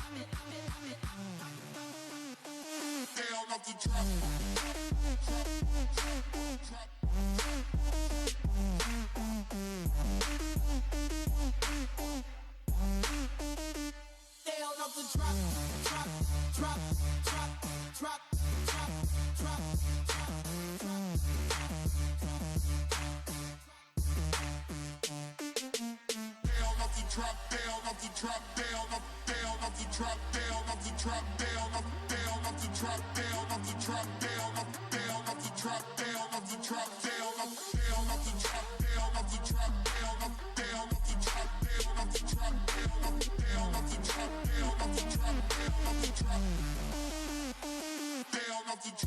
Down off the drop. Down off the drop. Drop, drop, drop, drop, drop, drop, drop, down off the drop, down off the drop, down off, down off the drop, down off the drop, down off, down off the drop, down off the drop, down off, down off the drop, down off the drop, down off, down off the drop, down off the drop, down off, down off the drop, down off the drop, down off, down off the drop, down off the drop, down off the drop, down off the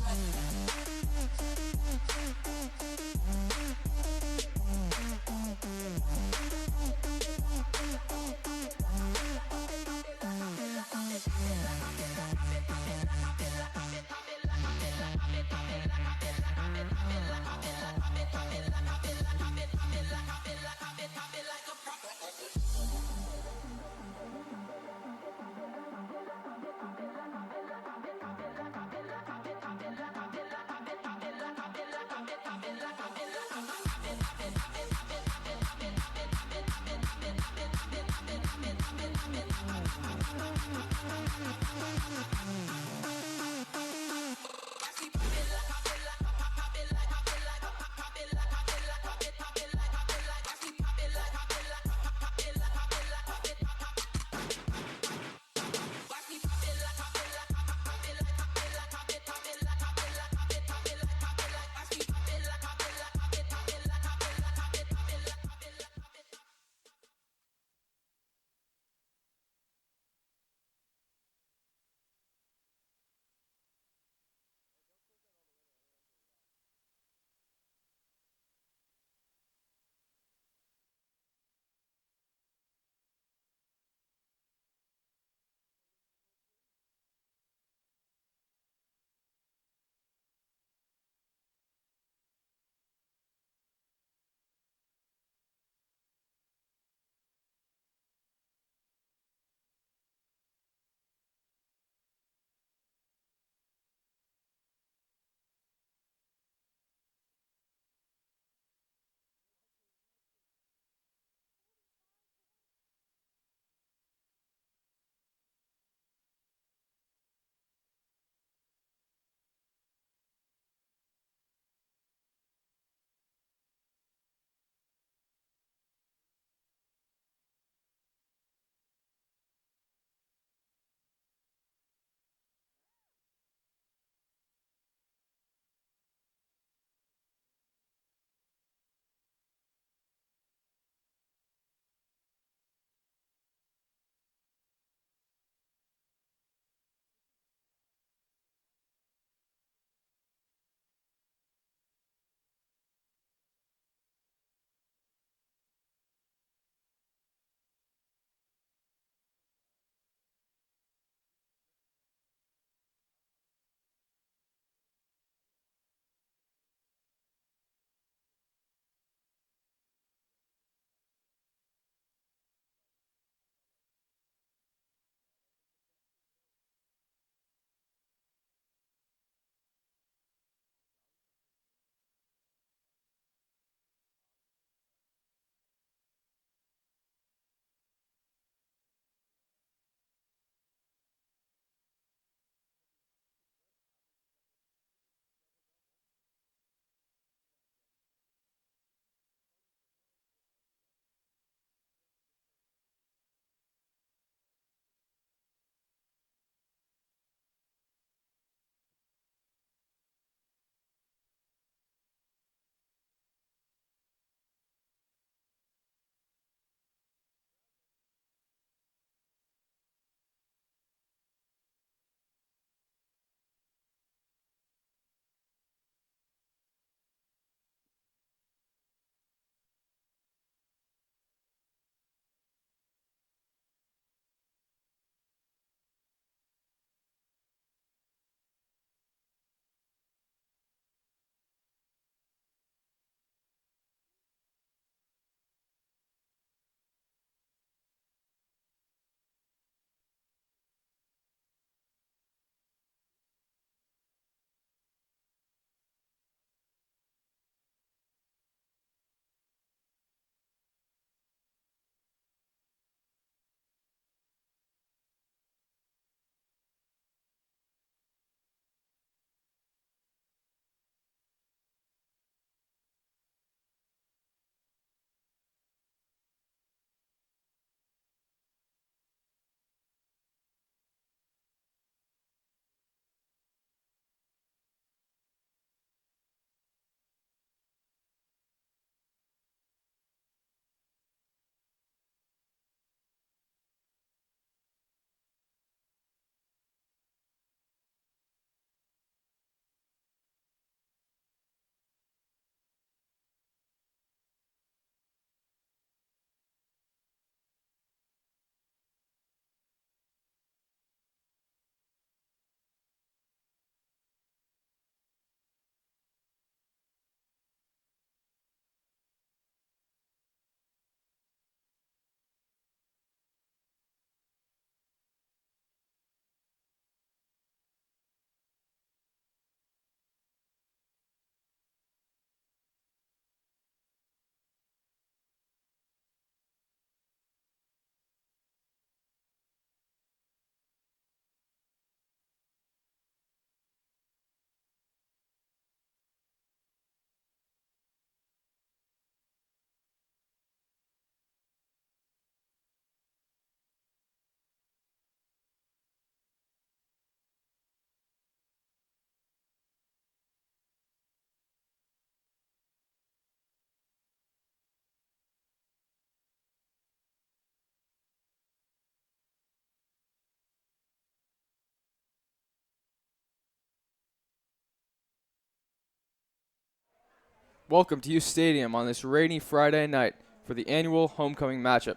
Welcome to U Stadium on this rainy Friday night for the annual homecoming matchup.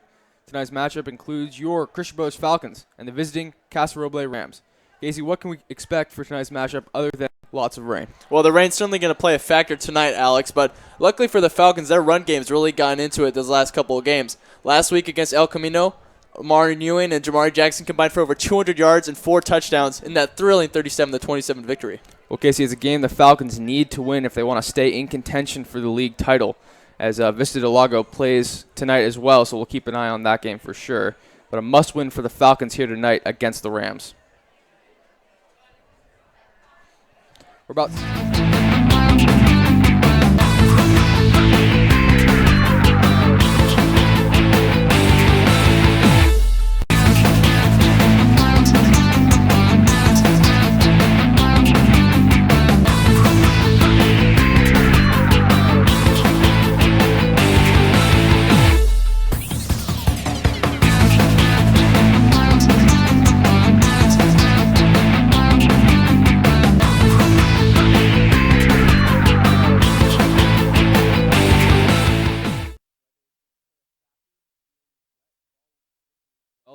Tonight's matchup includes your Christian Brothers Falcons and the visiting Casa Roble Rams. Casey, what can we expect for tonight's matchup other than lots of rain? Well, the rain's certainly going to play a factor tonight, Alex, but luckily for the Falcons, their run game's really gotten into it those last couple of games. Last week against El Camino, Amari Ewing and Jamari Jackson combined for over 200 yards and 4 touchdowns in that thrilling 37-27 victory. Well, Casey, it's a game the Falcons need to win if they want to stay in contention for the league title, as Vista del Lago plays tonight as well, so we'll keep an eye on that game for sure. But a must-win for the Falcons here tonight against the Rams. We're about...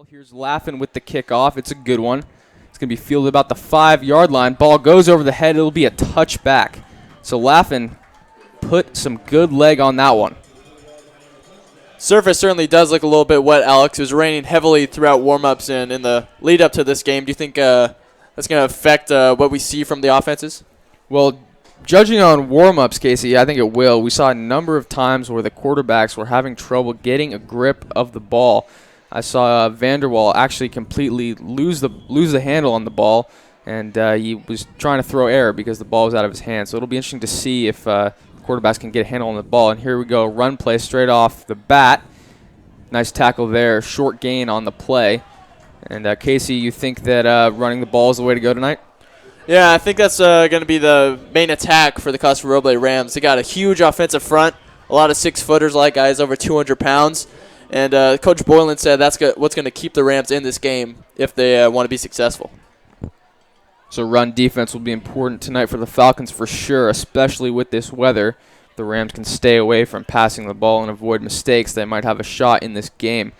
Here's Laughin with the kickoff. It's a good one. It's going to be fielded about the 5-yard line. Ball goes over the head. It'll be a touchback. So Laughin put some good leg on that one. Surface certainly does look a little bit wet, Alex. It was raining heavily throughout warm-ups and in the lead-up to this game. Do you think that's going to affect what we see from the offenses? Well, judging on warm-ups, Casey, I think it will. We saw a number of times where the quarterbacks were having trouble getting a grip of the ball. I saw Vanderwall actually completely lose the handle on the ball, and he was trying to throw air because the ball was out of his hand. So it'll be interesting to see if quarterbacks can get a handle on the ball. And here we go, run play straight off the bat. Nice tackle there, short gain on the play. And Casey, you think that running the ball is the way to go tonight? Yeah, I think that's going to be the main attack for the Casa Roble Rams. They got a huge offensive front, a lot of 6-footers, like guys over 200 pounds. And Coach Boylan said that's what's going to keep the Rams in this game if they want to be successful. So run defense will be important tonight for the Falcons for sure, especially with this weather. The Rams can stay away from passing the ball and avoid mistakes. They might have a shot in this game.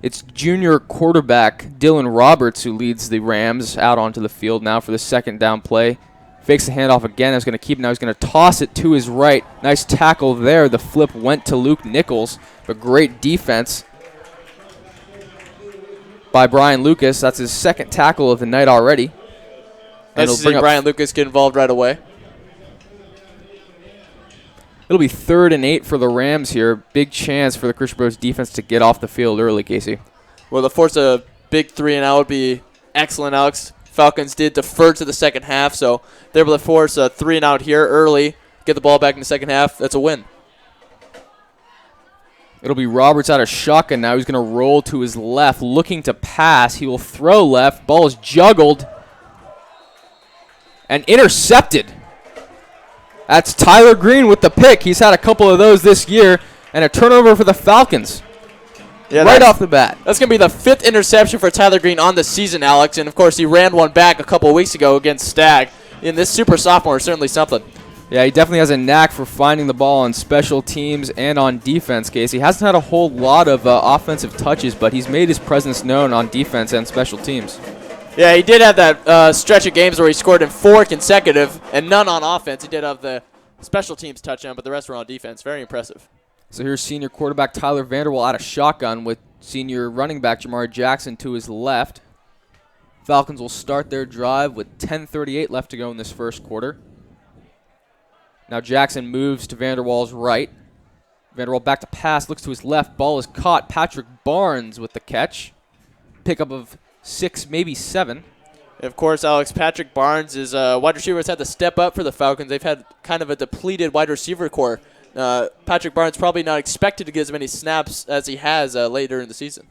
It's junior quarterback Dylan Roberts who leads the Rams out onto the field now for the second down play. Fakes the handoff again. He's going to keep it now. He's going to toss it to his right. Nice tackle there. The flip went to Luke Nichols, but great defense by Brian Lucas. That's his second tackle of the night already. Nice to see Brian Lucas get involved right away. It'll be 3rd and 8 for the Rams here. Big chance for the Christian Brothers defense to get off the field early, Casey. Well, to force a big 3-and-out would be excellent, Alex. Falcons did defer to the second half, so they're able to force a 3-and-out here early, get the ball back in the second half. That's a win. It'll be Roberts out of shotgun now. He's going to roll to his left, looking to pass. He will throw left. Ball is juggled and intercepted. That's Tyler Green with the pick. He's had a couple of those this year, and a turnover for the Falcons. Yeah, right off the bat. That's going to be the 5th interception for Tyler Green on the season, Alex. And, of course, he ran one back a couple of weeks ago against Stagg. And this super sophomore is certainly something. Yeah, he definitely has a knack for finding the ball on special teams and on defense, Casey. He hasn't had a whole lot of offensive touches, but he's made his presence known on defense and special teams. Yeah, he did have that stretch of games where he scored in 4 consecutive and none on offense. He did have the special teams touchdown, but the rest were on defense. Very impressive. So here's senior quarterback Tyler Vanderwall out of shotgun with senior running back Jamari Jackson to his left. Falcons will start their drive with 10:38 left to go in this first quarter. Now Jackson moves to Vanderwall's right. Vanderwall back to pass, looks to his left. Ball is caught. Patrick Barnes with the catch. Pickup of 6, maybe 7. Of course, Alex, Patrick Barnes is a wide receiver that's had to step up for the Falcons. They've had kind of a depleted wide receiver core. Patrick Barnes probably not expected to get as many snaps as he has later in the season.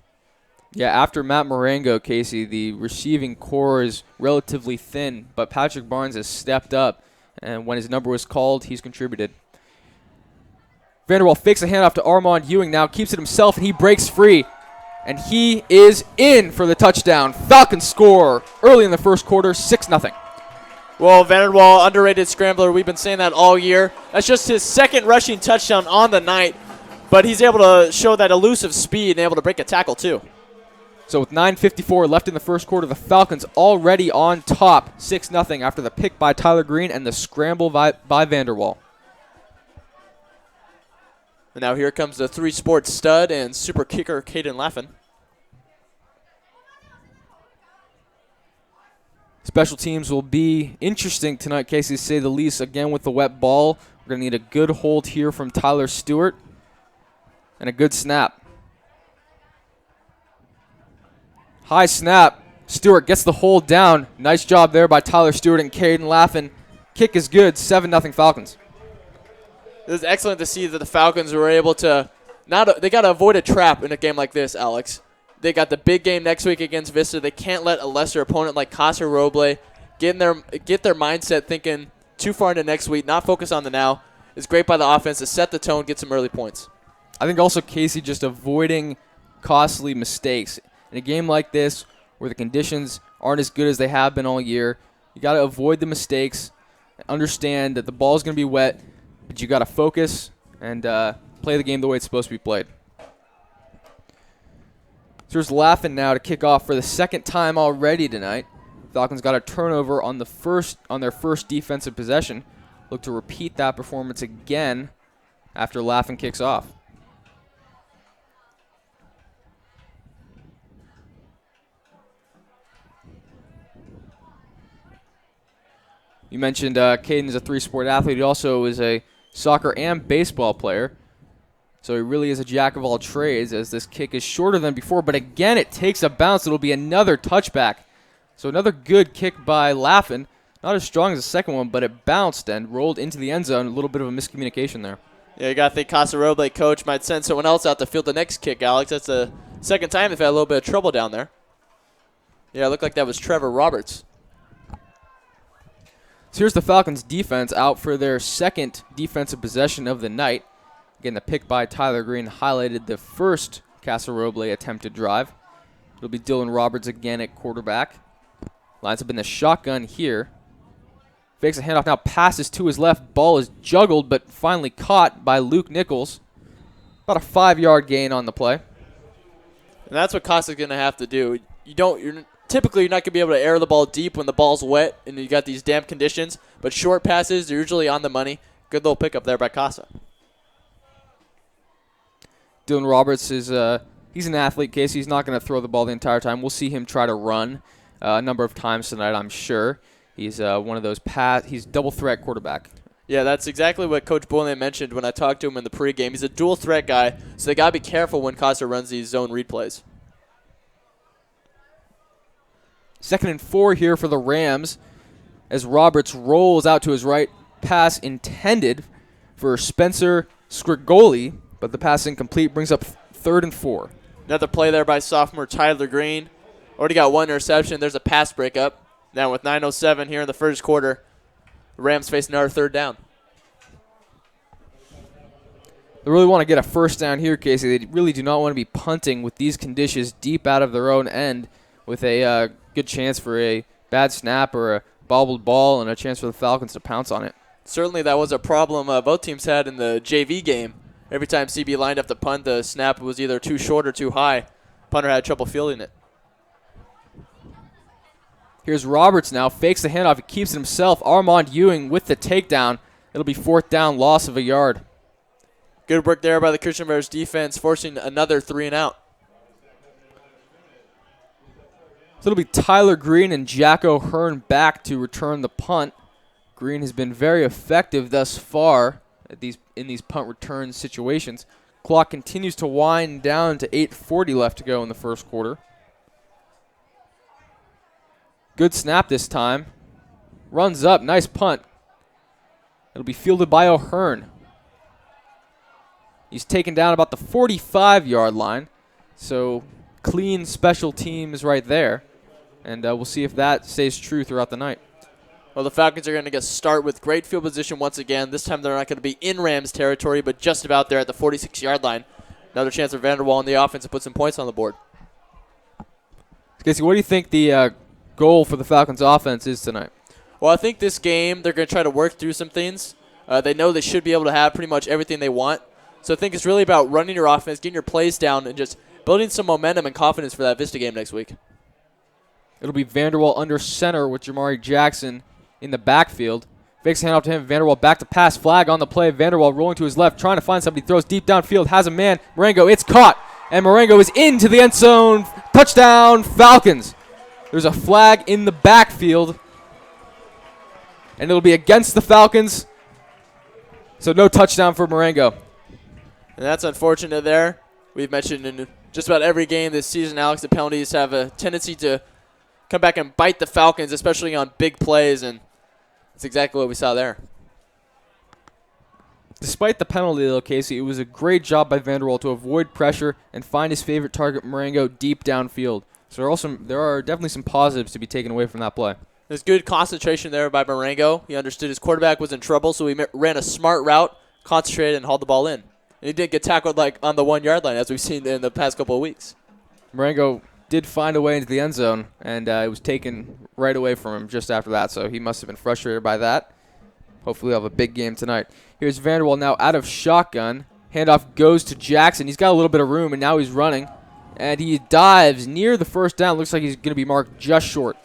Yeah, after Matt Marengo, Casey, the receiving core is relatively thin, but Patrick Barnes has stepped up, and when his number was called, he's contributed. Vanderwall fakes a handoff to Armand Ewing now, keeps it himself, and he breaks free. And he is in for the touchdown. Falcons score early in the first quarter, 6-0. Well, Vanderwall, underrated scrambler. We've been saying that all year. That's just his second rushing touchdown on the night, but he's able to show that elusive speed and able to break a tackle too. So with 9:54 left in the first quarter, the Falcons already on top, 6-0 after the pick by Tyler Green and the scramble by Vanderwall. And now here comes the 3-sport stud and super kicker Caden Laffin. Special teams will be interesting tonight, Casey, to say the least. Again, with the wet ball, we're going to need a good hold here from Tyler Stewart and a good snap. High snap. Stewart gets the hold down. Nice job there by Tyler Stewart and Caden Laffin. Kick is good, 7-0 Falcons. It was excellent to see that the Falcons were able to they got to avoid a trap in a game like this, Alex. They got the big game next week against Vista. They can't let a lesser opponent like Casa Roble get their mindset thinking too far into next week, not focus on the now. It's great by the offense to set the tone, get some early points. I think also Casey just avoiding costly mistakes. In a game like this where the conditions aren't as good as they have been all year, you got to avoid the mistakes, understand that the ball's going to be wet, but you got to focus and play the game the way it's supposed to be played. So here's Laffin now to kick off for the second time already tonight. Falcons got a turnover on their first defensive possession. Look to repeat that performance again after Laffin kicks off. You mentioned Caden is a 3-sport athlete. He also is a soccer and baseball player. So he really is a jack of all trades as this kick is shorter than before. But again, it takes a bounce. It'll be another touchback. So another good kick by Laffin. Not as strong as the second one, but it bounced and rolled into the end zone. A little bit of a miscommunication there. Yeah, you got to think Casa Roble coach might send someone else out to field the next kick, Alex. That's the second time they've had a little bit of trouble down there. Yeah, it looked like that was Trevor Roberts. So here's the Falcons defense out for their second defensive possession of the night. Again, the pick by Tyler Green highlighted the first Casa Roble attempted drive. It'll be Dylan Roberts again at quarterback. Lines up in the shotgun here. Fakes a handoff, now passes to his left. Ball is juggled, but finally caught by Luke Nichols. About a 5-yard gain on the play. And that's what Costa's going to have to do. Typically, you're not going to be able to air the ball deep when the ball's wet and you got these damp conditions. But short passes, they're usually on the money. Good little pickup there by Casa. Dylan Roberts is he's an athlete, Casey. He's not going to throw the ball the entire time. We'll see him try to run a number of times tonight, I'm sure. He's one of those he's double threat quarterback. Yeah, that's exactly what Coach Boylan mentioned when I talked to him in the pregame. He's a dual threat guy, so they got to be careful when Casa runs these zone read plays. 2nd and 4 here for the Rams as Roberts rolls out to his right. Pass intended for Spencer Scrigoli, but the pass incomplete, brings up 3rd and 4. Another play there by sophomore Tyler Green. Already got one interception. There's a pass breakup. Now with 9:07 here in the first quarter, the Rams face another 3rd down. They really want to get a first down here, Casey. They really do not want to be punting with these conditions deep out of their own end with a good chance for a bad snap or a bobbled ball and a chance for the Falcons to pounce on it. Certainly that was a problem both teams had in the JV game. Every time CB lined up the punt, the snap was either too short or too high. Punter had trouble fielding it. Here's Roberts now, fakes the handoff, he keeps it himself. Armand Ewing with the takedown. It'll be 4th down, loss of a yard. Good work there by the Christian Bears defense, forcing another 3 and out. So it'll be Tyler Green and Jack O'Hearn back to return the punt. Green has been very effective thus far in these punt return situations. Clock continues to wind down to 8:40 left to go in the first quarter. Good snap this time. Runs up, nice punt. It'll be fielded by O'Hearn. He's taken down about the 45-yard line. So clean special teams right there. And we'll see if that stays true throughout the night. Well, the Falcons are going to get start with great field position once again. This time they're not going to be in Rams territory, but just about there at the 46-yard line. Another chance for Vanderwall in the offense to put some points on the board. Casey, what do you think the goal for the Falcons offense is tonight? Well, I think this game they're going to try to work through some things. They know they should be able to have pretty much everything they want. So I think it's really about running your offense, getting your plays down, and just building some momentum and confidence for that Vista game next week. It'll be Vanderwall under center with Jamari Jackson in the backfield. Fakes hand off to him. Vanderwall back to pass. Flag on the play. Vanderwall rolling to his left, trying to find somebody. Throws deep downfield. Has a man. Marengo. It's caught. And Marengo is into the end zone. Touchdown, Falcons. There's a flag in the backfield. And it'll be against the Falcons. So no touchdown for Marengo. And that's unfortunate there. We've mentioned in just about every game this season, Alex, the penalties have a tendency to come back and bite the Falcons, especially on big plays, and that's exactly what we saw there. Despite the penalty, though, Casey, it was a great job by Vanderwall to avoid pressure and find his favorite target, Marengo, deep downfield. So there are definitely some positives to be taken away from that play. There's good concentration there by Marengo. He understood his quarterback was in trouble, so he ran a smart route, concentrated, and hauled the ball in. And he didn't get tackled like on the 1 yard line, as we've seen in the past couple of weeks. Marengo did find a way into the end zone, and it was taken right away from him just after that, so he must have been frustrated by that. Hopefully we'll have a big game tonight. Here's Vanderwall now out of shotgun. Handoff goes to Jackson. He's got a little bit of room, and now he's running. And he dives near the first down. Looks like he's going to be marked just short.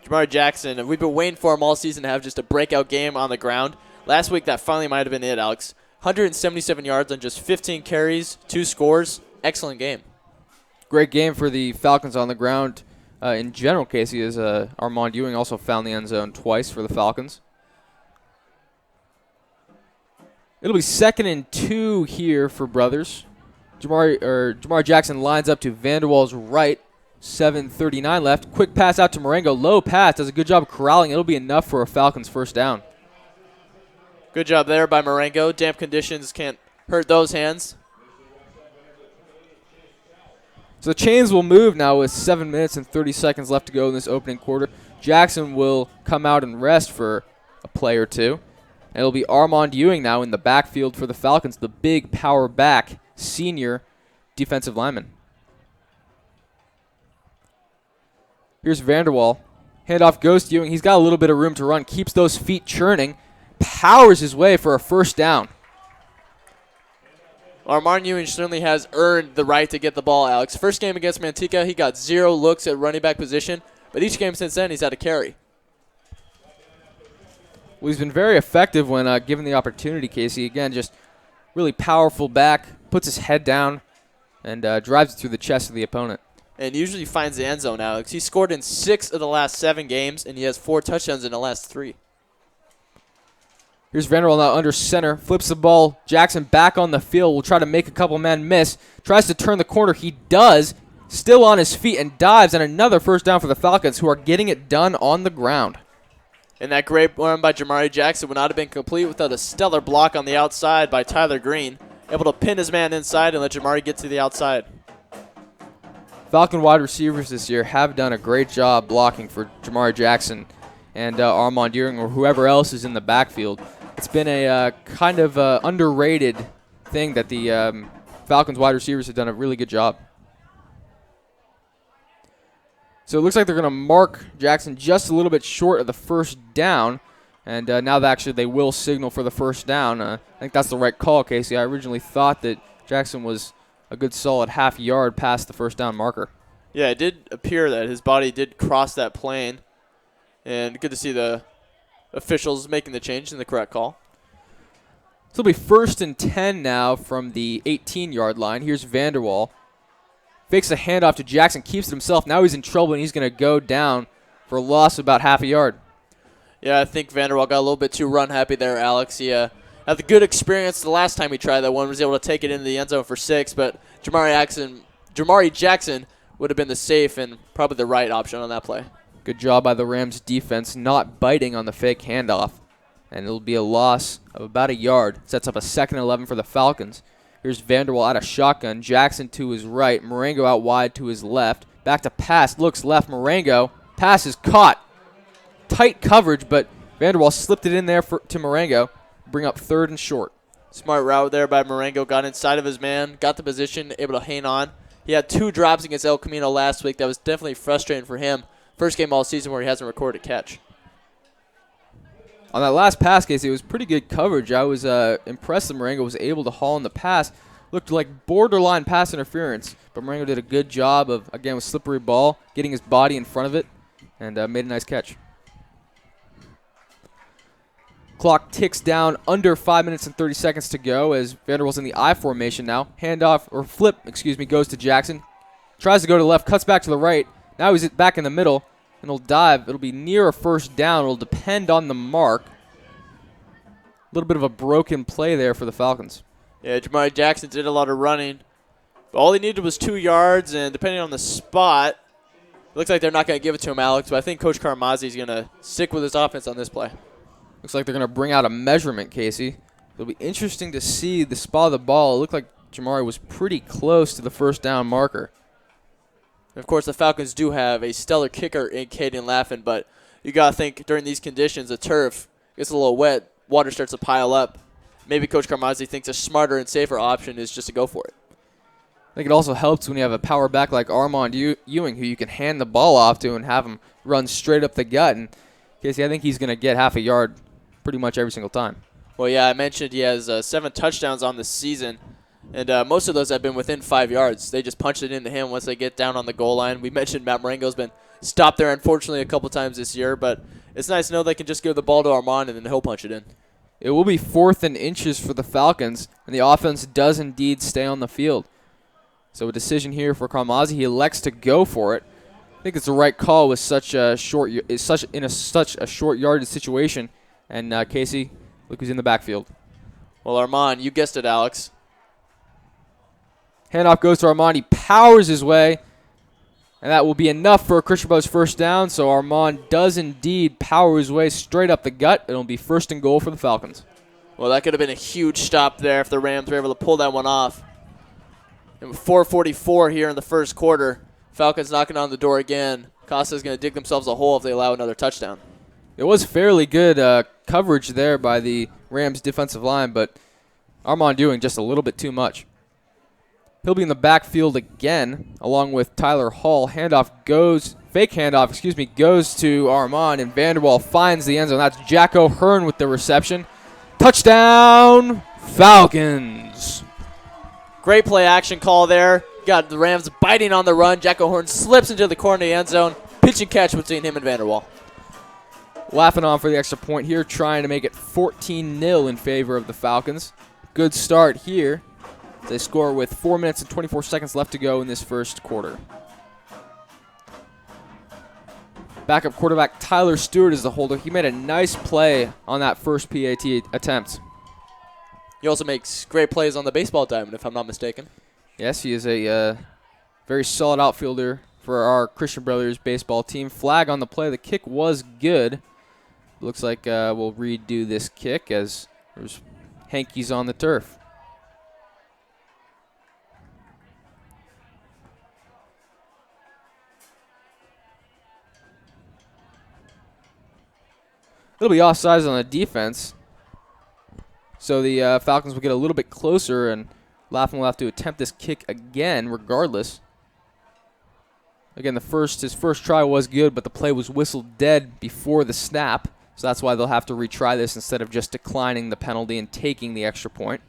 Jamari Jackson, we've been waiting for him all season to have just a breakout game on the ground. Last week, that finally might have been it, Alex. 177 yards on just 15 carries, 2 scores. Excellent game. Great game for the Falcons on the ground. In general, Casey, as Armand Ewing also found the end zone twice for the Falcons. It'll be 2nd and 2 here for Brothers. Jamari Jackson lines up to Vanderwall's right. 7:39 left. Quick pass out to Marengo. Low pass. Does a good job of corralling. It'll be enough for a Falcons first down. Good job there by Marengo. Damp conditions can't hurt those hands. So the chains will move now with 7 minutes and 30 seconds left to go in this opening quarter. Jackson will come out and rest for a play or two. And it'll be Armand Ewing now in the backfield for the Falcons, the big power back, senior defensive lineman. Here's Vanderwall. Handoff goes to Ewing. He's got a little bit of room to run. Keeps those feet churning. Powers his way for a first down. Armand Ewing certainly has earned the right to get the ball, Alex. First game against Manteca, he got 0 looks at running back position. But each game since then, he's had a carry. Well, he's been very effective when given the opportunity, Casey. Again, just really powerful back. Puts his head down and drives it through the chest of the opponent. And usually finds the end zone, Alex. He scored in 6 of the last 7 games, and he has 4 touchdowns in the last 3. Here's Vanderwall now under center. Flips the ball. Jackson back on the field. Will try to make a couple men miss. Tries to turn the corner. He does. Still on his feet and dives. And another first down for the Falcons, who are getting it done on the ground. And that great run by Jamari Jackson would not have been complete without a stellar block on the outside by Tyler Green. Able to pin his man inside and let Jamari get to the outside. Falcon wide receivers this year have done a great job blocking for Jamari Jackson and Armand Ewing or whoever else is in the backfield. It's been a kind of underrated thing that the Falcons wide receivers have done a really good job. So it looks like they're going to mark Jackson just a little bit short of the first down. And now that actually they will signal for the first down. I think that's the right call, Casey. I originally thought that Jackson was a good solid half yard past the first down marker. Yeah, it did appear that his body did cross that plane. And good to see the officials making the change in the correct call. So it'll be 1st and 10 now from the 18-yard line. Here's Vanderwall. Fakes a handoff to Jackson, keeps it himself. Now he's in trouble, and he's going to go down for a loss of about half a yard. Yeah, I think Vanderwall got a little bit too run happy there, Alex. He had the good experience the last time he tried that one, was able to take it into the end zone for 6, but Jamari Jackson would have been the safe and probably the right option on that play. Good job by the Rams defense not biting on the fake handoff. And it'll be a loss of about a yard. Sets up a 2nd and 11 for the Falcons. Here's Vanderwall out of shotgun. Jackson to his right. Marengo out wide to his left. Back to pass. Looks left. Marengo. Pass is caught. Tight coverage, but Vanderwall slipped it in there to Marengo. Bring up 3rd and short. Smart route there by Marengo. Got inside of his man. Got the position. Able to hang on. He had 2 drops against El Camino last week. That was definitely frustrating for him. First game all season where he hasn't recorded a catch. On that last pass, Casey, it was pretty good coverage. I was impressed that Marengo was able to haul in the pass. Looked like borderline pass interference, but Marengo did a good job of, again, with slippery ball, getting his body in front of it, and made a nice catch. Clock ticks down, under 5 minutes and 30 seconds to go as Vanderwill's in the I formation now. Handoff, or flip, excuse me, goes to Jackson. Tries to go to the left, cuts back to the right. Now he's back in the middle, and he'll dive. It'll be near a first down. It'll depend on the mark. A little bit of a broken play there for the Falcons. Yeah, Jamari Jackson did a lot of running. But all he needed was 2 yards, and depending on the spot, it looks like they're not going to give it to him, Alex, but I think Coach Carmazzi is going to stick with his offense on this play. Looks like they're going to bring out a measurement, Casey. It'll be interesting to see the spot of the ball. It looked like Jamari was pretty close to the first down marker. And of course, the Falcons do have a stellar kicker in Caden Laffin, but you got to think during these conditions, the turf gets a little wet, water starts to pile up. Maybe Coach Carmazzi thinks a smarter and safer option is just to go for it. I think it also helps when you have a power back like Armand Ewing, who you can hand the ball off to and have him run straight up the gut. And Casey, I think he's going to get half a yard pretty much every single time. Well, yeah, I mentioned he has 7 touchdowns on the season, and most of those have been within 5 yards. They just punch it into him once they get down on the goal line. We mentioned Matt Marengo's been stopped there, unfortunately, a couple times this year, but it's nice to know they can just give the ball to Armand and then he'll punch it in. It will be 4th and inches for the Falcons, and the offense does indeed stay on the field. So a decision here for Carmazzi. He elects to go for it. I think it's the right call with such a short yardage situation. And Casey, look who's in the backfield. Well, Armand, you guessed it, Alex. Handoff goes to Armand. He powers his way. And that will be enough for a Christian Brothers first down. So Armand does indeed power his way straight up the gut. It'll be 1st and goal for the Falcons. Well, that could have been a huge stop there if the Rams were able to pull that one off. And with 4:44 here in the first quarter, Falcons knocking on the door again. Costa's going to dig themselves a hole if they allow another touchdown. It was fairly good coverage there by the Rams defensive line, but Armand doing just a little bit too much. He'll be in the backfield again, along with Tyler Hall. Fake handoff, goes to Armand, and Vanderwall finds the end zone. That's Jack O'Hearn with the reception. Touchdown, Falcons. Great play action call there. Got the Rams biting on the run. Jack O'Hearn slips into the corner of the end zone. Pitch and catch between him and Vanderwall. Laughing on for the extra point here, trying to make it 14-0 in favor of the Falcons. Good start here. They score with 4 minutes and 24 seconds left to go in this first quarter. Backup quarterback Tyler Stewart is the holder. He made a nice play on that first PAT attempt. He also makes great plays on the baseball diamond, if I'm not mistaken. Yes, he is a very solid outfielder for our Christian Brothers baseball team. Flag on the play. The kick was good. Looks like we'll redo this kick as there's hankies on the turf. It'll be offsides on the defense. So the Falcons will get a little bit closer, and Laffin will have to attempt this kick again regardless. Again, his first try was good, but the play was whistled dead before the snap. So that's why they'll have to retry this instead of just declining the penalty and taking the extra point.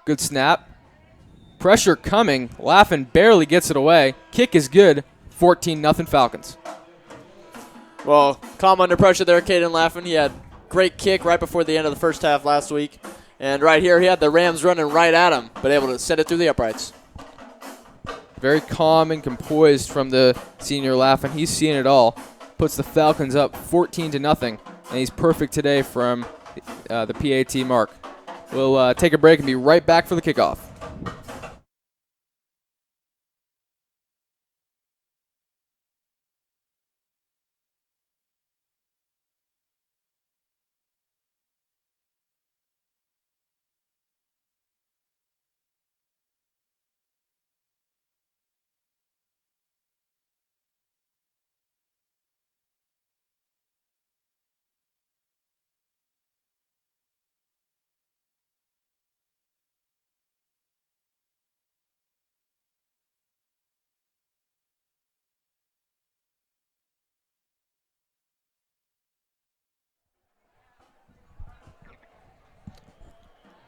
Good snap. Pressure coming. Laffin barely gets it away. Kick is good. 14-0 Falcons. Well, calm under pressure there, Caden Laffin. He had great kick right before the end of the first half last week. And right here, he had the Rams running right at him, but able to send it through the uprights. Very calm and composed from the senior Laffin. He's seen it all. Puts the Falcons up 14-0, and he's perfect today from the PAT mark. We'll take a break and be right back for the kickoff.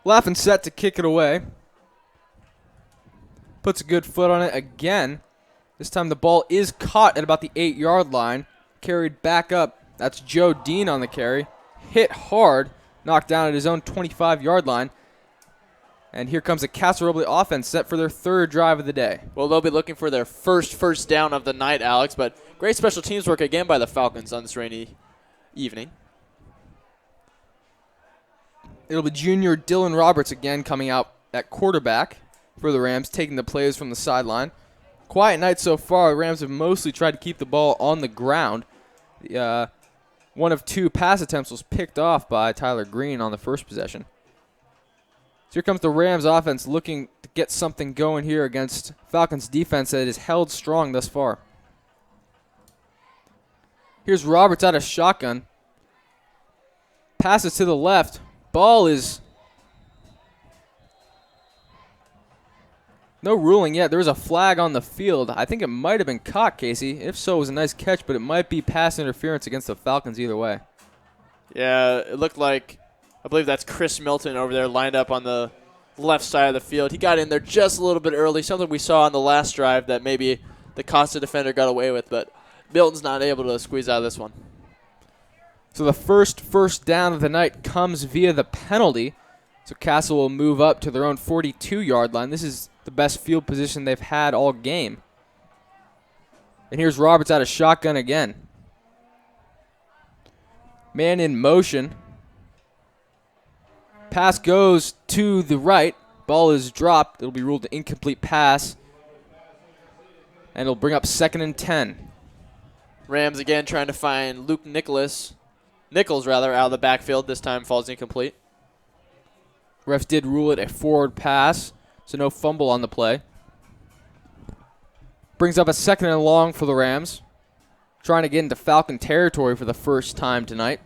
Laughing set to kick it away. Puts a good foot on it again. This time the ball is caught at about the 8-yard line. Carried back up. That's Joe Dean on the carry. Hit hard. Knocked down at his own 25-yard line. And here comes a Casa Roble offense set for their third drive of the day. Well, they'll be looking for their first down of the night, Alex, but great special teams work again by the Falcons on this rainy evening. It'll be junior Dylan Roberts again coming out at quarterback for the Rams, taking the plays from the sideline. Quiet night so far. The Rams have mostly tried to keep the ball on the ground. One of 2 pass attempts was picked off by Tyler Green on the first possession. So here comes the Rams offense looking to get something going here against Falcons defense that is held strong thus far. Here's Roberts out of shotgun. Passes to the left. Ball is no ruling yet. There was a flag on the field. I think it might have been caught, Casey. If so, it was a nice catch, but it might be pass interference against the Falcons either way. Yeah, it looked like, I believe that's Chris Milton over there lined up on the left side of the field. He got in there just a little bit early, something we saw on the last drive that maybe the Costa defender got away with, but Milton's not able to squeeze out of this one. So the first down of the night comes via the penalty. So Castle will move up to their own 42-yard line. This is the best field position they've had all game. And here's Roberts out of shotgun again. Man in motion. Pass goes to the right. Ball is dropped. It'll be ruled an incomplete pass. And it'll bring up 2nd and 10. Rams again trying to find Luke Nichols out of the backfield. This time falls incomplete. Refs did rule it a forward pass, so no fumble on the play. Brings up a 2nd and long for the Rams. Trying to get into Falcon territory for the first time tonight.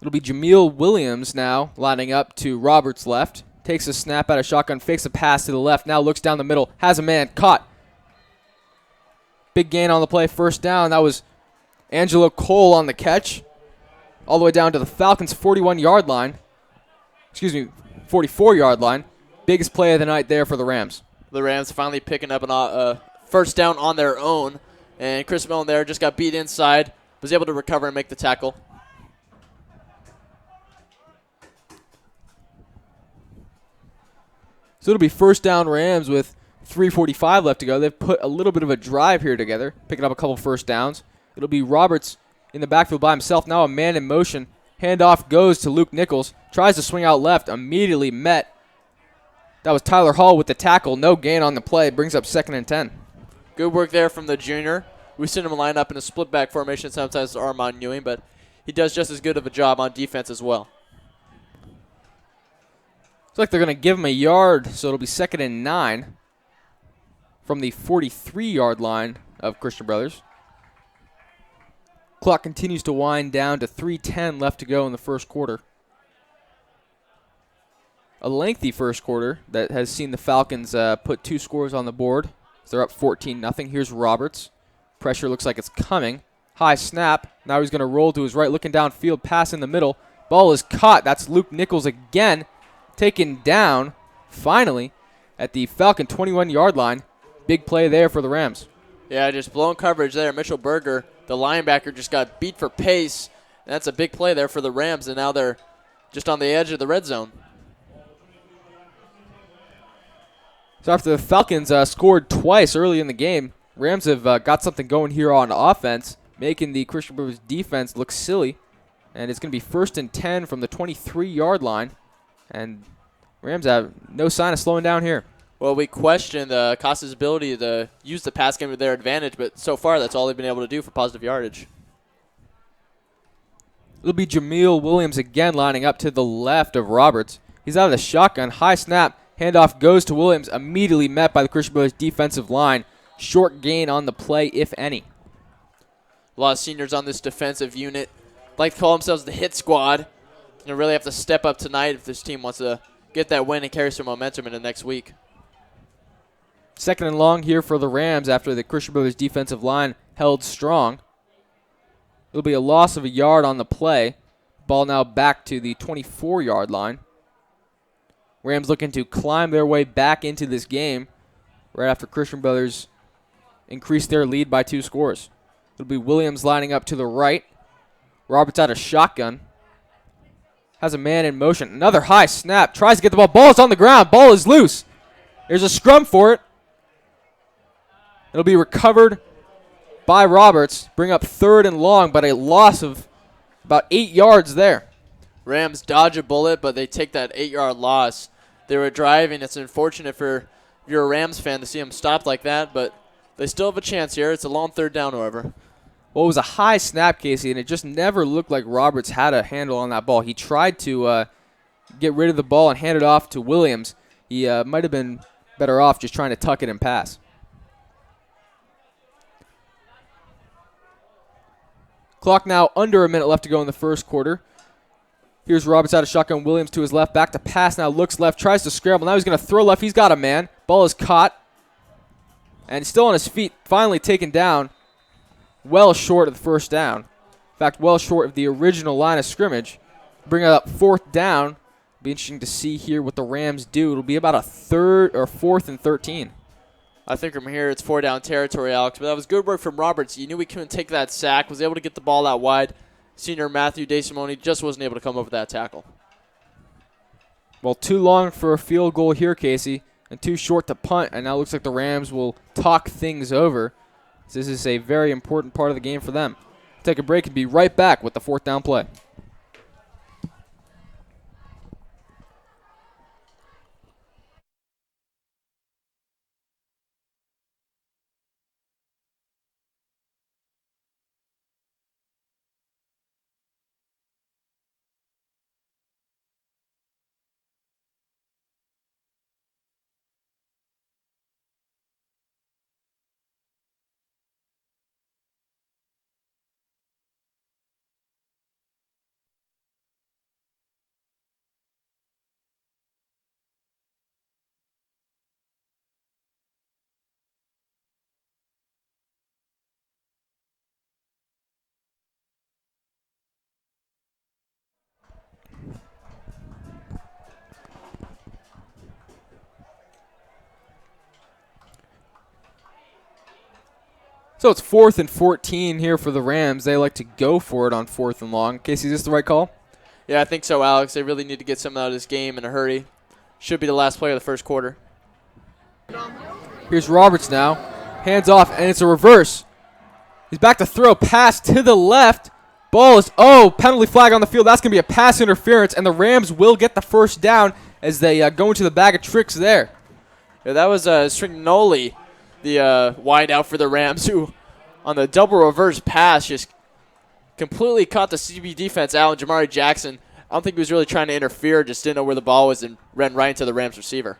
It'll be Jameel Williams now lining up to Roberts' left. Takes a snap out of shotgun, fakes a pass to the left, now looks down the middle, has a man, caught. Big gain on the play, first down. That was Angelo Cole on the catch. All the way down to the Falcons' 41-yard line. 44-yard line. Biggest play of the night there for the Rams. The Rams finally picking up a first down on their own. And Chris Millen there just got beat inside. Was able to recover and make the tackle. So it'll be first down Rams with 3:45 left to go. They've put a little bit of a drive here together, picking up a couple first downs. It'll be Roberts in the backfield by himself. Now a man in motion. Handoff goes to Luke Nichols. Tries to swing out left. Immediately met. That was Tyler Hall with the tackle. No gain on the play. Brings up 2nd and 10. Good work there from the junior. We've seen him line up in a split back formation sometimes to Armand Ewing, but he does just as good of a job on defense as well. Looks like they're going to give him a yard, so it'll be 2nd and 9 from the 43-yard line of Christian Brothers. Clock continues to wind down to 3:10 left to go in the first quarter. A lengthy first quarter that has seen the Falcons put 2 scores on the board. They're up 14-0. Here's Roberts. Pressure looks like it's coming. High snap. Now he's going to roll to his right, looking downfield, pass in the middle. Ball is caught. That's Luke Nichols again. Taken down, finally, at the Falcon 21-yard line. Big play there for the Rams. Yeah, just blown coverage there. Mitchell Berger, the linebacker, just got beat for pace. And that's a big play there for the Rams, and now they're just on the edge of the red zone. So after the Falcons scored twice early in the game, Rams have got something going here on offense, making the Christian Brothers defense look silly. And it's going to be 1st and 10 from the 23-yard line. And Rams have no sign of slowing down here. Well, we question Costa's ability to use the pass game to their advantage, but so far that's all they've been able to do for positive yardage. It'll be Jameel Williams again lining up to the left of Roberts. He's out of the shotgun. High snap. Handoff goes to Williams. Immediately met by the Christian Brothers defensive line. Short gain on the play, if any. A lot of seniors on this defensive unit like to call themselves the hit squad. You really have to step up tonight if this team wants to get that win and carry some momentum into next week. 2nd and long here for the Rams after the Christian Brothers defensive line held strong. It'll be a loss of a yard on the play. Ball now back to the 24-yard line. Rams looking to climb their way back into this game right after Christian Brothers increased their lead by 2 scores. It'll be Williams lining up to the right. Roberts out of shotgun. Has a man in motion. Another high snap. Tries to get the ball. Ball is on the ground. Ball is loose. There's a scrum for it. It'll be recovered by Roberts. Bring up 3rd and long, but a loss of about 8 yards there. Rams dodge a bullet, but they take that 8-yard loss. They were driving. It's unfortunate for if you're a Rams fan to see them stopped like that, but they still have a chance here. It's a long 3rd down, however. Well, it was a high snap, Casey, and it just never looked like Roberts had a handle on that ball. He tried to get rid of the ball and hand it off to Williams. He might have been better off just trying to tuck it and pass. Clock now under a minute left to go in the first quarter. Here's Roberts out of shotgun. Williams to his left. Back to pass now. Looks left. Tries to scramble. Now he's going to throw left. He's got a man. Ball is caught. And he's still on his feet. Finally taken down. Well short of the first down. In fact, well short of the original line of scrimmage. Bring it up 4th down. Be interesting to see here what the Rams do. It'll be about a 3rd or 4th and 13. I think from here it's 4-down territory, Alex. But that was good work from Roberts. You knew he couldn't take that sack. Was able to get the ball out wide. Senior Matthew DeSimone just wasn't able to come over that tackle. Well, too long for a field goal here, Casey, and too short to punt. And now it looks like the Rams will talk things over. This is a very important part of the game for them. Take a break and be right back with the 4th down play. So it's 4th and 14 here for the Rams. They like to go for it on 4th and long. Casey, is this the right call? Yeah, I think so, Alex. They really need to get something out of this game in a hurry. Should be the last play of the first quarter. Here's Roberts now. Hands off, and it's a reverse. He's back to throw. Pass to the left. Ball is, penalty flag on the field. That's going to be a pass interference, and the Rams will get the first down as they go into the bag of tricks there. Yeah, that was Strignoli, the wide out for the Rams, who on the double reverse pass just completely caught the CB defense out. And Jamari Jackson, I don't think he was really trying to interfere, just didn't know where the ball was and ran right into the Rams receiver.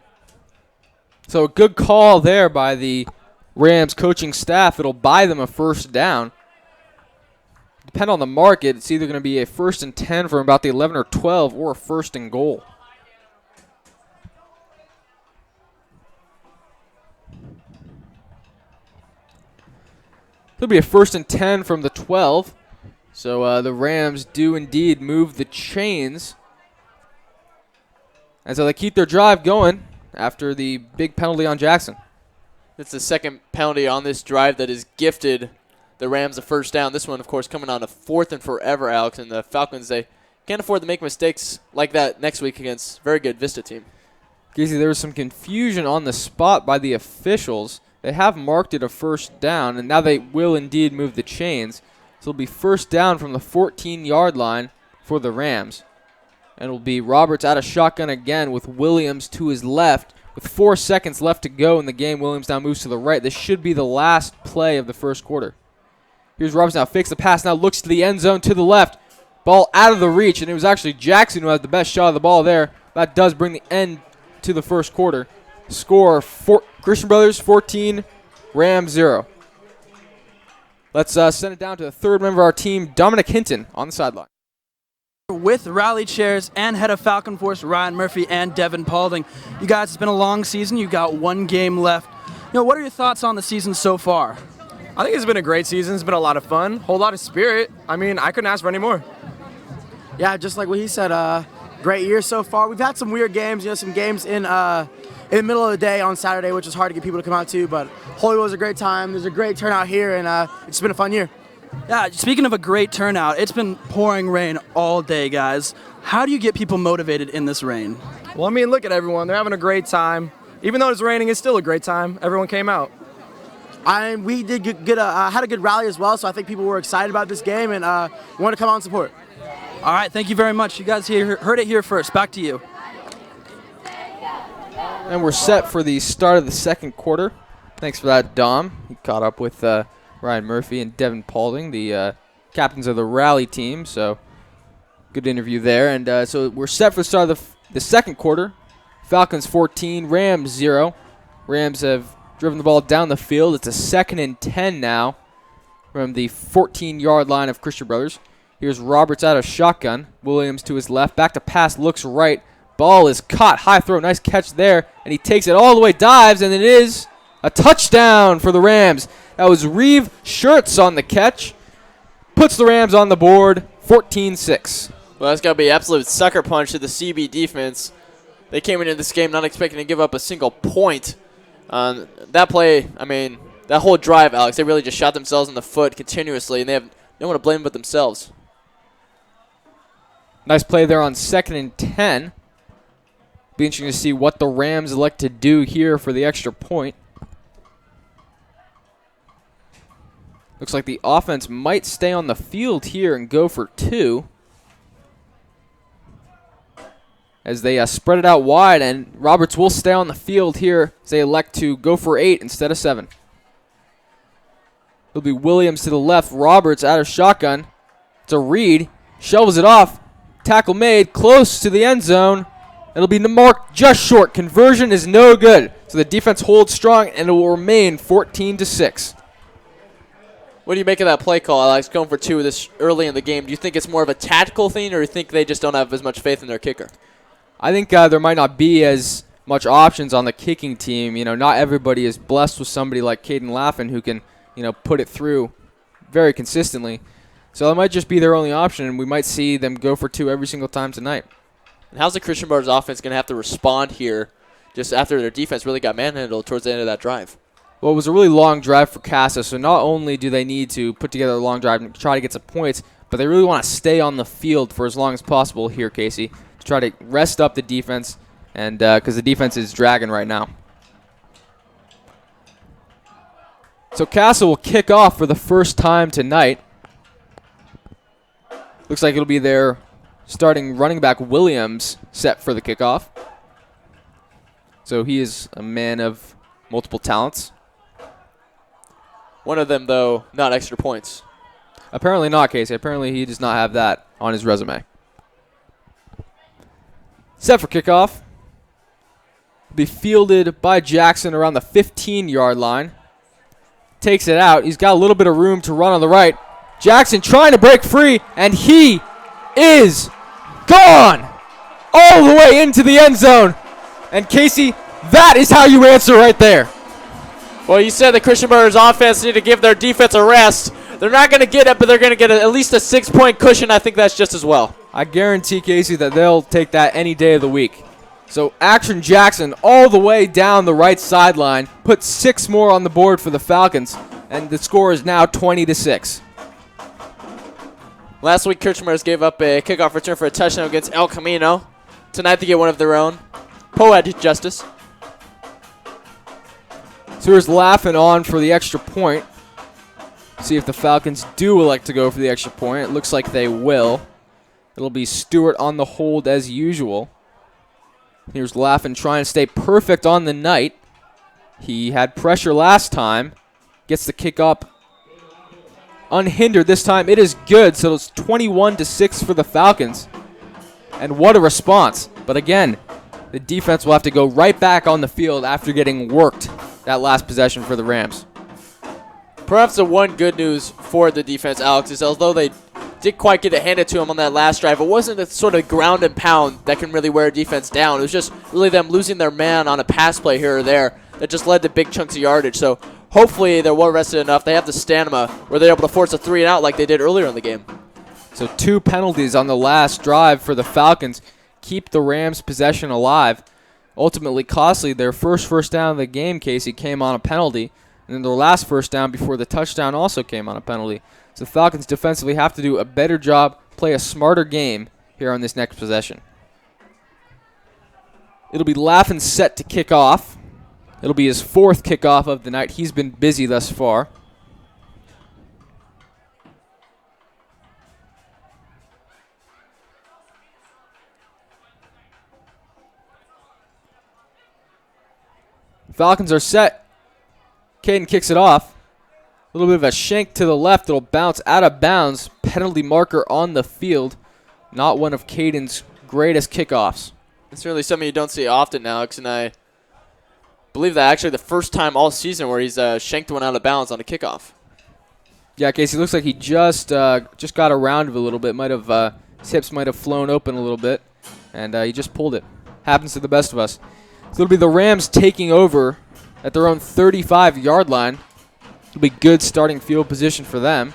So a good call there by the Rams coaching staff. It'll buy them a first down. Depend on the market, it's either going to be a 1st and 10 from about the 11 or 12 or a 1st and goal. It'll be a 1st and 10 from the 12. So the Rams do indeed move the chains. And so they keep their drive going after the big penalty on Jackson. It's the second penalty on this drive that has gifted the Rams a first down. This one, of course, coming on a 4th and forever, Alex. And the Falcons, they can't afford to make mistakes like that next week against a very good Vista team. Casey, there was some confusion on the spot by the officials. They have marked it a first down, and now they will indeed move the chains. So it'll be first down from the 14-yard line for the Rams. And it'll be Roberts out of shotgun again with Williams to his left. With 4 seconds left to go in the game, Williams now moves to the right. This should be the last play of the first quarter. Here's Roberts now, fakes the pass, now looks to the end zone to the left. Ball out of the reach, and it was actually Jackson who had the best shot of the ball there. That does bring the end to the first quarter. Score, Christian Brothers 14, Rams 0. Let's send it down to the 3rd member of our team, Dominic Hinton, on the sideline. With rally chairs and head of Falcon Force Ryan Murphy and Devin Paulding. You guys, it's been a long season. You got 1 game left. What are your thoughts on the season so far? I think it's been a great season. It's been a lot of fun, whole lot of spirit. I mean, I couldn't ask for any more. Yeah, just like what he said, great year so far. We've had some weird games, some games in the middle of the day on Saturday, which is hard to get people to come out to, but Holy was a great time. There's a great turnout here, and it's been a fun year. Yeah, speaking of a great turnout, it's been pouring rain all day, guys. How do you get people motivated in this rain? Well, I mean, look at everyone. They're having a great time. Even though it's raining, it's still a great time. Everyone came out. We did had a good rally as well, so I think people were excited about this game and wanted to come out and support. All right, thank you very much. You guys heard it here first. Back to you. And we're set for the start of the second quarter. Thanks for that, Dom. He caught up with Ryan Murphy and Devin Paulding, the captains of the rally team. So good interview there. And so we're set for the start of the second quarter. Falcons 14, Rams 0. Rams have driven the ball down the field. It's a 2nd and 10 now from the 14-yard line of Christian Brothers. Here's Roberts out of shotgun. Williams to his left. Back to pass. Looks right. Ball is caught. High throw. Nice catch there. And he takes it all the way. Dives. And it is a touchdown for the Rams. That was Reeve Schurtz on the catch. Puts the Rams on the board. 14-6. Well, that's got to be an absolute sucker punch to the CB defense. They came into this game not expecting to give up a single point. That play, I mean, that whole drive, Alex, they really just shot themselves in the foot continuously, and they have no one to blame but themselves. Nice play there on 2nd and 10. Be interesting to see what the Rams elect to do here for the extra point. Looks like the offense might stay on the field here and go for 2. As they spread it out wide, and Roberts will stay on the field here as they elect to go for 8 instead of 7. It'll be Williams to the left, Roberts out of shotgun. It's a read, shovels it off, tackle made, close to the end zone. It'll be marked just short. Conversion is no good. So the defense holds strong, and it will remain 14-6. What do you make of that play call, Alex, going for 2 this early in the game? Do you think it's more of a tactical thing, or do you think they just don't have as much faith in their kicker? I think there might not be as much options on the kicking team. Not everybody is blessed with somebody like Caden Laffin who can, put it through very consistently. So that might just be their only option, and we might see them go for 2 every single time tonight. And how's the Christian Brothers offense going to have to respond here just after their defense really got manhandled towards the end of that drive? Well, it was a really long drive for Casa, so not only do they need to put together a long drive and try to get some points, but they really want to stay on the field for as long as possible here, Casey, to try to rest up the defense, and because the defense is dragging right now. So Casa will kick off for the first time tonight. Looks like it'll be their starting running back Williams set for the kickoff. So he is a man of multiple talents. One of them, though, not extra points. Apparently not, Casey. Apparently he does not have that on his resume. Set for kickoff. Be fielded by Jackson around the 15-yard line. Takes it out. He's got a little bit of room to run on the right. Jackson trying to break free, and he is gone all the way into the end zone. And Casey, that is how you answer right there. Well, you said the Christian Brothers offense need to give their defense a rest. They're not going to get it, but they're going to get at least a 6-point cushion. I think that's just as well. I guarantee, Casey, that they'll take that any day of the week. So Action Jackson all the way down the right sideline, put 6 more on the board for the Falcons, and the score is now 20-6. Last week, Christian Brothers gave up a kickoff return for a touchdown against El Camino. Tonight they get one of their own. Poetic justice. So here's Laffin on for the extra point. See if the Falcons do elect to go for the extra point. It looks like they will. It'll be Stewart on the hold as usual. Here's Laffin trying to stay perfect on the night. He had pressure last time. Gets the kick up unhindered this time. It is good, so it's 21-6 for the Falcons. And what a response. But again, the defense will have to go right back on the field after getting worked that last possession for the Rams. Perhaps the one good news for the defense, Alex, is although they did quite get it handed to them on that last drive, it wasn't the sort of ground and pound that can really wear a defense down. It was just really them losing their man on a pass play here or there that just led to big chunks of yardage. So hopefully they're well rested enough. They have the stamina where they're able to force a 3-and-out like they did earlier in the game. So 2 penalties on the last drive for the Falcons keep the Rams' possession alive. Ultimately costly. Their first down of the game, Casey, came on a penalty. And then their last first down before the touchdown also came on a penalty. So the Falcons defensively have to do a better job, play a smarter game here on this next possession. It'll be Laffin set to kick off. It'll be his 4th kickoff of the night. He's been busy thus far. Falcons are set. Caden kicks it off. A little bit of a shank to the left. It'll bounce out of bounds. Penalty marker on the field. Not one of Caden's greatest kickoffs. It's certainly something you don't see often, Alex, and I believe that actually the first time all season where he's shanked one out of bounds on a kickoff. Yeah, Casey, looks like he just got around it a little bit. His hips might have flown open a little bit, and he just pulled it. Happens to the best of us. So it'll be the Rams taking over at their own 35-yard line. It'll be good starting field position for them.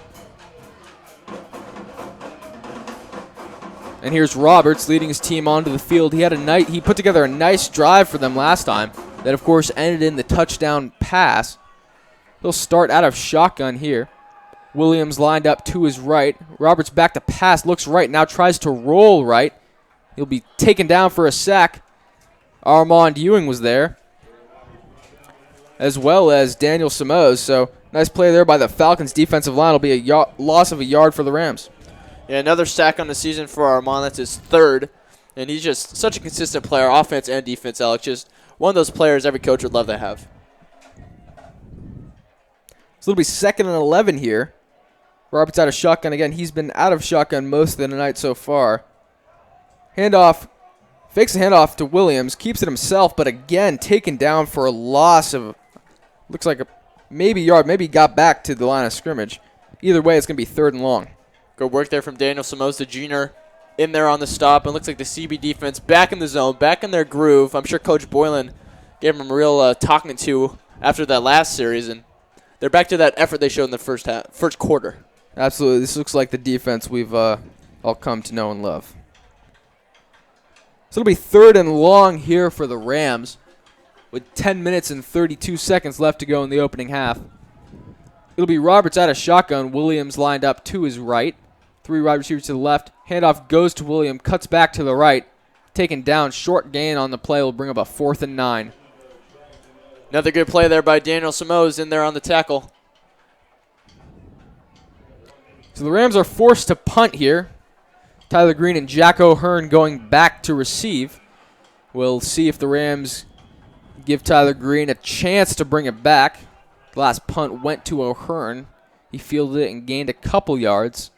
And here's Roberts leading his team onto the field. He put together a nice drive for them last time that, of course, ended in the touchdown pass. He'll start out of shotgun here. Williams lined up to his right. Roberts back to pass, looks right, now tries to roll right. He'll be taken down for a sack. Armand Ewing was there, as well as Daniel Samoz. So nice play there by the Falcons defensive line. It'll be a loss of a yard for the Rams. Yeah, another sack on the season for Armand. That's his 3rd. And he's just such a consistent player, offense and defense, Alex. Just one of those players every coach would love to have. So it'll be 2nd and 11 here. Roberts out of shotgun again. He's been out of shotgun most of the night so far. Handoff. Fakes the handoff to Williams. Keeps it himself, but again taken down for a loss of, looks like a maybe yard. Maybe got back to the line of scrimmage. Either way, it's going to be 3rd and long. Good work there from Daniel Samoz, the junior, in there on the stop. And looks like the CB defense back in the zone, back in their groove. I'm sure Coach Boylan gave them a real talking to after that last series, and they're back to that effort they showed in the first quarter. Absolutely. This looks like the defense we've all come to know and love. So it'll be 3rd and long here for the Rams with 10 minutes and 32 seconds left to go in the opening half. It'll be Roberts out of shotgun. Williams lined up to his right. 3 wide receivers to the left. Handoff goes to William. Cuts back to the right. Taken down. Short gain on the play will bring up a 4th and 9. Another good play there by Daniel Samoz in there on the tackle. So the Rams are forced to punt here. Tyler Green and Jack O'Hearn going back to receive. We'll see if the Rams give Tyler Green a chance to bring it back. The last punt went to O'Hearn. He fielded it and gained a couple yards.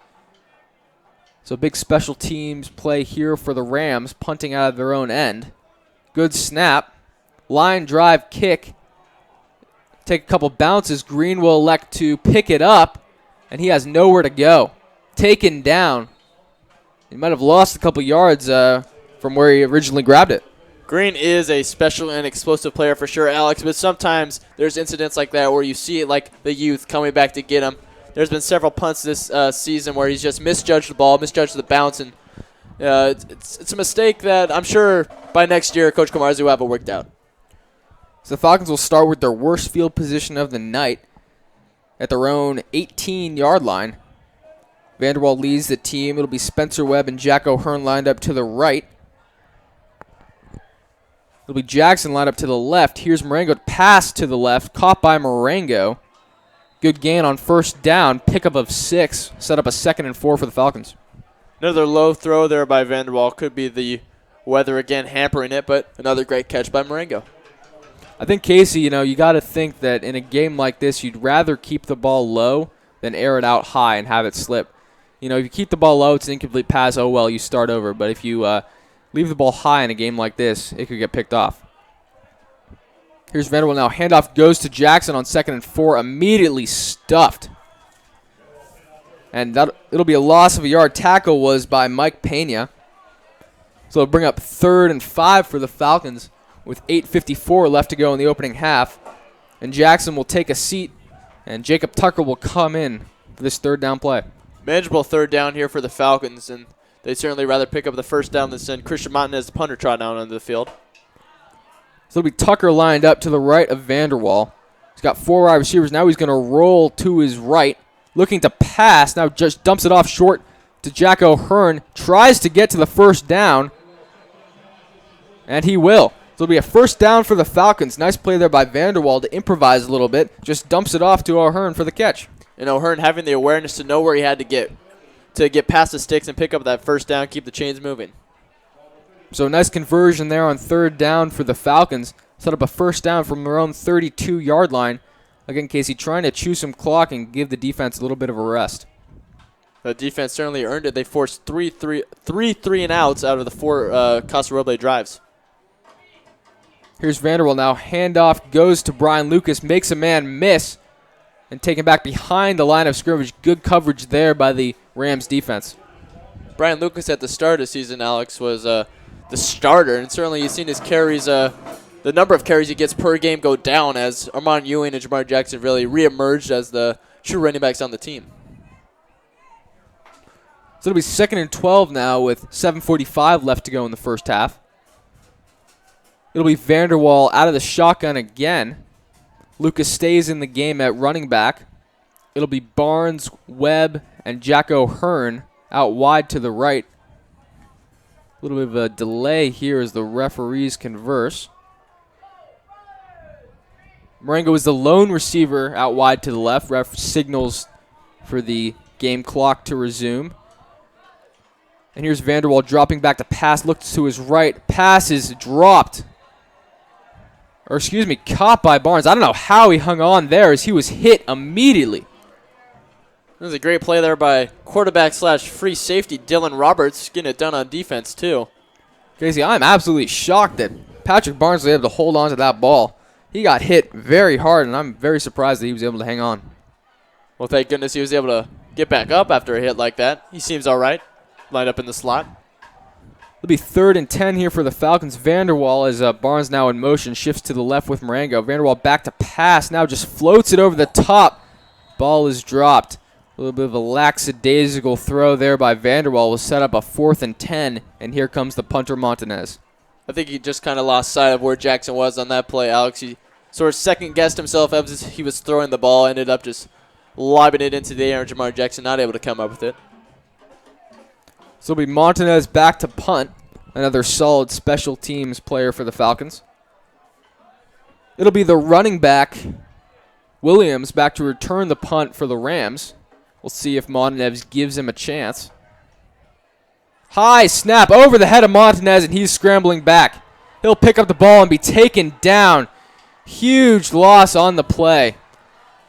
So big special teams play here for the Rams, punting out of their own end. Good snap. Line drive kick. Take a couple bounces. Green will elect to pick it up, and he has nowhere to go. Taken down. He might have lost a couple yards from where he originally grabbed it. Green is a special and explosive player for sure, Alex, but sometimes there's incidents like that where you see it like the youth coming back to get him. There's been several punts this season where he's just misjudged the ball, misjudged the bounce, and it's a mistake that I'm sure by next year Coach Camarzi will have it worked out. So the Falcons will start with their worst field position of the night at their own 18-yard line. Vanderwall leads the team. It'll be Spencer Webb and Jack O'Hearn lined up to the right. It'll be Jackson lined up to the left. Here's Marengo to pass to the left. Caught by Marengo. Good gain on 1st down. Pickup of 6. Set up a 2nd and 4 for the Falcons. Another low throw there by Vanderwall. Could be the weather again hampering it, but another great catch by Marengo. I think, Casey, you got to think that in a game like this, you'd rather keep the ball low than air it out high and have it slip. If you keep the ball low, it's an incomplete pass. Oh, well, you start over. But if you leave the ball high in a game like this, it could get picked off. Here's Vanderwall now. Handoff goes to Jackson on 2nd and 4. Immediately stuffed. And it'll be a loss of a yard. Tackle was by Mike Pena. So it'll bring up 3rd and 5 for the Falcons with 8:54 left to go in the opening half. And Jackson will take a seat, and Jacob Tucker will come in for this 3rd down play. Manageable third down here for the Falcons, and they'd certainly rather pick up the first down than send Christian Montanez, the punter, trot down onto the field. So it'll be Tucker lined up to the right of Vanderwall. He's got 4 wide receivers. Now he's going to roll to his right, looking to pass. Now just dumps it off short to Jack O'Hearn. Tries to get to the first down, and he will. So it'll be a first down for the Falcons. Nice play there by Vanderwall to improvise a little bit. Just dumps it off to O'Hearn for the catch. And O'Hearn having the awareness to know where he had to get past the sticks and pick up that first down, keep the chains moving. So nice conversion there on third down for the Falcons. Set up a first down from their own 32-yard line. Again, Casey trying to chew some clock and give the defense a little bit of a rest. The defense certainly earned it. They forced three and outs out of the 4 Casa Roble drives. Here's Vanderwall now. Handoff goes to Brian Lucas. Makes a man miss. And taken back behind the line of scrimmage. Good coverage there by the Rams defense. Brian Lucas at the start of the season, Alex, was the starter. And certainly you've seen his carries, the number of carries he gets per game go down as Armand Ewing and Jamari Jackson really reemerged as the true running backs on the team. So it'll be 2nd and 12 now with 7:45 left to go in the first half. It'll be Vanderwall out of the shotgun again. Lucas stays in the game at running back. It'll be Barnes, Webb, and Jack O'Hearn out wide to the right. A little bit of a delay here as the referees converse. Marengo is the lone receiver out wide to the left. Ref signals for the game clock to resume. And here's Vanderwall dropping back to pass. Looks to his right. Pass is dropped. Or excuse me, caught by Barnes. I don't know how he hung on there as he was hit immediately. This is a great play there by quarterback / free safety Dylan Roberts, getting it done on defense too. Casey, I'm absolutely shocked that Patrick Barnes was able to hold on to that ball. He got hit very hard, and I'm very surprised that he was able to hang on. Well, thank goodness he was able to get back up after a hit like that. He seems all right, lined up in the slot. It'll be 3rd and 10 here for the Falcons. Vanderwall as Barnes now in motion, shifts to the left with Marengo. Vanderwall back to pass, now just floats it over the top. Ball is dropped. A little bit of a lackadaisical throw there by Vanderwall will set up a 4th and 10, and here comes the punter Montanez. I think he just kind of lost sight of where Jackson was on that play, Alex. He sort of second-guessed himself as he was throwing the ball, ended up just lobbing it into the air, and Jamar Jackson not able to come up with it. So it'll be Montanez back to punt, another solid special teams player for the Falcons. It'll be the running back, Williams, back to return the punt for the Rams. We'll see if Montanez gives him a chance. High snap over the head of Montanez, and he's scrambling back. He'll pick up the ball and be taken down. Huge loss on the play.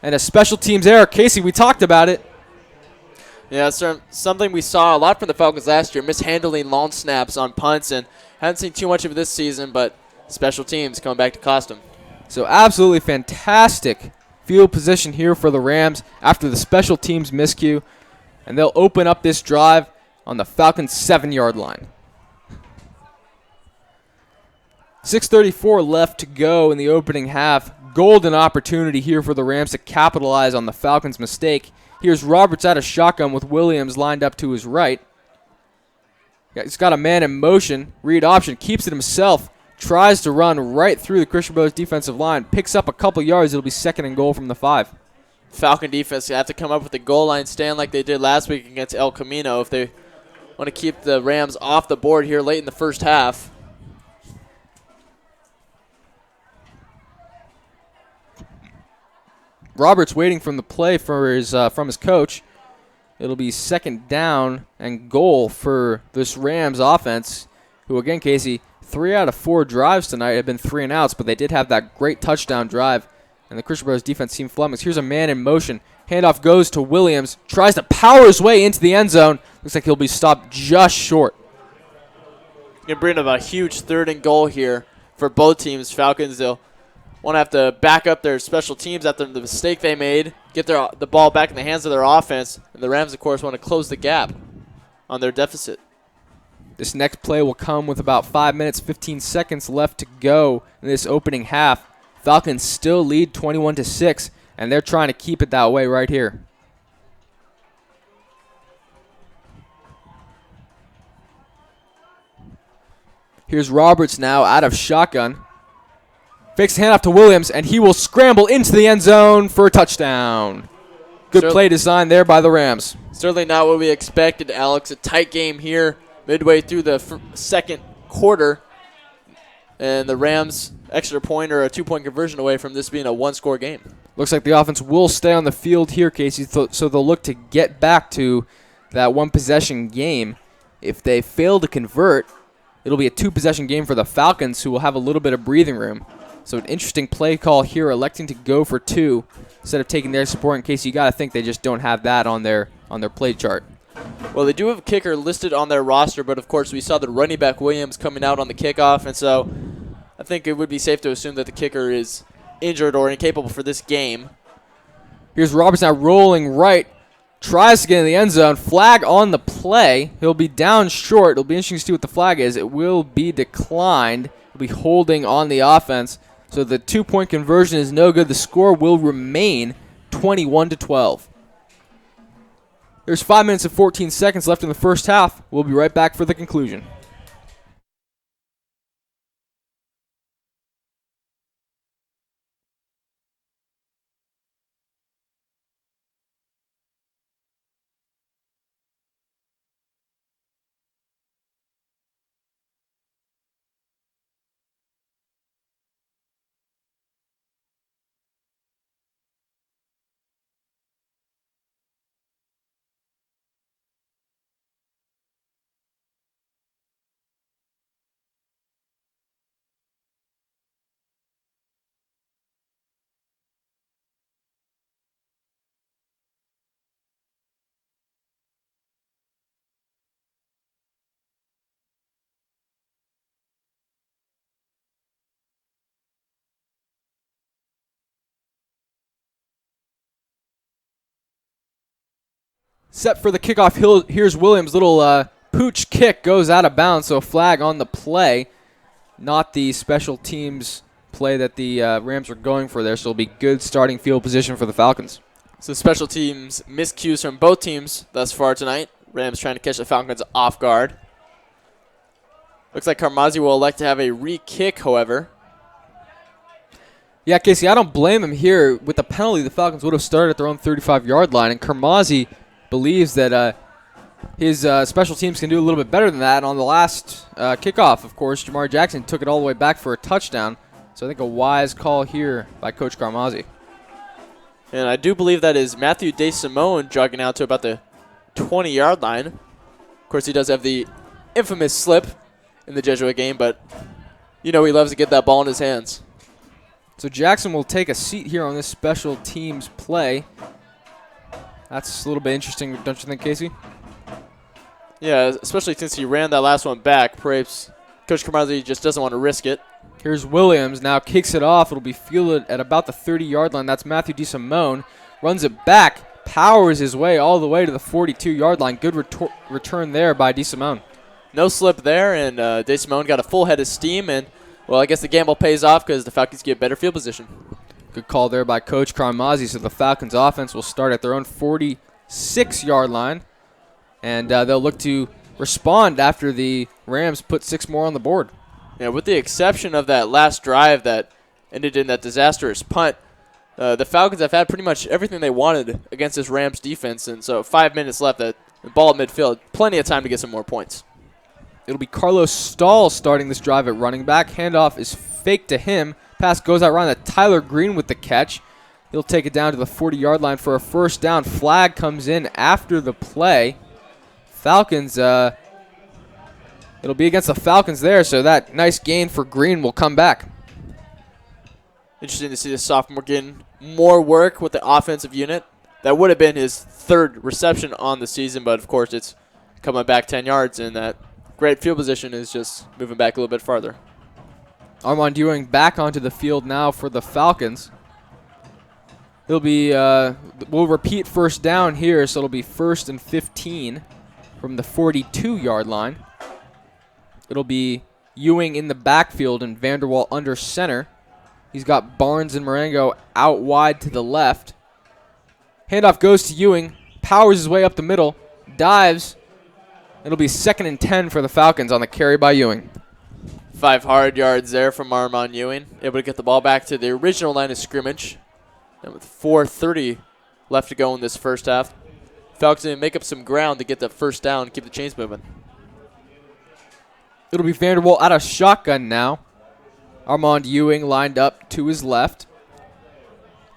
And a special teams error. Casey, we talked about it. Yeah, something we saw a lot from the Falcons last year, mishandling long snaps on punts, and haven't seen too much of it this season, but special teams coming back to cost them. So absolutely fantastic field position here for the Rams after the special teams miscue, and they'll open up this drive on the Falcons' 7-yard line. 6:34 left to go in the opening half. Golden opportunity here for the Rams to capitalize on the Falcons' mistake. Here's Roberts out of shotgun with Williams lined up to his right. He's got a man in motion. Read option. Keeps it himself. Tries to run right through the Christian Brothers defensive line. Picks up a couple yards. It'll be 2nd and goal from the 5. Falcon defense have to come up with a goal line stand like they did last week against El Camino if they want to keep the Rams off the board here late in the first half. Roberts waiting from the play for his from his coach. It'll be 2nd down and goal for this Rams offense, who again, Casey, 3 out of 4 drives tonight have been 3 and outs, but they did have that great touchdown drive, and the Christian Brothers defense seemed flummoxed. Here's a man in motion. Handoff goes to Williams. Tries to power his way into the end zone. Looks like he'll be stopped just short. Going to bring up a huge 3rd and goal here for both teams. Falcons, they'll want to have to back up their special teams after the mistake they made, get the ball back in the hands of their offense, and the Rams, of course, want to close the gap on their deficit. This next play will come with about 5 minutes, 15 seconds left to go in this opening half. Falcons still lead 21-6, and they're trying to keep it that way right here. Here's Roberts now out of shotgun. Fakes handoff to Williams, and he will scramble into the end zone for a touchdown. Good play design there by the Rams. Certainly not what we expected, Alex. A tight game here midway through the second quarter. And the Rams extra point or a 2-point conversion away from this being a one-score game. Looks like the offense will stay on the field here, Casey, so they'll look to get back to that one-possession game. If they fail to convert, it'll be a 2-possession game for the Falcons, who will have a little bit of breathing room. So an interesting play call here, electing to go for 2 instead of taking their support. In case you got to think they just don't have that on their play chart. Well, they do have a kicker listed on their roster, but of course we saw the running back Williams coming out on the kickoff, and so I think it would be safe to assume that the kicker is injured or incapable for this game. Here's Roberts now rolling right. Tries to get in the end zone. Flag on the play. He'll be down short. It'll be interesting to see what the flag is. It will be declined. He'll be holding on the offense. So the 2-point conversion is no good. The score will remain 21-12. There's 5 minutes and 14 seconds left in the first half. We'll be right back for the conclusion. Set for the kickoff. Here's Williams. Little pooch kick goes out of bounds, so a flag on the play. Not the special teams play that the Rams are going for there, so it'll be good starting field position for the Falcons. So special teams miscues from both teams thus far tonight. Rams trying to catch the Falcons off guard. Looks like Carmazzi will elect to have a re-kick, however. Yeah, Casey, I don't blame him here. With the penalty, the Falcons would have started at their own 35-yard line, and Carmazzi believes that his special teams can do a little bit better than that. And on the last kickoff, of course, Jamari Jackson took it all the way back for a touchdown. So I think a wise call here by Coach Carmazzi. And I do believe that is Matthew DeSimone jogging out to about the 20-yard line. Of course, he does have the infamous slip in the Jesuit game, but you know he loves to get that ball in his hands. So Jackson will take a seat here on this special teams play. That's a little bit interesting, don't you think, Casey? Yeah, especially since he ran that last one back. Perhaps Coach Carmazzi just doesn't want to risk it. Here's Williams. Now kicks it off. It'll be fielded at about the 30-yard line. That's Matthew DeSimone. Runs it back. Powers his way all the way to the 42-yard line. Good return there by DeSimone. No slip there, and DeSimone got a full head of steam. And, well, I guess the gamble pays off because the Falcons get better field position. Good call there by Coach Carmazzi. So the Falcons offense will start at their own 46-yard line. And they'll look to respond after the Rams put 6 more on the board. Yeah, with the exception of that last drive that ended in that disastrous punt, the Falcons have had pretty much everything they wanted against this Rams defense. And so 5 minutes left, the ball at midfield, plenty of time to get some more points. It'll be Carlos Stahl starting this drive at running back. Handoff is fake to him. Pass goes out around to Tyler Green with the catch. He'll take it down to the 40-yard line for a first down. Flag comes in after the play. Falcons, it'll be against the Falcons there, so that nice gain for Green will come back. Interesting to see the sophomore getting more work with the offensive unit. That would have been his 3rd reception on the season, but of course it's coming back 10 yards, and that great field position is just moving back a little bit farther. Armand Ewing back onto the field now for the Falcons. He'll be, we'll repeat first down here, so it'll be 1st and 15 from the 42-yard line. It'll be Ewing in the backfield and Vanderwall under center. He's got Barnes and Marengo out wide to the left. Handoff goes to Ewing, powers his way up the middle, dives. It'll be 2nd and 10 for the Falcons on the carry by Ewing. 5 hard yards there from Armand Ewing. Able to get the ball back to the original line of scrimmage. And with 4:30 left to go in this first half, Falcons need to make up some ground to get the first down and keep the chains moving. It'll be Vanderwall out of shotgun now. Armand Ewing lined up to his left.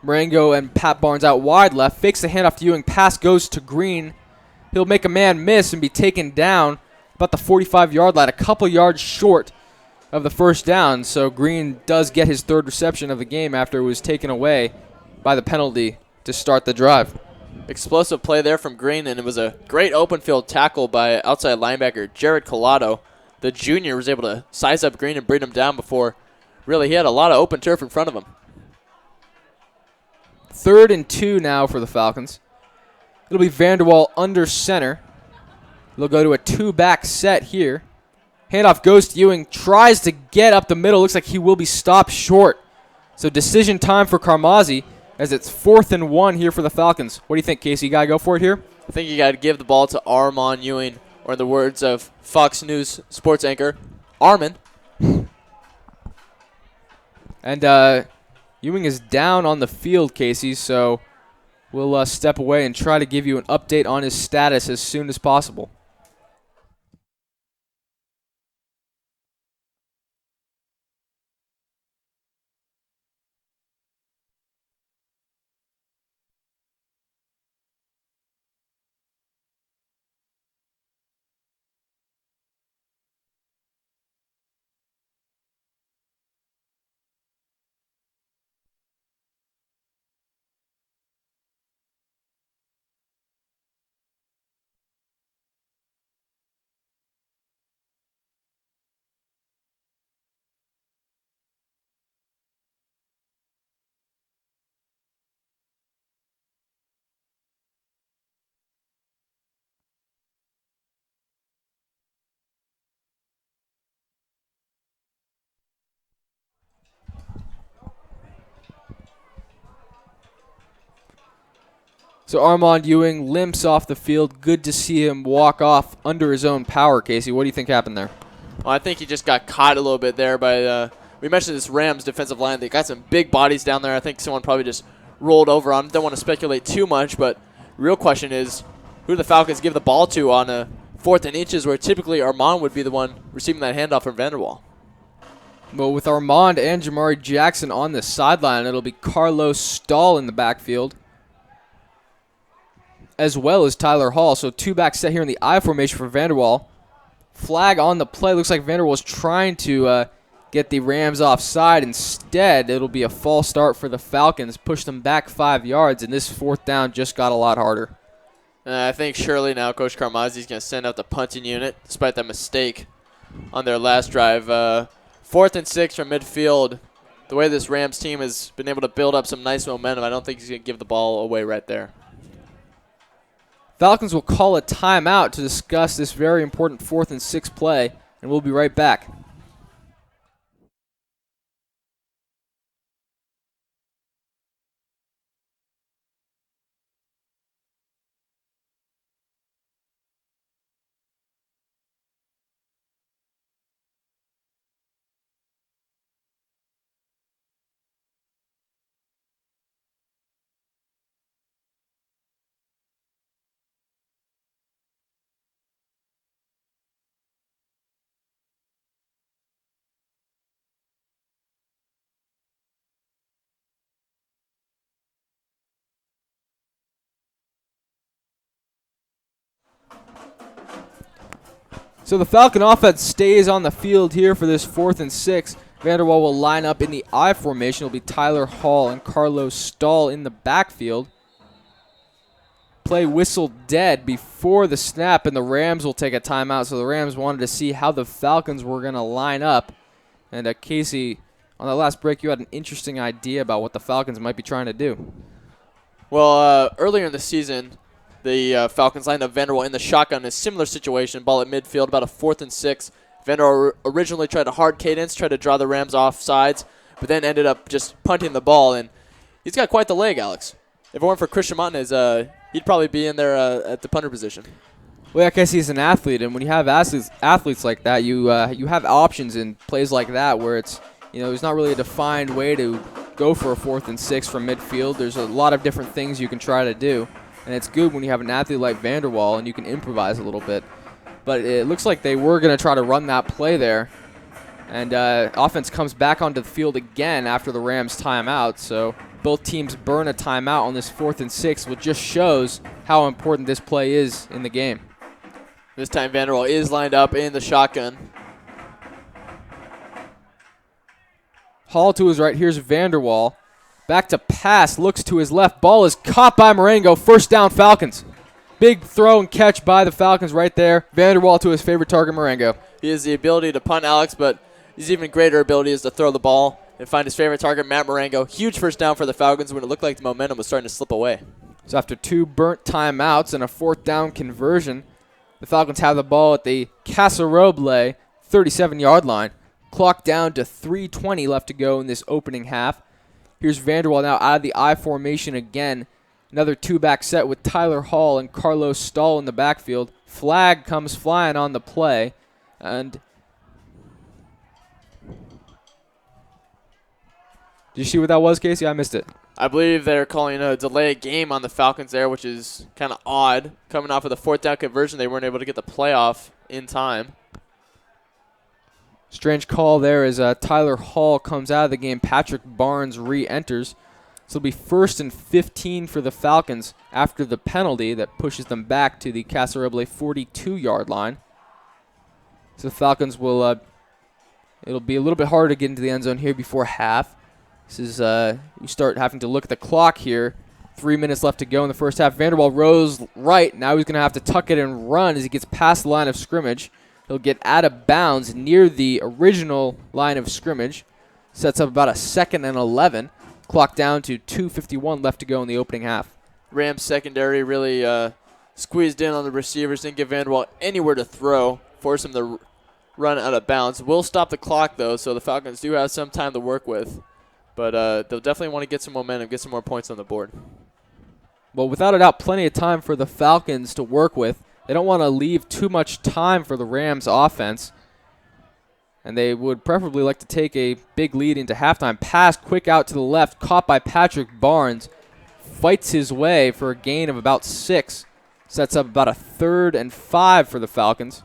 Marengo and Pat Barnes out wide left. Fakes the handoff to Ewing. Pass goes to Green. He'll make a man miss and be taken down about the 45-yard line, a couple yards short of the first down. So Green does get his 3rd reception of the game after it was taken away by the penalty to start the drive. Explosive play there from Green, and it was a great open field tackle by outside linebacker Jared Collado. The junior was able to size up Green and bring him down before really he had a lot of open turf in front of him. 3rd and 2 now for the Falcons. It'll be Vanderwall under center. They'll go to a 2-back set here. Handoff goes to Ewing. Tries to get up the middle. Looks like he will be stopped short. So decision time for Carmazzi as it's 4th and 1 here for the Falcons. What do you think, Casey? You got to go for it here? I think you got to give the ball to Armand Ewing, or in the words of Fox News sports anchor, Armin. And Ewing is down on the field, Casey, so we'll step away and try to give you an update on his status as soon as possible. So Armand Ewing limps off the field. Good to see him walk off under his own power, Casey. What do you think happened there? Well, I think he just got caught a little bit there by, we mentioned this Rams defensive line. They got some big bodies down there. I think someone probably just rolled over on him. Don't want to speculate too much, but the real question is, who do the Falcons give the ball to on a 4th and inches where typically Armand would be the one receiving that handoff from Vanderwall? Well, with Armand and Jamari Jackson on the sideline, it'll be Carlos Stahl in the backfield, as well as Tyler Hall. So 2-back set here in the I formation for Vanderwall. Flag on the play. Looks like Vanderwall is trying to get the Rams offside. Instead, it'll be a false start for the Falcons. Push them back 5 yards, and this 4th down just got a lot harder. I think surely now Coach Carmazzi is going to send out the punting unit, despite that mistake on their last drive. 4th and 6 from midfield. The way this Rams team has been able to build up some nice momentum, I don't think he's going to give the ball away right there. Falcons will call a timeout to discuss this very important 4th and 6 play, and we'll be right back. So the Falcon offense stays on the field here for this 4th and 6. Vanderwall will line up in the I formation. It'll be Tyler Hall and Carlos Stahl in the backfield. Play whistled dead before the snap, and the Rams will take a timeout. So the Rams wanted to see how the Falcons were going to line up. And Casey, on the last break, you had an interesting idea about what the Falcons might be trying to do. Well, earlier in the season, the Falcons lined up Vanderwall in the shotgun in a similar situation, ball at midfield, about a 4th and 6. Vanderwall originally tried a hard cadence, tried to draw the Rams off sides, but then ended up just punting the ball, and he's got quite the leg, Alex. If it weren't for Christian Montanez, he'd probably be in there at the punter position. Well, yeah, Casey is an athlete, and when you have athletes like that, you have options in plays like that where it's, there's not really a defined way to go for a 4th and 6 from midfield. There's a lot of different things you can try to do, and it's good when you have an athlete like Vanderwall and you can improvise a little bit. But it looks like they were going to try to run that play there, and offense comes back onto the field again after the Rams timeout. So both teams burn a timeout on this 4th and 6, which just shows how important this play is in the game. This time Vanderwall is lined up in the shotgun. Hall to his right. Here's Vanderwall. Back to pass. Looks to his left. Ball is caught by Marengo. First down, Falcons. Big throw and catch by the Falcons right there. Vanderwall to his favorite target, Marengo. He has the ability to punt, Alex, but his even greater ability is to throw the ball and find his favorite target, Matt Marengo. Huge first down for the Falcons when it looked like the momentum was starting to slip away. So after 2 burnt timeouts and a 4th down conversion, the Falcons have the ball at the Casa Roble 37-yard line. Clock down to 3:20 left to go in this opening half. Here's Vanderwall now out of the I formation again. Another 2-back set with Tyler Hall and Carlos Stahl in the backfield. Flag comes flying on the play. And did you see what that was, Casey? I missed it. I believe they're calling a delay game on the Falcons there, which is kind of odd. Coming off of the 4th down conversion, they weren't able to get the playoff in time. Strange call there as Tyler Hall comes out of the game. Patrick Barnes re-enters. So it'll be 1st and 15 for the Falcons after the penalty that pushes them back to the Casa Roble 42-yard line. So the Falcons will, it'll be a little bit harder to get into the end zone here before half. This is, you start having to look at the clock here. 3 minutes left to go in the first half. Vanderwall rose right. Now he's going to have to tuck it and run as he gets past the line of scrimmage. He'll get out of bounds near the original line of scrimmage. Sets up about a 2nd and 11. Clock down to 2:51 left to go in the opening half. Rams secondary really squeezed in on the receivers. Didn't give Vanderwall anywhere to throw. Force him to run out of bounds. Will stop the clock, though, so the Falcons do have some time to work with. But they'll definitely want to get some momentum, get some more points on the board. Well, without a doubt, plenty of time for the Falcons to work with. They don't want to leave too much time for the Rams offense. And they would preferably like to take a big lead into halftime. Pass quick out to the left, caught by Patrick Barnes. Fights his way for a gain of about 6. Sets up about a 3rd and 5 for the Falcons.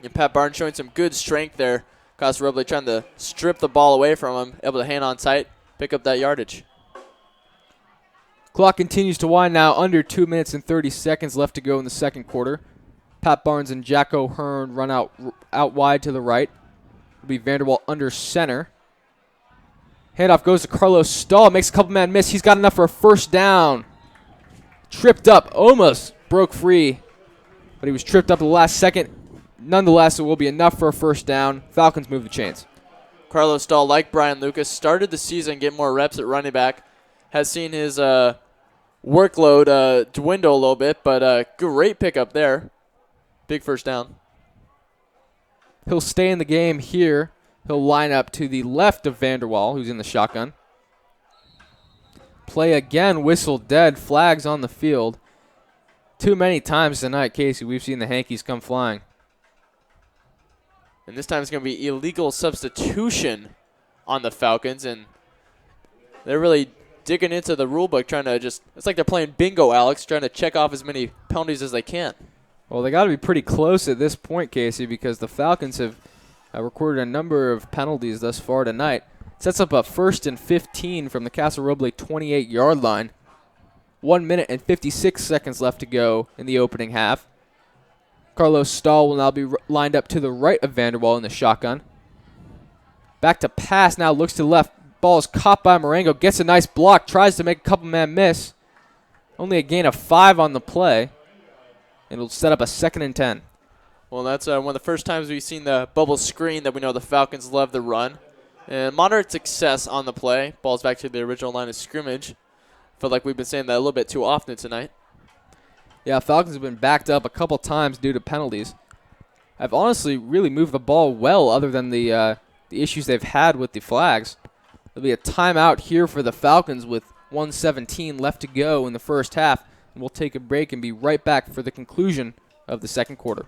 And Pat Barnes showing some good strength there. Casa Roble trying to strip the ball away from him. Able to hang on tight, pick up that yardage. Clock continues to wind now. Under 2 minutes and 30 seconds left to go in the second quarter. Pat Barnes and Jack O'Hearn run out wide to the right. It'll be Vanderwall under center. Handoff goes to Carlos Stahl. Makes a couple man miss. He's got enough for a first down. Tripped up. Almost broke free. But he was tripped up at the last second. Nonetheless, it will be enough for a first down. Falcons move the chains. Carlos Stahl, like Brian Lucas, started the season getting more reps at running back. Has seen his workload dwindle a little bit, but great pickup there. Big first down. He'll stay in the game here. He'll line up to the left of Vanderwall, who's in the shotgun. Play again, whistle dead, flags on the field. Too many times tonight, Casey, we've seen the Hankies come flying. And this time it's going to be illegal substitution on the Falcons, and they're really digging into the rule book, trying to it's like they're playing bingo, Alex, trying to check off as many penalties as they can. Well, they got to be pretty close at this point, Casey, because the Falcons have recorded a number of penalties thus far tonight. Sets up a 1st and 15 from the Casa Roble 28-yard line. 1 minute and 56 seconds left to go in the opening half. Carlos Stahl will now be lined up to the right of Vanderwall in the shotgun. Back to pass now, looks to the left. Ball is caught by Marengo, gets a nice block, tries to make a couple man miss. Only a gain of 5 on the play. It'll set up a 2nd and 10. Well, that's one of the first times we've seen the bubble screen that we know the Falcons love the run. And moderate success on the play. Ball's back to the original line of scrimmage. Felt like we've been saying that a little bit too often tonight. Yeah, Falcons have been backed up a couple times due to penalties. I've honestly really moved the ball well other than the issues they've had with the flags. There'll be a timeout here for the Falcons with 1:17 left to go in the first half. And we'll take a break and be right back for the conclusion of the second quarter.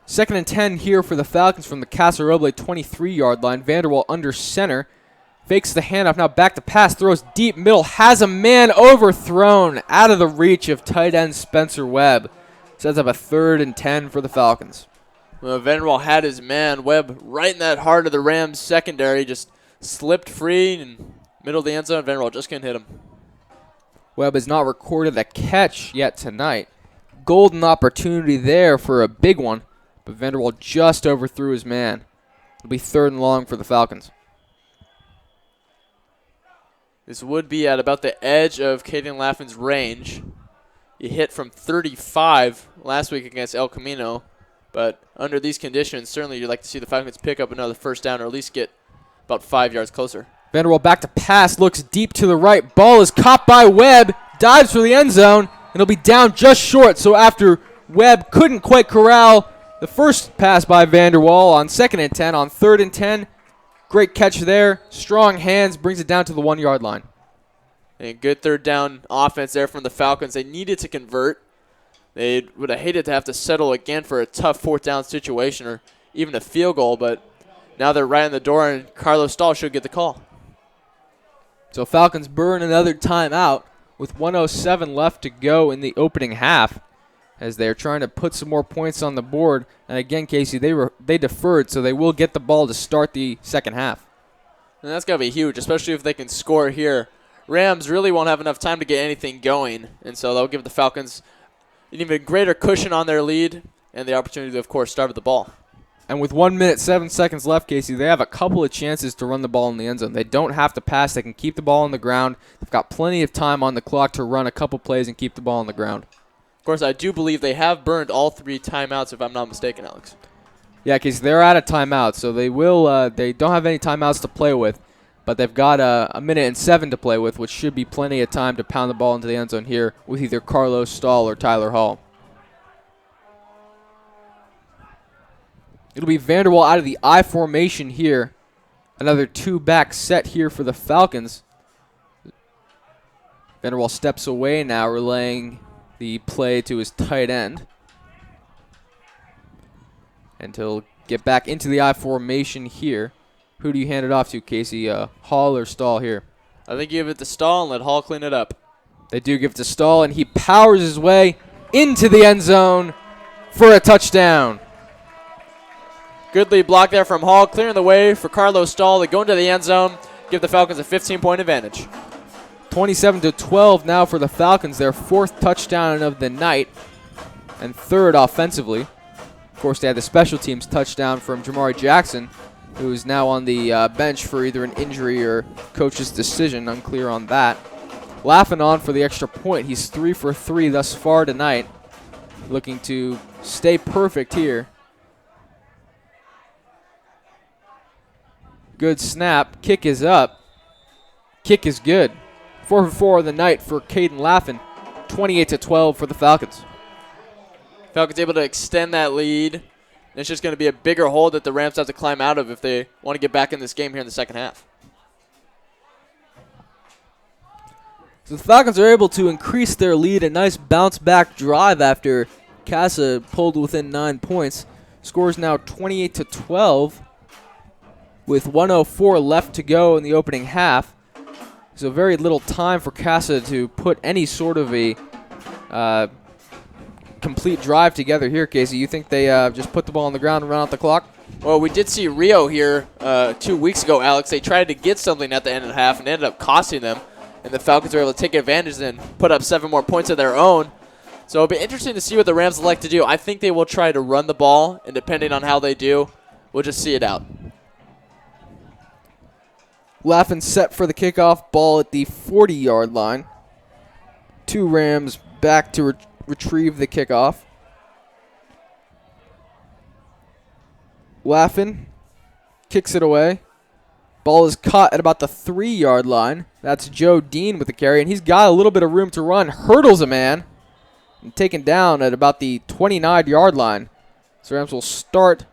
Second and 10 here for the Falcons from the Casa Roble 23-yard line. Vanderwall under center. Fakes the handoff, now back to pass, throws deep middle, has a man overthrown out of the reach of tight end Spencer Webb. Sets up a 3rd and 10 for the Falcons. Well, Vanderwall had his man, Webb, right in that heart of the Rams secondary, just slipped free in middle of the end zone. Vanderwall just couldn't hit him. Webb has not recorded a catch yet tonight. Golden opportunity there for a big one, but Vanderwall just overthrew his man. It'll be 3rd and long for the Falcons. This would be at about the edge of Caden Laffin's range. He hit from 35 last week against El Camino, but under these conditions, certainly you'd like to see the Falcons pick up another first down or at least get about 5 yards closer. Vanderwall back to pass, looks deep to the right. Ball is caught by Webb, dives for the end zone, and he'll be down just short. So after Webb couldn't quite corral the first pass by Vanderwall on 2nd and 10, on 3rd and 10, great catch there. Strong hands, brings it down to the 1-yard line. And good 3rd down offense there from the Falcons. They needed to convert. They would have hated to have to settle again for a tough 4th down situation or even a field goal, but now they're right in the door, and Carlos Stahl should get the call. So Falcons burn another timeout with 1:07 left to go in the opening half as they're trying to put some more points on the board. And again, Casey, they deferred, so they will get the ball to start the second half. And that's got to be huge, especially if they can score here. Rams really won't have enough time to get anything going, and so that'll give the Falcons an even greater cushion on their lead and the opportunity to, of course, start with the ball. And with 1 minute, 7 seconds left, Casey, they have a couple of chances to run the ball in the end zone. They don't have to pass. They can keep the ball on the ground. They've got plenty of time on the clock to run a couple plays and keep the ball on the ground. Of course, I do believe they have burned all 3 timeouts, if I'm not mistaken, Alex. Yeah, Casey, they're out of timeouts, so they will. They don't have any timeouts to play with, but they've got a minute and 7 to play with, which should be plenty of time to pound the ball into the end zone here with either Carlos Stahl or Tyler Hall. It'll be Vanderwall out of the I formation here. Another 2-back set here for the Falcons. Vanderwall steps away now, relaying the play to his tight end. And he'll get back into the I formation here. Who do you hand it off to, Casey? Hall or Stahl here? I think you give it to Stahl and let Hall clean it up. They do give it to Stahl, and he powers his way into the end zone for a touchdown. Good lead block there from Hall, clearing the way for Carlos Stahl to go into the end zone, give the Falcons a 15-point advantage. 27-12 now for the Falcons, their 4th touchdown of the night and 3rd offensively. Of course, they had the special teams touchdown from Jamari Jackson, who is now on the bench for either an injury or coach's decision, unclear on that. Laughing on for the extra point. He's 3 for 3 thus far tonight, looking to stay perfect here. Good snap. Kick is up. Kick is good. 4 for 4 of the night for Caden Laffin. 28-12 for the Falcons. Falcons able to extend that lead. And it's just going to be a bigger hole that the Rams have to climb out of if they want to get back in this game here in the second half. So the Falcons are able to increase their lead. A nice bounce-back drive after Casa pulled within 9 points. Score is now 28-12. with 1:04 left to go in the opening half. So very little time for Casa to put any sort of a complete drive together here, Casey. You think they just put the ball on the ground and run out the clock? Well, we did see Rio here 2 weeks ago, Alex. They tried to get something at the end of the half and ended up costing them. And the Falcons were able to take advantage and put up 7 more points of their own. So it'll be interesting to see what the Rams like to do. I think they will try to run the ball, and depending on how they do, we'll just see it out. Laughlin set for the kickoff, ball at the 40-yard line. 2 Rams back to retrieve the kickoff. Laughlin kicks it away. Ball is caught at about the 3-yard line. That's Joe Dean with the carry, and he's got a little bit of room to run. Hurdles a man and taken down at about the 29-yard line. So Rams will start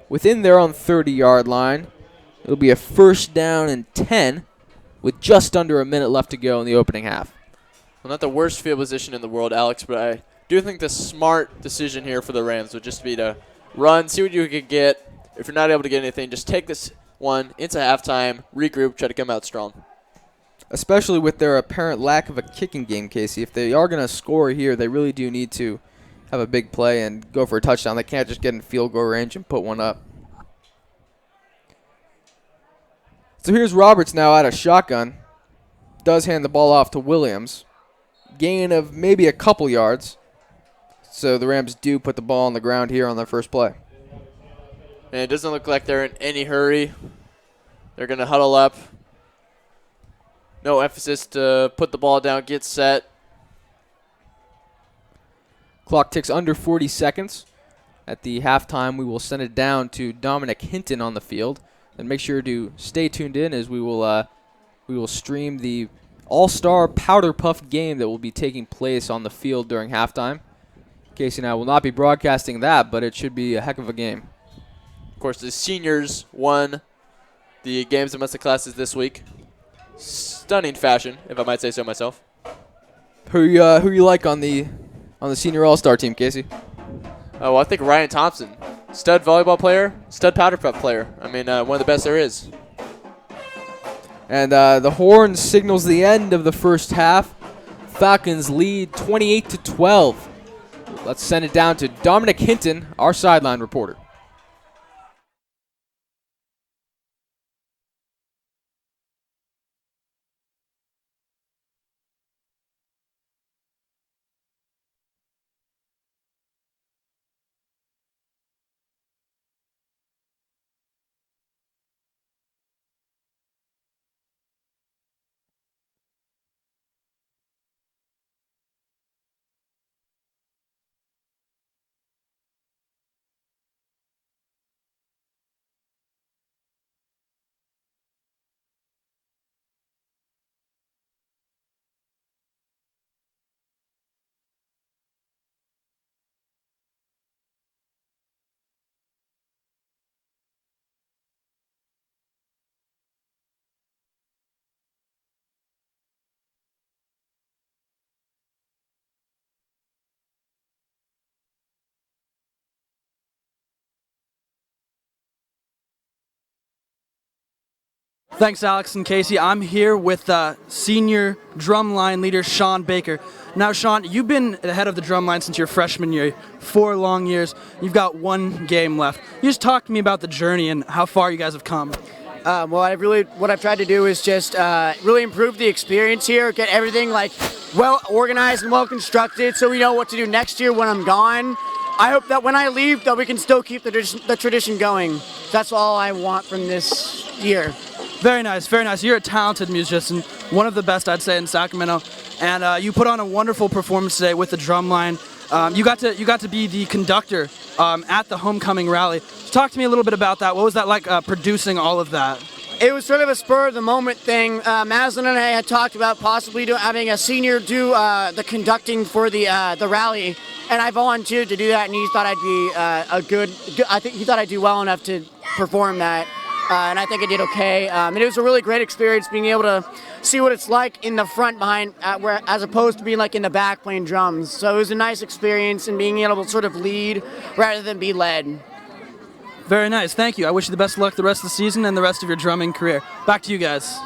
within their own 30-yard line. It'll be a 1st down and 10 with just under a minute left to go in the opening half. Well, not the worst field position in the world, Alex, but I do think the smart decision here for the Rams would just be to run, see what you can get. If you're not able to get anything, just take this one into halftime, regroup, try to come out strong. Especially with their apparent lack of a kicking game, Casey. If they are going to score here, they really do need to have a big play and go for a touchdown. They can't just get in field goal range and put one up. So here's Roberts now out of shotgun. Does hand the ball off to Williams. Gain of maybe a couple yards. So the Rams do put the ball on the ground here on their first play. And it doesn't look like they're in any hurry. They're going to huddle up. No emphasis to put the ball down, get set. Clock ticks under 40 seconds. At the halftime, we will send it down to Dominic Hinton on the field. And make sure to stay tuned in as we will stream the All-Star Powder Puff game that will be taking place on the field during halftime. Casey and I will not be broadcasting that, but it should be a heck of a game. Of course, the seniors won the games and domestic classes this week. Stunning fashion, if I might say so myself. Who you like on the senior All-Star team, Casey? Oh, well, I think Ryan Thompson, stud volleyball player, stud powder puff player. I mean, one of the best there is. And the horn signals the end of the first half. Falcons lead 28-12. Let's send it down to Dominic Hinton, our sideline reporter. Thanks, Alex and Casey. I'm here with senior drumline leader Sean Baker. Now, Sean, you've been the head of the drumline since your freshman year, 4 long years. You've got 1 game left. You just talk to me about the journey and how far you guys have come. What I've tried to do is just really improve the experience here, get everything like well organized and well constructed, so we know what to do next year when I'm gone. I hope that when I leave, that we can still keep the tradition going. That's all I want from this year. Very nice, very nice. You're a talented musician, one of the best, I'd say, in Sacramento. And you put on a wonderful performance today with the drumline. You got to be the conductor at the homecoming rally. Talk to me a little bit about that. What was that like producing all of that? It was sort of a spur-of-the-moment thing. Maslin and I had talked about possibly having a senior do the conducting for the rally, and I volunteered to do that. And he thought I'd be I think he thought I'd do well enough to perform that. And I think I did okay. And it was a really great experience being able to see what it's like in the front behind, as opposed to being like in the back playing drums. So it was a nice experience and being able to sort of lead rather than be led. Very nice. Thank you. I wish you the best of luck the rest of the season and the rest of your drumming career. Back to you guys.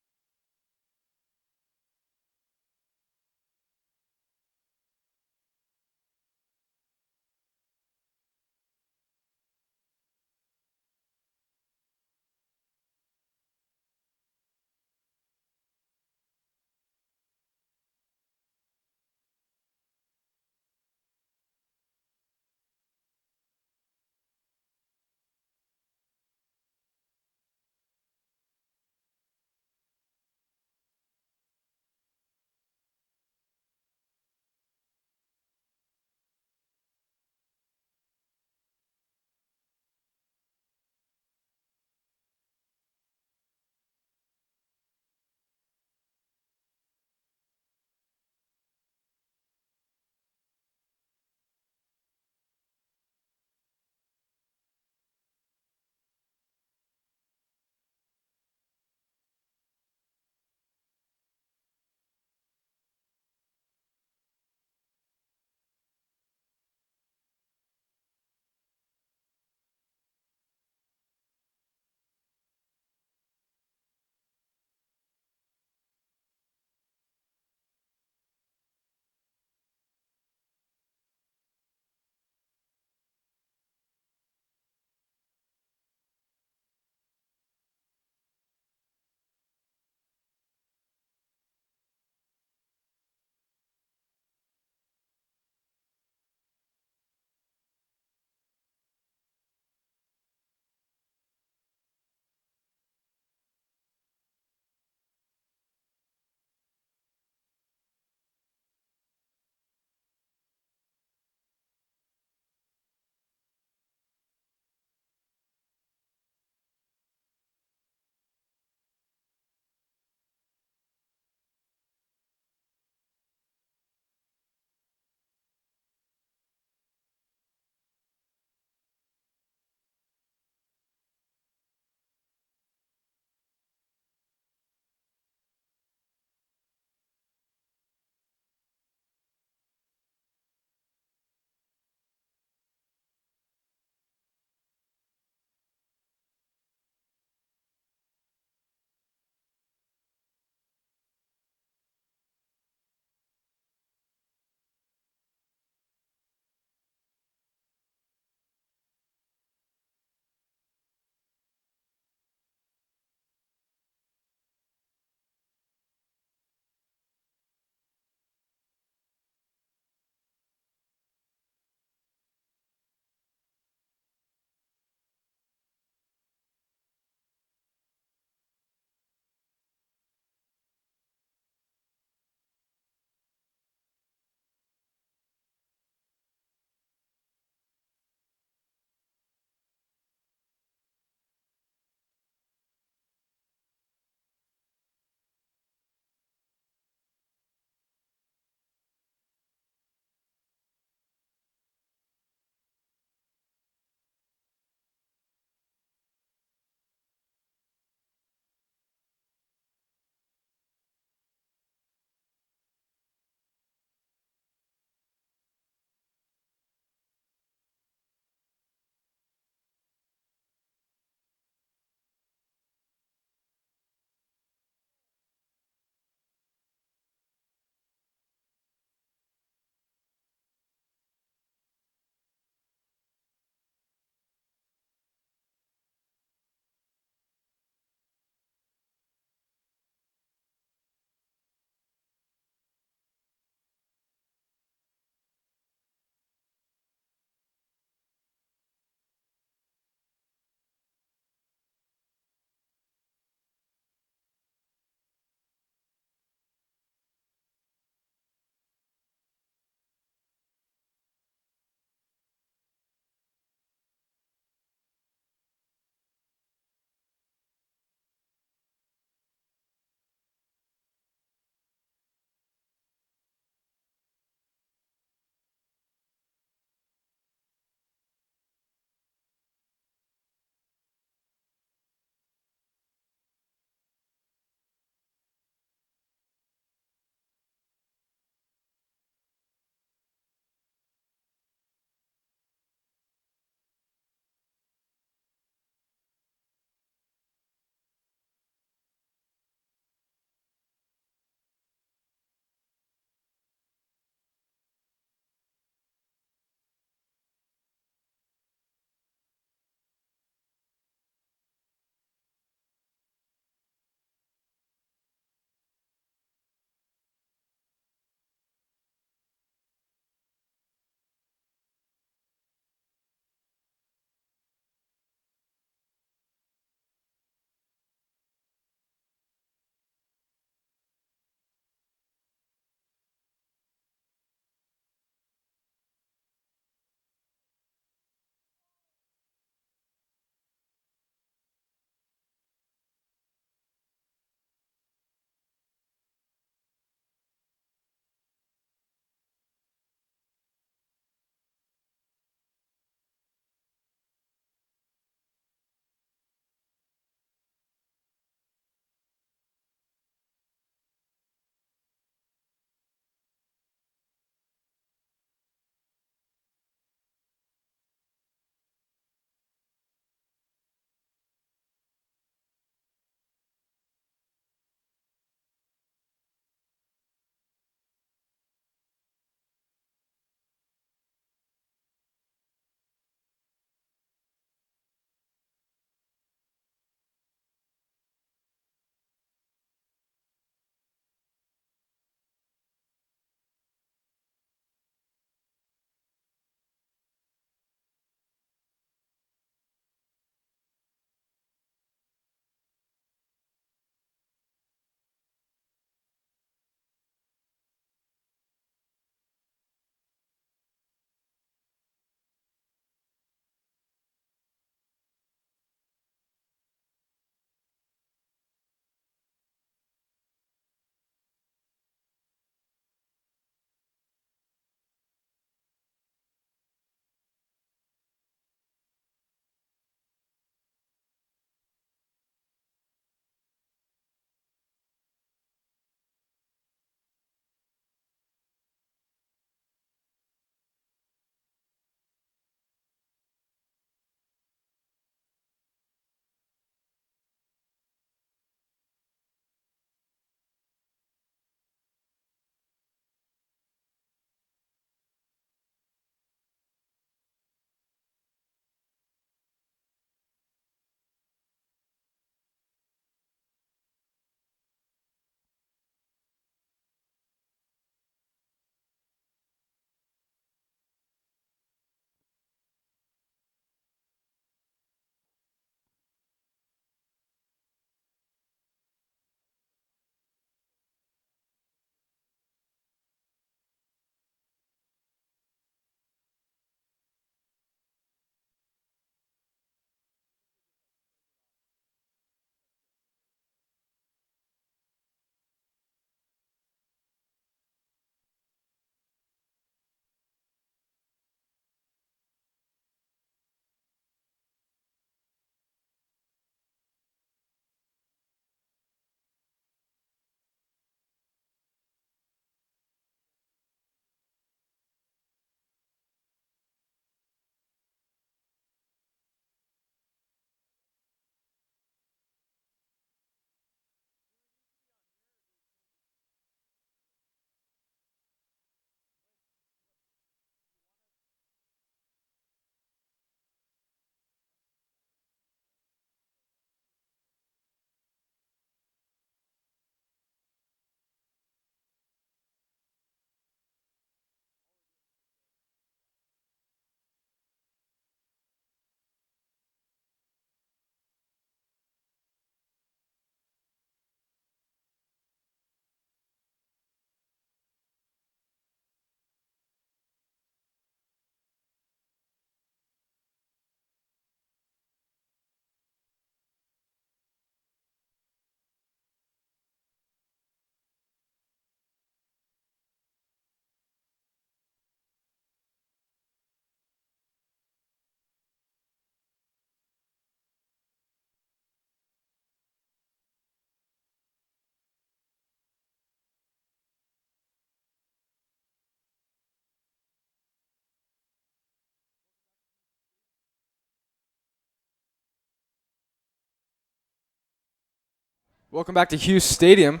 Welcome back to Hughes Stadium.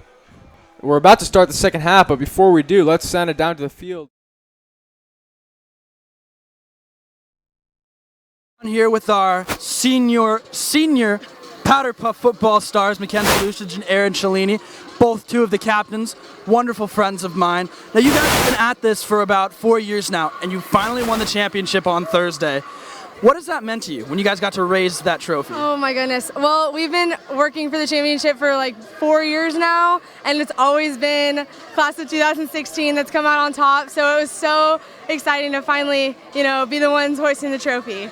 We're about to start the second half, but before we do, let's send it down to the field. Here with our senior Powder Puff football stars, Mackenzie Lucic and Aaron Cellini, both two of the captains, wonderful friends of mine. Now, you guys have been at this for about 4 years now, and you finally won the championship on Thursday. What has that meant to you when you guys got to raise that trophy? Oh my goodness. Well, we've been working for the championship for like 4 years now, and it's always been class of 2016 that's come out on top. So it was so exciting to finally, be the ones hoisting the trophy.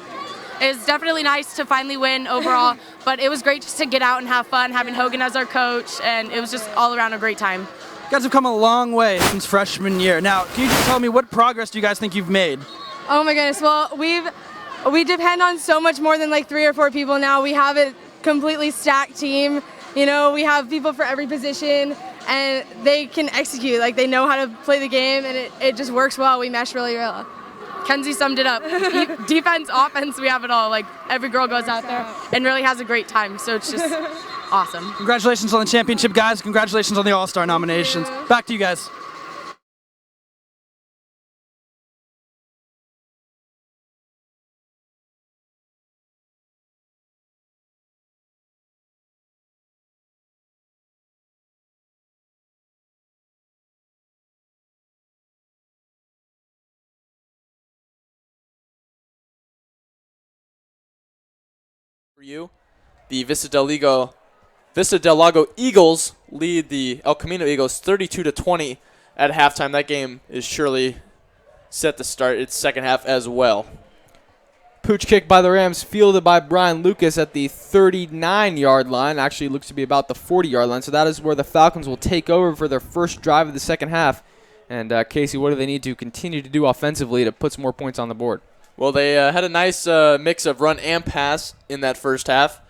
It was definitely nice to finally win overall, but it was great just to get out and have fun, having Hogan as our coach, and it was just all around a great time. You guys have come a long way since freshman year. Now, can you just tell me what progress do you guys think you've made? Oh my goodness. Well, we depend on so much more than like 3 or 4 people now. We have a completely stacked team. We have people for every position, and they can execute. Like, they know how to play the game, and it just works well. We mesh really well. Kenzie summed it up. Defense, offense, we have it all. Like, every girl goes out there and really has a great time, so it's just awesome. Congratulations on the championship, guys. Congratulations on the All-Star nominations. Back to you guys. For you, the Vista Del Lago Eagles lead the El Camino Eagles 32-20 at halftime. That game is surely set to start its second half as well. Pooch kick by the Rams, fielded by Brian Lucas at the 39-yard line. Actually, looks to be about the 40-yard line. So that is where the Falcons will take over for their first drive of the second half. And Casey, what do they need to continue to do offensively to put some more points on the board? Well, they had a nice mix of run and pass in that first half.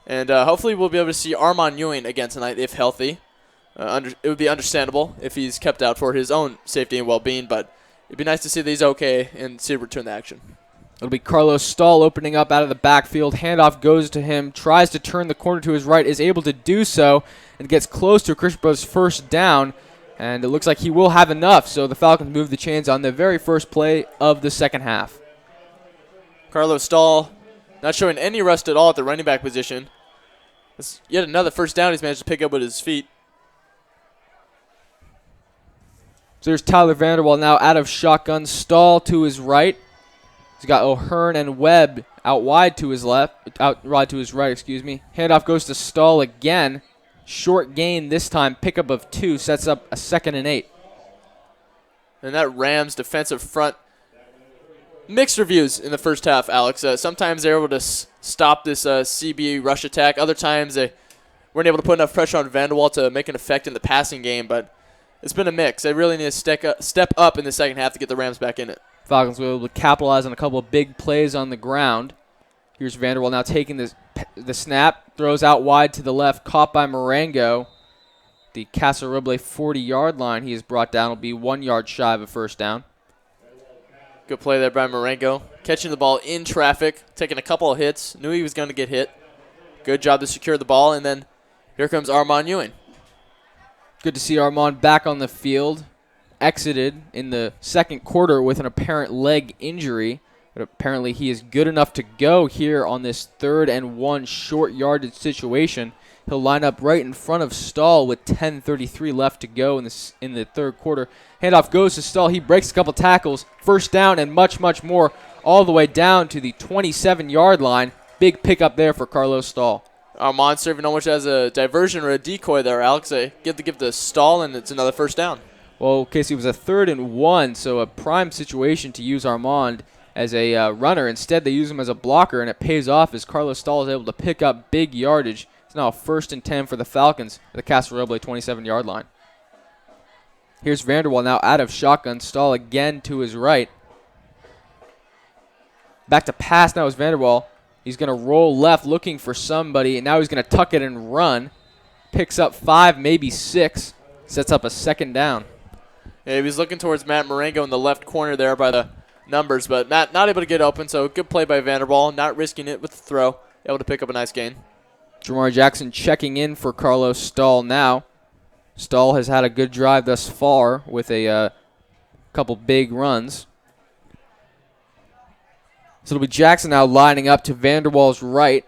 And hopefully we'll be able to see Armand Ewing again tonight if healthy. It would be understandable if he's kept out for his own safety and well-being, but it'd be nice to see that he's okay and see a return to action. It'll be Carlos Stahl opening up out of the backfield. Handoff goes to him, tries to turn the corner to his right, is able to do so, and gets close to Chris Bro's first down. And it looks like he will have enough, so the Falcons move the chains on the very first play of the second half. Carlos Stahl not showing any rust at all at the running back position. It's yet another first down he's managed to pick up with his feet. So there's Tyler Vanderwall now out of shotgun. Stahl to his right. He's got O'Hearn and Webb out wide to his right. Handoff goes to Stahl again. Short gain this time. Pickup of 2 sets up a 2nd and 8. And that Rams defensive front, mixed reviews in the first half, Alex. Sometimes they're able to stop this CB rush attack. Other times they weren't able to put enough pressure on Vanderwall to make an effect in the passing game. But it's been a mix. They really need to step up in the second half to get the Rams back in it. Falcons were able to capitalize on a couple of big plays on the ground. Here's Vanderwall now taking the snap, throws out wide to the left, caught by Marengo. The Casa Roble 40-yard line he is brought down will be 1 yard shy of a first down. Good play there by Marengo. Catching the ball in traffic, taking a couple of hits. Knew he was going to get hit. Good job to secure the ball, and then here comes Armand Ewing. Good to see Armand back on the field. Exited in the second quarter with an apparent leg injury, but apparently he is good enough to go here on this 3rd and 1 short yardage situation. He'll line up right in front of Stahl with 10:33 left to go in the third quarter. Handoff goes to Stahl. He breaks a couple tackles. First down and much, much more all the way down to the 27-yard line. Big pickup there for Carlos Stahl. Armand serving almost as a diversion or a decoy there, Alex. They give the Stahl, and it's another first down. Well, Casey, it was a 3rd and 1, so a prime situation to use Armand as a runner. Instead, they use him as a blocker, and it pays off as Carlos Stahl is able to pick up big yardage. It's now a 1st and 10 for the Falcons at the Casa Roble 27-yard line. Here's Vanderwall now out of shotgun. Stahl again to his right. Back to pass now is Vanderwall. He's going to roll left looking for somebody, and now he's going to tuck it and run. Picks up 5, maybe 6. Sets up a 2nd down. Yeah, he was looking towards Matt Marengo in the left corner there by the numbers, but Matt not able to get open, so good play by Vanderwall, not risking it with the throw, able to pick up a nice gain. Jamari Jackson checking in for Carlos Stahl now. Stahl has had a good drive thus far with a couple big runs. So it'll be Jackson now lining up to Vanderwall's right.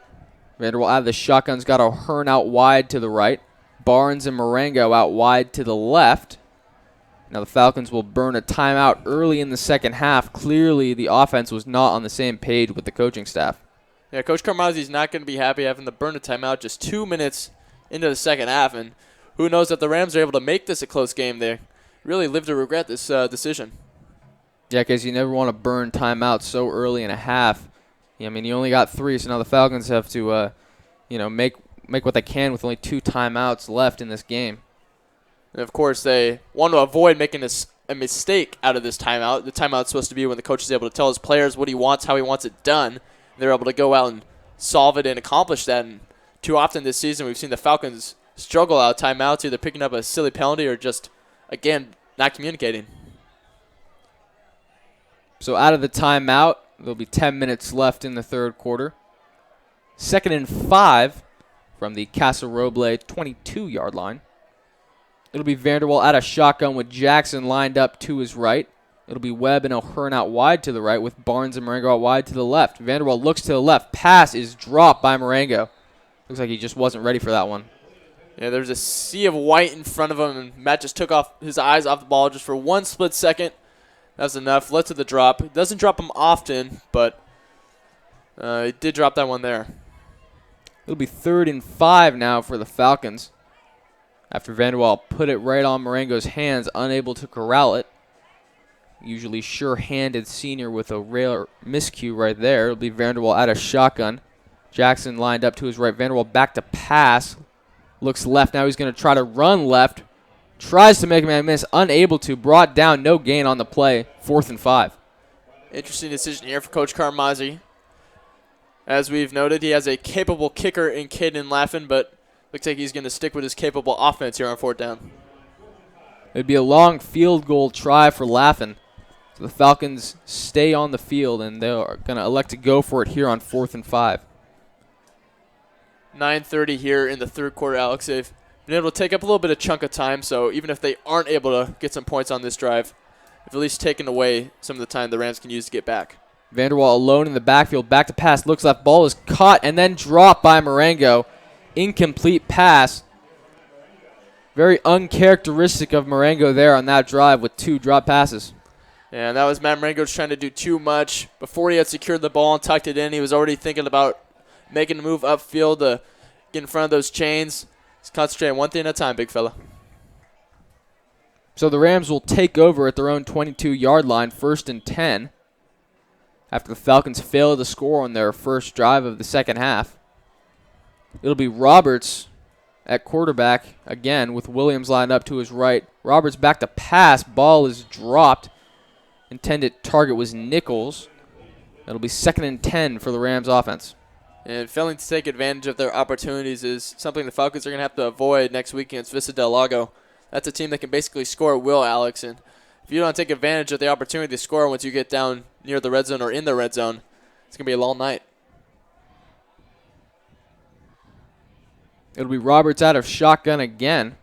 Vanderwall out of the shotgun's got O'Hearn out wide to the right. Barnes and Marengo out wide to the left. Now the Falcons will burn a timeout early in the second half. Clearly the offense was not on the same page with the coaching staff. Yeah, Coach Carmazzi's not going to be happy having to burn a timeout just 2 minutes into the second half. And who knows if the Rams are able to make this a close game. They really live to regret this decision. Yeah, because you never want to burn timeouts so early in a half. I mean, you only got 3, so now the Falcons have to, make what they can with only 2 timeouts left in this game. And, of course, they want to avoid making a mistake out of this timeout. The timeout's supposed to be when the coach is able to tell his players what he wants, how he wants it done. And they're able to go out and solve it and accomplish that. And too often this season we've seen the Falcons struggle out of timeouts, either picking up a silly penalty or just, again, not communicating. So out of the timeout, there'll be 10 minutes left in the third quarter. 2nd and 5 from the Casa Roble 22-yard line. It'll be Vanderwall out of shotgun with Jackson lined up to his right. It'll be Webb and O'Hearn out wide to the right with Barnes and Marengo out wide to the left. Vanderwall looks to the left. Pass is dropped by Marengo. Looks like he just wasn't ready for that one. Yeah, there's a sea of white in front of him, and Matt just took off his eyes off the ball just for 1 split second. That's enough. Led to the drop. It doesn't drop him often, but he did drop that one there. It'll be 3rd and 5 now for the Falcons. After Vanderwall put it right on Marengo's hands, unable to corral it. Usually sure-handed senior with a rare miscue right there. It'll be Vanderwall out of shotgun. Jackson lined up to his right. Vanderwall back to pass. Looks left. Now he's going to try to run left. Tries to make a man miss. Unable to. Brought down. No gain on the play. 4th and 5. Interesting decision here for Coach Carmazzi. As we've noted, he has a capable kicker in Caden Laffin, but looks like he's going to stick with his capable offense here on 4th down. It'd be a long field goal try for Laffin. So the Falcons stay on the field, and they're going to elect to go for it here on 4th and 5. 9:30 here in the third quarter, Alex. They've been able to take up a little bit of chunk of time, so even if they aren't able to get some points on this drive, they've at least taken away some of the time the Rams can use to get back. Vanderwall alone in the backfield. Back to pass. Looks left. Ball is caught and then dropped by Marengo. Incomplete pass. Very uncharacteristic of Marengo there on that drive with 2 drop passes. Yeah, and that was Matt Marengo trying to do too much. Before he had secured the ball and tucked it in, he was already thinking about making a move upfield to get in front of those chains. He's concentrating one thing at a time, big fella. So the Rams will take over at their own 22-yard line, 1st and 10, after the Falcons failed to score on their first drive of the second half. It'll be Roberts at quarterback again with Williams lined up to his right. Roberts back to pass. Ball is dropped. Intended target was Nichols. It'll be 2nd and 10 for the Rams offense. And failing to take advantage of their opportunities is something the Falcons are going to have to avoid next week against Vista Del Lago. That's a team that can basically score at will, Alex. And if you don't take advantage of the opportunity to score once you get down near the red zone or in the red zone, it's going to be a long night. It'll be Roberts out of shotgun again.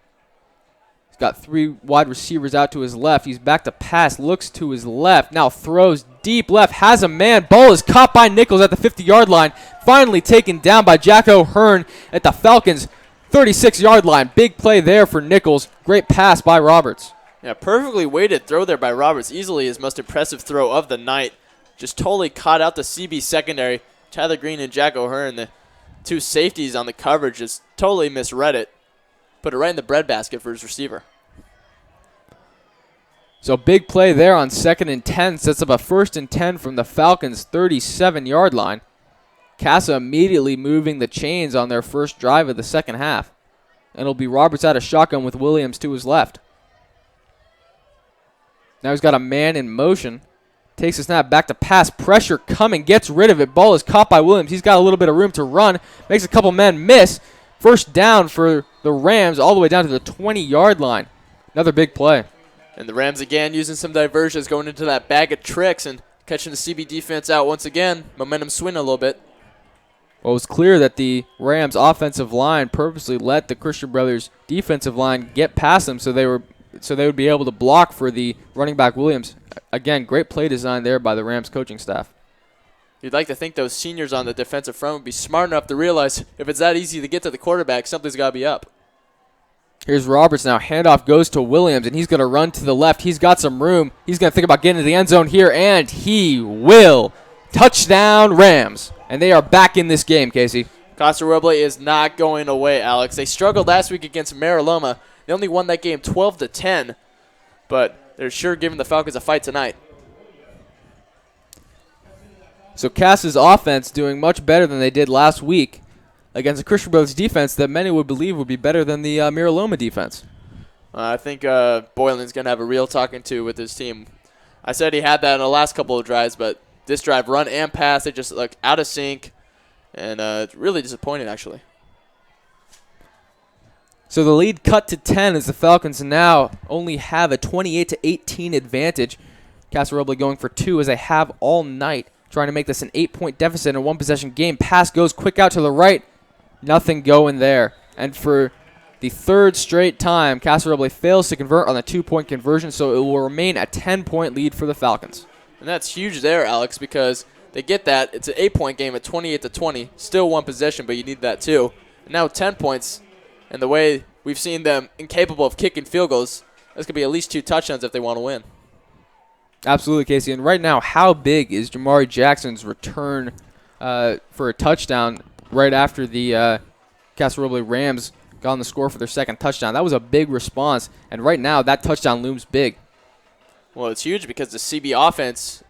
He's got 3 wide receivers out to his left. He's back to pass, looks to his left, now throws deep left, has a man. Ball is caught by Nichols at the 50-yard line. Finally taken down by Jack O'Hearn at the Falcons' 36-yard line. Big play there for Nichols. Great pass by Roberts. Yeah, perfectly weighted throw there by Roberts. Easily his most impressive throw of the night. Just totally caught out the CB secondary. Tyler Green and Jack O'Hearn, the 2 safeties on the coverage, just totally misread it. Put it right in the breadbasket for his receiver. So big play there on 2nd and 10. Sets up a 1st and 10 from the Falcons' 37-yard line. Casa immediately moving the chains on their first drive of the second half. And it'll be Roberts out of shotgun with Williams to his left. Now he's got a man in motion. Takes a snap, back to pass. Pressure coming, gets rid of it. Ball is caught by Williams. He's got a little bit of room to run. Makes a couple men miss. 1st down for the Rams all the way down to the 20-yard line. Another big play. And the Rams again using some diversions, going into that bag of tricks and catching the CB defense out once again. Momentum swing a little bit. Well, it was clear that the Rams' offensive line purposely let the Christian Brothers' defensive line get past them so they would be able to block for the running back Williams. Again, great play design there by the Rams coaching staff. You'd like to think those seniors on the defensive front would be smart enough to realize if it's that easy to get to the quarterback, something's got to be up. Here's Roberts now. Handoff goes to Williams, and he's going to run to the left. He's got some room. He's going to think about getting to the end zone here, and he will. Touchdown, Rams. And they are back in this game, Casey. Casa Roble is not going away, Alex. They struggled last week against Mariloma. They only won that game 12-10, but they're sure giving the Falcons a fight tonight. So Cass's offense doing much better than they did last week against the Christian Brothers defense that many would believe would be better than the Mariloma defense. I think Boylan's going to have a real talking to with his team. I said he had that in the last couple of drives, but this drive, run and pass, they just look out of sync, and really disappointing, actually. So the lead cut to 10 as the Falcons now only have a 28-18 advantage. Casa Roble going for 2 as they have all night, trying to make this an 8-point deficit in a one-possession game. Pass goes quick out to the right. Nothing going there. And for the third straight time, Casa Roble fails to convert on the 2-point conversion, so it will remain a 10-point lead for the Falcons. And that's huge there, Alex, because they get that. It's an 8-point game at 28-20. Still one possession, but you need that too. And now 10 points. And the way we've seen them incapable of kicking field goals, that's going to be at least 2 touchdowns if they want to win. Absolutely, Casey. And right now, how big is Jamari Jackson's return for a touchdown right after the Casa Roble Rams got on the score for their second touchdown? That was a big response. And right now, that touchdown looms big. Well, it's huge because the CB offense,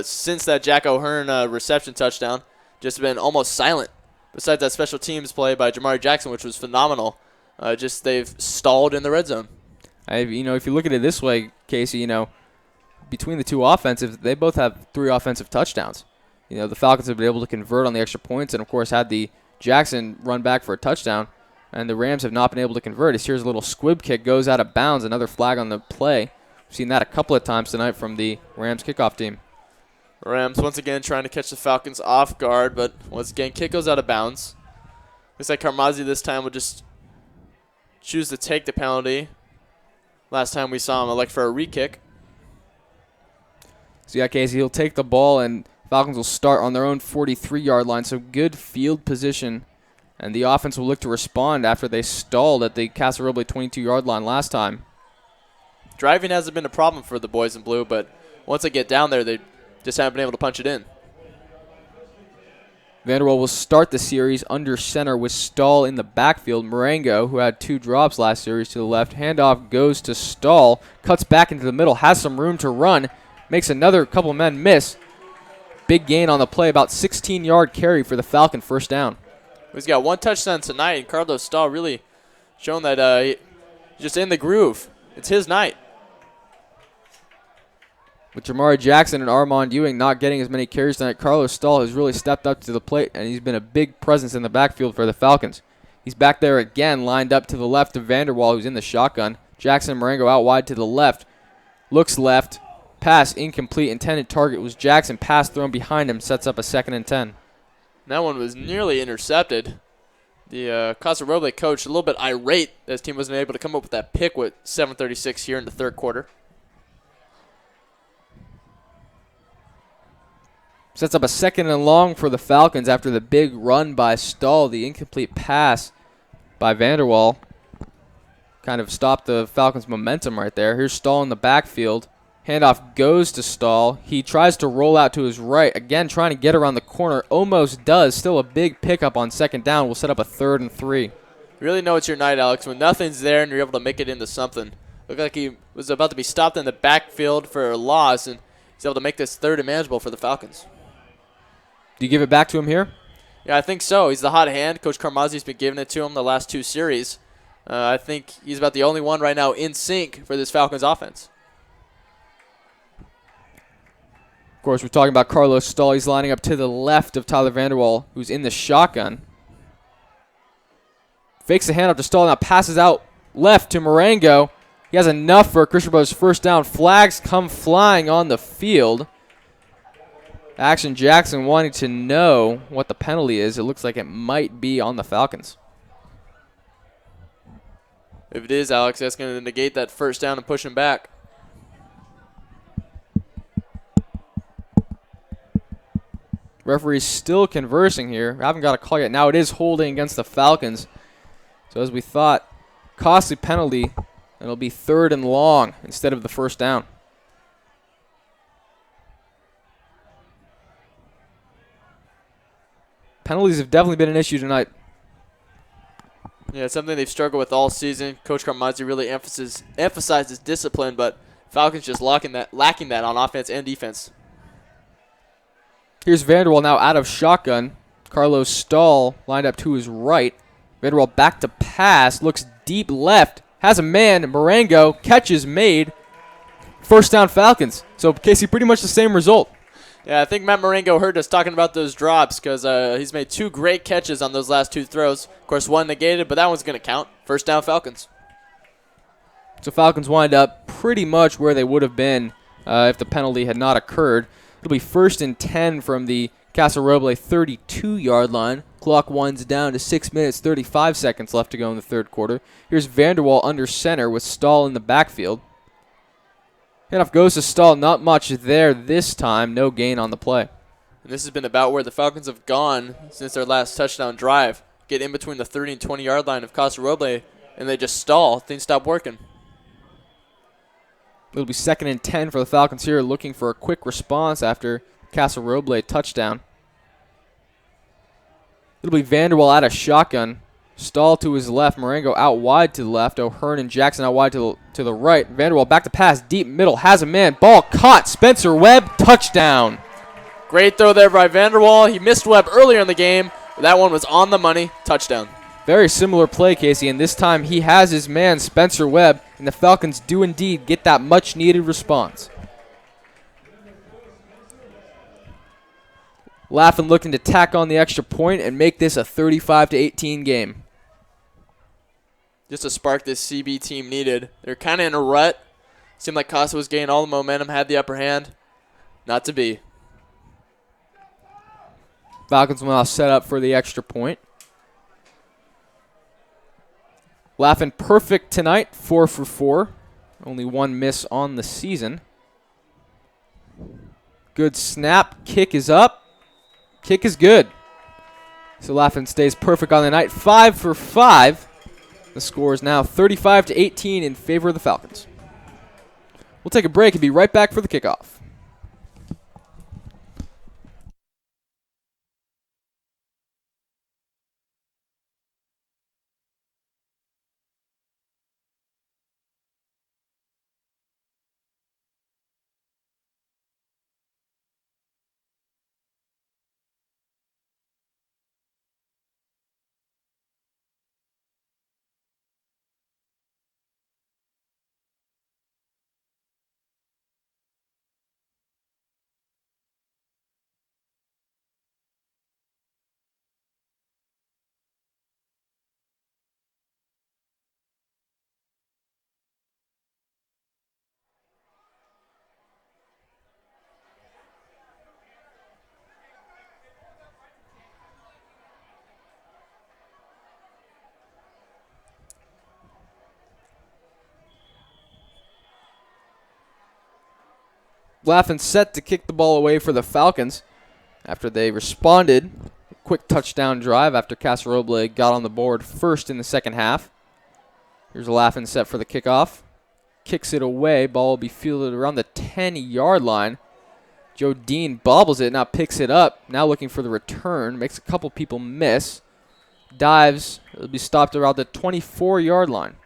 since that Jack O'Hearn reception touchdown, just been almost silent. Besides that special teams play by Jamari Jackson, which was phenomenal, they've stalled in the red zone. If you look at it this way, Casey, between the two offensives, they both have 3 offensive touchdowns. The Falcons have been able to convert on the extra points and, of course, had the Jackson run back for a touchdown, and the Rams have not been able to convert. Here's a little squib kick, goes out of bounds, another flag on the play. We've seen that a couple of times tonight from the Rams kickoff team. Rams once again trying to catch the Falcons off guard, but once again, kick goes out of bounds. Looks like Carmazzi this time will just choose to take the penalty. Last time we saw him elect for a re-kick. So, yeah, Casey, he'll take the ball, and Falcons will start on their own 43-yard line. So good field position, and the offense will look to respond after they stalled at the Casa Roble 22-yard line last time. Driving hasn't been a problem for the boys in blue, but once they get down there, they just haven't been able to punch it in. Vanderwall will start the series under center with Stahl in the backfield. Marengo, who had 2 drops last series, to the left. Handoff goes to Stahl, cuts back into the middle, has some room to run, makes another couple men miss. Big gain on the play, about 16-yard carry for the Falcon first down. He's got 1 touchdown tonight, and Carlos Stahl really showing that he's just in the groove. It's his night. With Jamari Jackson and Armand Ewing not getting as many carries tonight, Carlos Stahl has really stepped up to the plate, and he's been a big presence in the backfield for the Falcons. He's back there again, lined up to the left of Vanderwall, who's in the shotgun. Jackson and Marengo out wide to the left. Looks left. Pass incomplete. Intended target was Jackson. Pass thrown behind him. Sets up a 2nd and 10. That one was nearly intercepted. The Casa Roble coach a little bit irate that his team wasn't able to come up with that pick with 7:36 here in the third quarter. Sets up a 2nd and long for the Falcons after the big run by Stahl. The incomplete pass by Vanderwall kind of stopped the Falcons' momentum right there. Here's Stahl in the backfield. Handoff goes to Stahl. He tries to roll out to his right. Again, trying to get around the corner. Almost does. Still a big pickup on 2nd down. We'll set up a 3rd and 3. You really know it's your night, Alex, when nothing's there and you're able to make it into something. Looked like he was about to be stopped in the backfield for a loss, and he's able to make this 3rd and manageable for the Falcons. Do you give it back to him here? Yeah, I think so. He's the hot hand. Coach Carmazzi's been giving it to him the last 2 series. I think he's about the only one right now in sync for this Falcons offense. Of course, we're talking about Carlos Stahl. He's lining up to the left of Tyler Vanderwall, who's in the shotgun. Fakes the handoff to Stahl, now passes out left to Marengo. He has enough for Christian Brothers' first down. Flags come flying on the field Action Jackson wanting to know what the penalty is. It looks like it might be on the Falcons. If it is, Alex, that's going to negate that first down and push him back. Referee's still conversing here. I haven't got a call yet. Now it is holding against the Falcons. So as we thought, costly penalty, and it'll be 3rd and long instead of the first down. Penalties have definitely been an issue tonight. Yeah, it's something they've struggled with all season. Coach Carmazzi really emphasizes discipline, but Falcons just lacking that on offense and defense. Here's Vanderwall now out of shotgun. Carlos Stahl lined up to his right. Vanderwall back to pass, looks deep left, has a man, Marengo, catch is made. First down Falcons. So, Casey, pretty much the same result. Yeah, I think Matt Marengo heard us talking about those drops because he's made 2 great catches on those last 2 throws. Of course, 1 negated, but that one's going to count. First down Falcons. So Falcons wind up pretty much where they would have been if the penalty had not occurred. It'll be 1st and 10 from the Casa Roble 32-yard line. Clock winds down to 6 minutes, 35 seconds left to go in the 3rd quarter. Here's Vanderwall under center with Stahl in the backfield. Handoff goes to Stahl. Not much there this time. No gain on the play. And this has been about where the Falcons have gone since their last touchdown drive. Get in between the 30 and 20-yard line of Casa Roble, and they just stall. Things stop working. It'll be 2nd and 10 for the Falcons here, looking for a quick response after Casa Roble touchdown. It'll be Vanderwall out of shotgun. Stahl to his left, Marengo out wide to the left, O'Hearn and Jackson out wide to the right. Vanderwall back to pass, deep middle, has a man, ball caught, Spencer Webb, touchdown. Great throw there by Vanderwall. He missed Webb earlier in the game, but that one was on the money, touchdown. Very similar play, Casey, and this time he has his man, Spencer Webb, and the Falcons do indeed get that much-needed response. Laughlin looking to tack on the extra point and make this a 35-18 game. Just a spark this CB team needed. They're kind of in a rut. Seemed like Casa was gaining all the momentum, had the upper hand. Not to be. Falcons will now set up for the extra point. Laughlin perfect tonight, 4 for 4. Only 1 miss on the season. Good snap. Kick is up. Kick is good. So Laughlin stays perfect on the night, 5 for 5. The score is now 35-18 in favor of the Falcons. We'll take a break and be right back for the kickoff. Laughlin set to kick the ball away for the Falcons after they responded. Quick touchdown drive after Casa Roble got on the board first in the second half. Here's Laughlin set for the kickoff. Kicks it away. Ball will be fielded around the 10-yard line. Joe Dean bobbles it, now picks it up. Now looking for the return. Makes a couple people miss. Dives. It'll be stopped around the 24-yard line.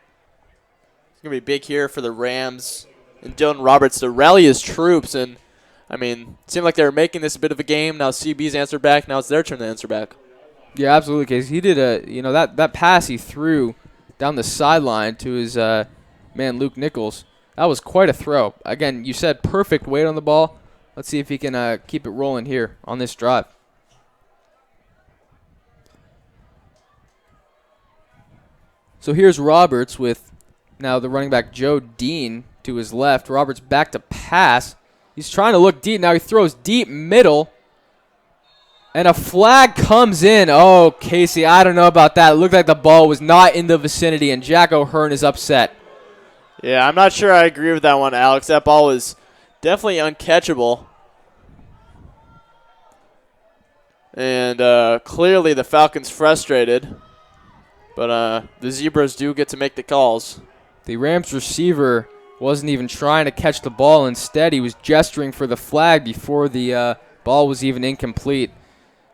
It's going to be big here for the Rams and Dylan Roberts to rally his troops. And, I mean, it seemed like they were making this a bit of a game. Now CB's answered back. Now it's their turn to answer back. Yeah, absolutely, Casey. He did that pass he threw down the sideline to his man Luke Nichols. That was quite a throw. Again, you said perfect weight on the ball. Let's see if he can keep it rolling here on this drive. So here's Roberts with now the running back Joe Dean to his left. Roberts back to pass. He's trying to look deep. Now he throws deep middle. And a flag comes in. Oh, Casey, I don't know about that. It looked like the ball was not in the vicinity, and Jack O'Hearn is upset. Yeah, I'm not sure I agree with that one, Alex. That ball was definitely uncatchable. And clearly the Falcons frustrated. But the Zebras do get to make the calls. The Rams receiver wasn't even trying to catch the ball. Instead, he was gesturing for the flag before the ball was even incomplete.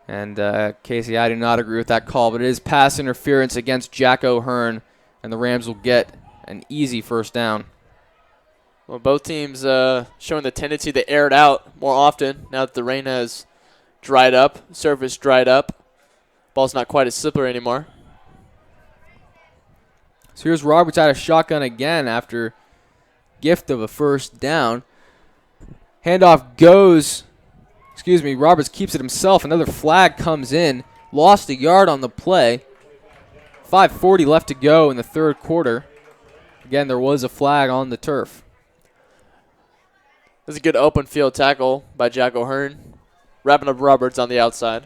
And Casey, I do not agree with that call, but it is pass interference against Jack O'Hearn, and the Rams will get an easy first down. Well, both teams showing the tendency to air it out more often now that the rain has dried up, surface dried up. Ball's not quite as slippery anymore. So here's Roberts out of shotgun again after gift of a first down. Handoff goes. Roberts keeps it himself. Another flag comes in. Lost a yard on the play. 5:40 left to go in the third quarter. Again, there was a flag on the turf. This is a good open field tackle by Jack O'Hearn. Wrapping up Roberts on the outside.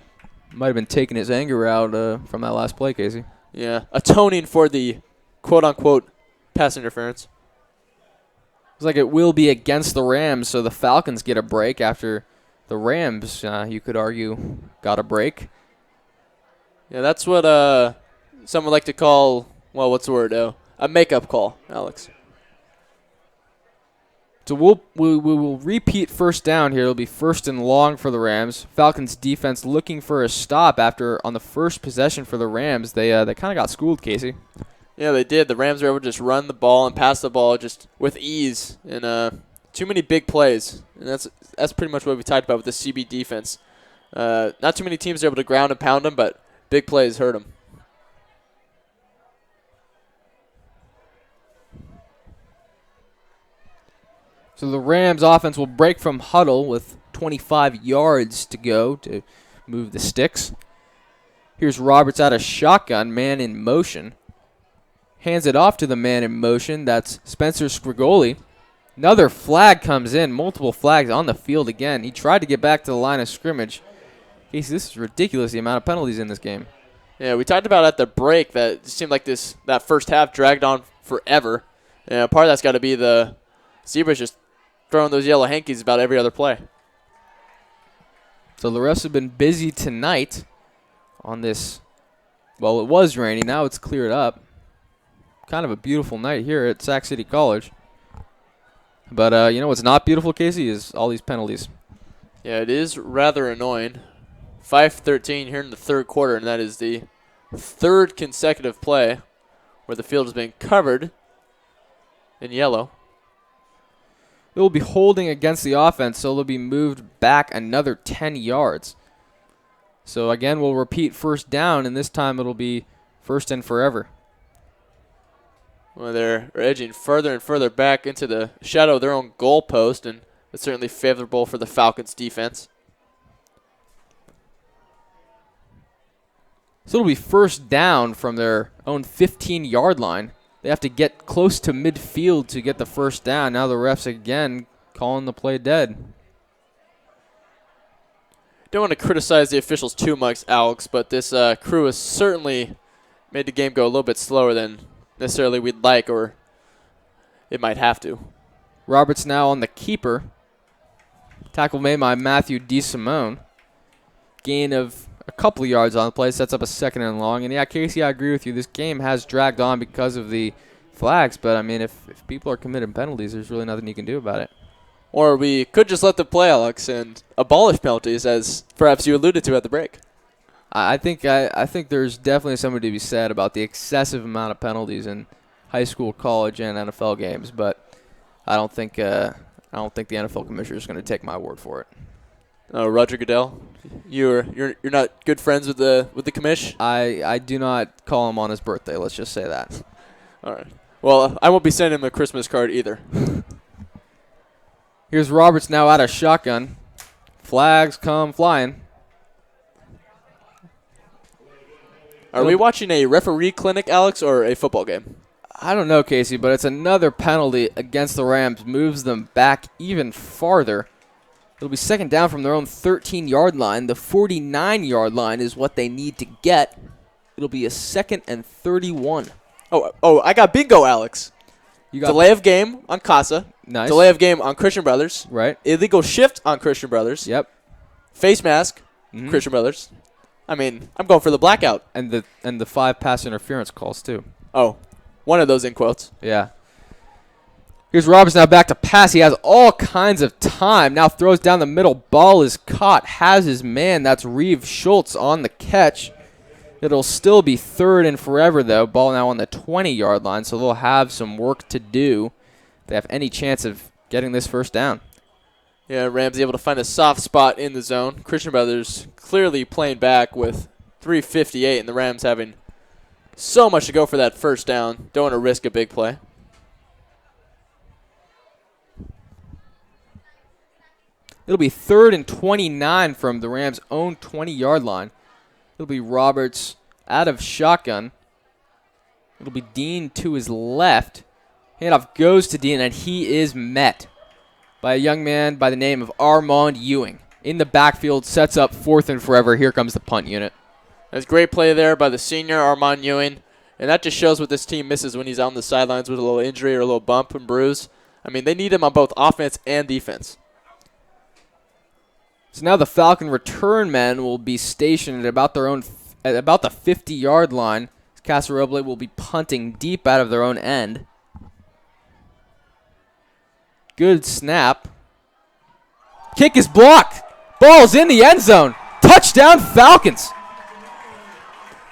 Might have been taking his anger out from that last play, Casey. Yeah, atoning for the quote-unquote pass interference. Looks like it will be against the Rams, so the Falcons get a break after the Rams, you could argue, got a break. Yeah, that's what some would like to call, well, what's the word? A makeup call, Alex. So we will repeat first down here. It'll be first and long for the Rams. Falcons defense looking for a stop after on the first possession for the Rams. They kind of got schooled, Casey. Yeah, they did. The Rams were able to just run the ball and pass the ball just with ease. And too many big plays. And that's pretty much what we talked about with the CB defense. Not too many teams are able to ground and pound them, but big plays hurt them. So the Rams offense will break from huddle with 25 yards to go to move the sticks. Here's Roberts out of shotgun, man in motion. Hands it off to the man in motion. That's Spencer Scrigoli. Another flag comes in. Multiple flags on the field again. He tried to get back to the line of scrimmage. Casey, this is ridiculous, the amount of penalties in this game. Yeah, we talked about at the break that it seemed like that first half dragged on forever. And part of that's got to be the Zebras just throwing those yellow hankies about every other play. So the refs have been busy tonight on this. Well, it was raining. Now it's cleared up. Kind of a beautiful night here at Sac City College. But you know what's not beautiful, Casey, is all these penalties. Yeah, it is rather annoying. 5:13 here in the third quarter, and that is the third consecutive play where the field has been covered in yellow. It will be holding against the offense, so they'll be moved back another 10 yards. So again, we'll repeat first down, and this time it'll be first and forever. Well, they're edging further and further back into the shadow of their own goal post, and it's certainly favorable for the Falcons' defense. So it'll be first down from their own 15-yard line. They have to get close to midfield to get the first down. Now the refs again calling the play dead. Don't want to criticize the officials too much, Alex, but this crew has certainly made the game go a little bit slower than necessarily we'd like, or it might have to. Roberts now on the keeper. Tackle made by Matthew DeSimone. Gain of a couple of yards on the play, sets up a second and long. And yeah, Casey, I agree with you. This game has dragged on because of the flags, but I mean, if people are committing penalties, there's really nothing you can do about it. Or we could just let them play, Alex, and abolish penalties, as perhaps you alluded to at the break. I think there's definitely something to be said about the excessive amount of penalties in high school, college, and NFL games, but I don't think the NFL commissioner is going to take my word for it. Roger Goodell, you're not good friends with the commish? I do not call him on his birthday. Let's just say that. All right. Well, I won't be sending him a Christmas card either. Here's Roberts now out of shotgun. Flags come flying. Are we watching a referee clinic, Alex, or a football game? I don't know, Casey, but it's another penalty against the Rams. Moves them back even farther. It'll be second down from their own 13-yard line. The 49-yard line is what they need to get. It'll be a 2nd and 31. Oh, I got bingo, Alex. You got Delay of game on Casa. Nice. Delay of game on Christian Brothers. Right. Illegal shift on Christian Brothers. Yep. Face mask, Christian Brothers. I mean, I'm going for the blackout. And the 5 pass interference calls too. Oh, one of those in quotes. Yeah. Here's Roberts now back to pass. He has all kinds of time. Now throws down the middle. Ball is caught. Has his man. That's Reeve Schultz on the catch. It'll still be 3rd and forever, though. Ball now on the 20-yard line, so they'll have some work to do if they have any chance of getting this first down. Yeah, Rams able to find a soft spot in the zone. Christian Brothers clearly playing back with 3:58, and the Rams having so much to go for that first down. Don't want to risk a big play. It'll be 3rd and 29 from the Rams' own 20-yard line. It'll be Roberts out of shotgun. It'll be Dean to his left. Handoff goes to Dean, and he is met by a young man by the name of Armand Ewing. In the backfield, sets up 4th and forever. Here comes the punt unit. That's great play there by the senior Armand Ewing. And that just shows what this team misses when he's on the sidelines with a little injury or a little bump and bruise. I mean, they need him on both offense and defense. So now the Falcon return men will be stationed at about the 50-yard line. Casa Roble will be punting deep out of their own end. Good snap. Kick is blocked. Ball's in the end zone. Touchdown Falcons.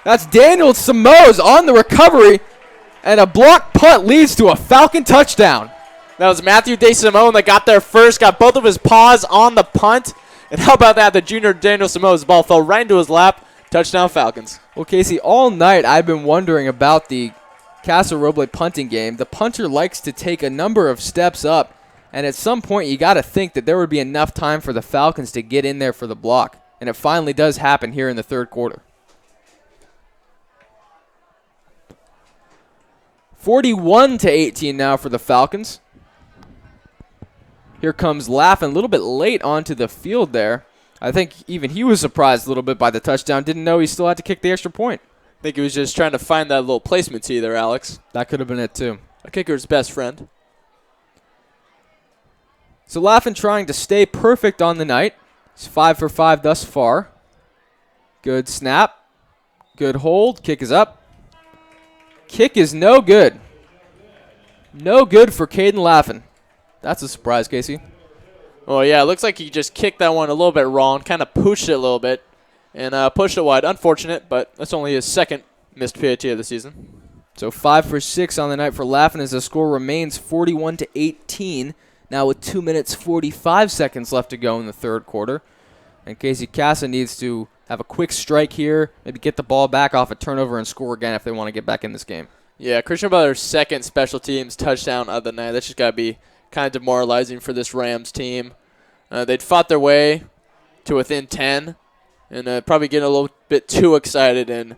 That's Daniel Samoes on the recovery, and a blocked punt leads to a Falcon touchdown. That was Matthew DeSimone that got there first, got both of his paws on the punt. And how about that? The junior Daniel Samoes' ball fell right into his lap. Touchdown Falcons. Well, Casey, all night I've been wondering about the Casa Roble punting game. The punter likes to take a number of steps up, and at some point you got to think that there would be enough time for the Falcons to get in there for the block. And it finally does happen here in the 3rd quarter. 41-18 now for the Falcons. Here comes Laffin a little bit late onto the field there. I think even he was surprised a little bit by the touchdown. Didn't know he still had to kick the extra point. I think he was just trying to find that little placement tee there, Alex. That could have been it too. A kicker's best friend. So Laffin trying to stay perfect on the night. He's 5 for 5 thus far. Good snap. Good hold. Kick is up. Kick is no good. No good for Caden Laffin. That's a surprise, Casey. Oh, yeah, it looks like he just kicked that one a little bit wrong, kind of pooched it a little bit, and pushed it wide. Unfortunate, but that's only his 2nd missed PAT of the season. So 5 for 6 on the night for Laffin as the score remains 41-18. Now with 2 minutes 45 seconds left to go in the 3rd quarter. And Casey Casa needs to have a quick strike here, maybe get the ball back off a turnover and score again if they want to get back in this game. Yeah, Christian Brothers' 2nd special teams touchdown of the night. That's just got to be kind of demoralizing for this Rams team. They'd fought their way to within 10 and probably getting a little bit too excited, and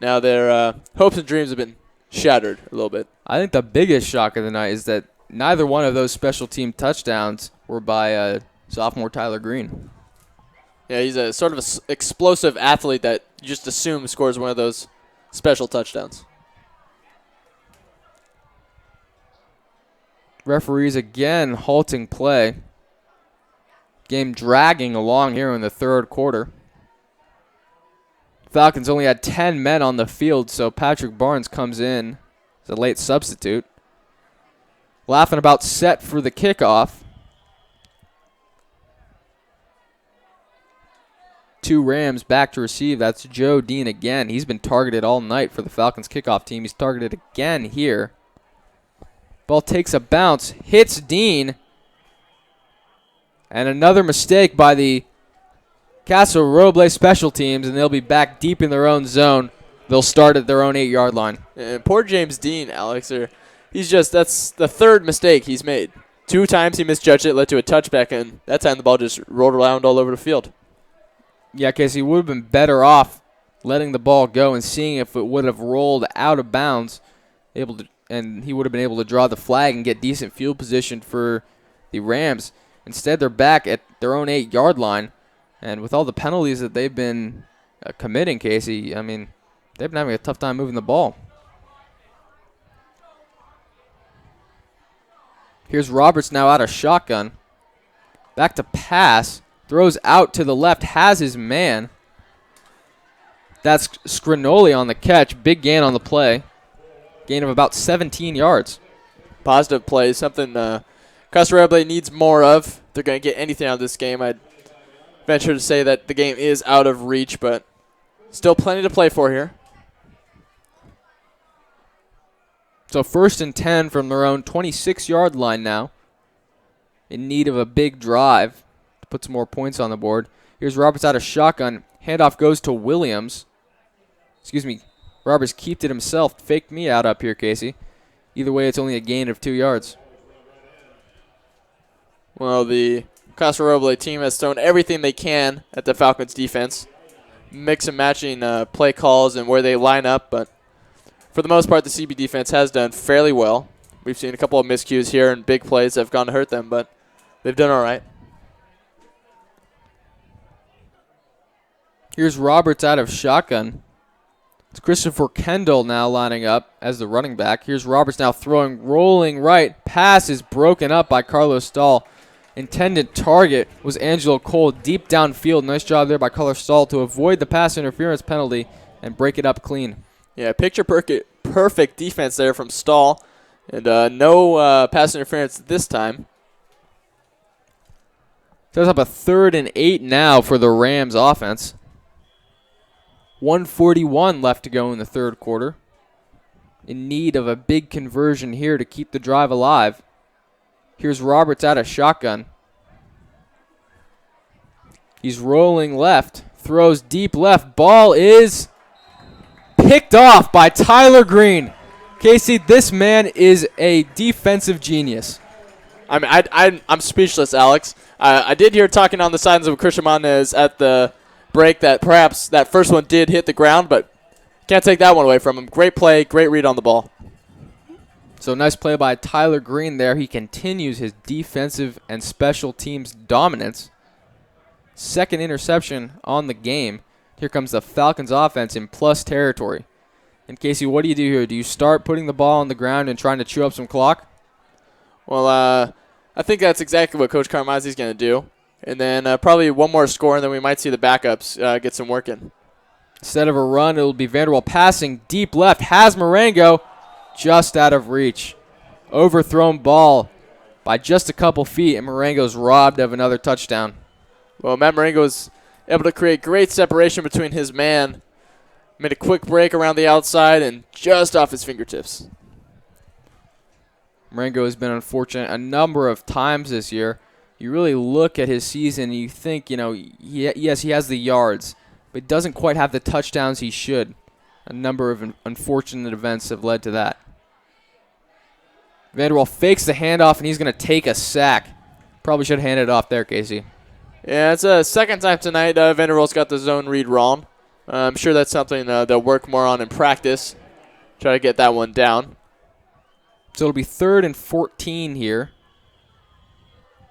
now their hopes and dreams have been shattered a little bit. I think the biggest shock of the night is that neither one of those special team touchdowns were by sophomore Tyler Green. Yeah, he's a sort of explosive athlete that you just assume scores one of those special touchdowns. Referees again halting play. Game dragging along here in the 3rd quarter. Falcons only had 10 men on the field, so Patrick Barnes comes in as a late substitute. Laughing about set for the kickoff. 2 Rams back to receive. That's Joe Dean again. He's been targeted all night for the Falcons kickoff team. He's targeted again here. Ball takes a bounce, hits Dean. And another mistake by the Casa Roble special teams, and they'll be back deep in their own zone. They'll start at their own 8-yard line. And poor James Dean, Alex. That's the 3rd mistake he's made. 2 times he misjudged it, led to a touchback, and that time the ball just rolled around all over the field. Yeah, Casey would have been better off letting the ball go and seeing if it would have rolled out of bounds, and he would have been able to draw the flag and get decent field position for the Rams. Instead, they're back at their own 8-yard line. And with all the penalties that they've been committing, Casey, I mean, they've been having a tough time moving the ball. Here's Roberts now out of shotgun. Back to pass. Throws out to the left. Has his man. That's Scrinoli on the catch. Big gain on the play. Gain of about 17 yards. Positive play. Something Casa Roble needs more of. If they're going to get anything out of this game, I'd venture to say that the game is out of reach, but still plenty to play for here. So 1st and 10 from their own 26-yard line now. In need of a big drive to put some more points on the board. Here's Roberts out of shotgun. Handoff goes to Williams. Excuse me. Roberts keeped it himself. Faked me out up here, Casey. Either way, it's only a gain of 2 yards. Well, the Casa Roble team has thrown everything they can at the Falcons defense. Mix and matching play calls and where they line up, but for the most part, the CB defense has done fairly well. We've seen a couple of miscues here and big plays that have gone to hurt them, but they've done all right. Here's Roberts out of shotgun. It's Christopher Kendall now lining up as the running back. Here's Roberts now throwing, rolling right. Pass is broken up by Carlos Stahl. Intended target was Angelo Cole deep downfield. Nice job there by Carlos Stahl to avoid the pass interference penalty and break it up clean. Yeah, picture perfect defense there from Stahl. And no pass interference this time. Sets up a 3rd and 8 now for the Rams offense. 1:41 left to go in the third quarter. In need of a big conversion here to keep the drive alive. Here's Roberts out of shotgun. He's rolling left. Throws deep left. Ball is picked off by Tyler Green. Casey, this man is a defensive genius. I mean, I'm speechless, Alex. I did hear talking on the sidelines of Christian Monez at the break that perhaps that first one did hit the ground, but can't take that one away from him. Great play, great read on the ball. So nice play by Tyler Green there. He continues his defensive and special teams dominance. 2nd interception on the game. Here comes the Falcons offense in plus territory. And Casey, what do you do here? Do you start putting the ball on the ground and trying to chew up some clock? Well, I think that's exactly what Coach Carmazzi's going to do. And then probably one more score, and then we might see the backups get some work in. Instead of a run, it'll be Vanderwall passing deep left. Has Marengo just out of reach. Overthrown ball by just a couple feet, and Marengo's robbed of another touchdown. Well, Matt Marengo was able to create great separation between his man. Made a quick break around the outside and just off his fingertips. Marengo has been unfortunate a number of times this year. You really look at his season and you think, yes, he has the yards, but doesn't quite have the touchdowns he should. A number of unfortunate events have led to that. Vanderwall fakes the handoff, and he's going to take a sack. Probably should have handed it off there, Casey. Yeah, it's a second time tonight Vanderwall's got the zone read wrong. I'm sure that's something they'll work more on in practice. Try to get that one down. So it'll be 3rd and 14 here.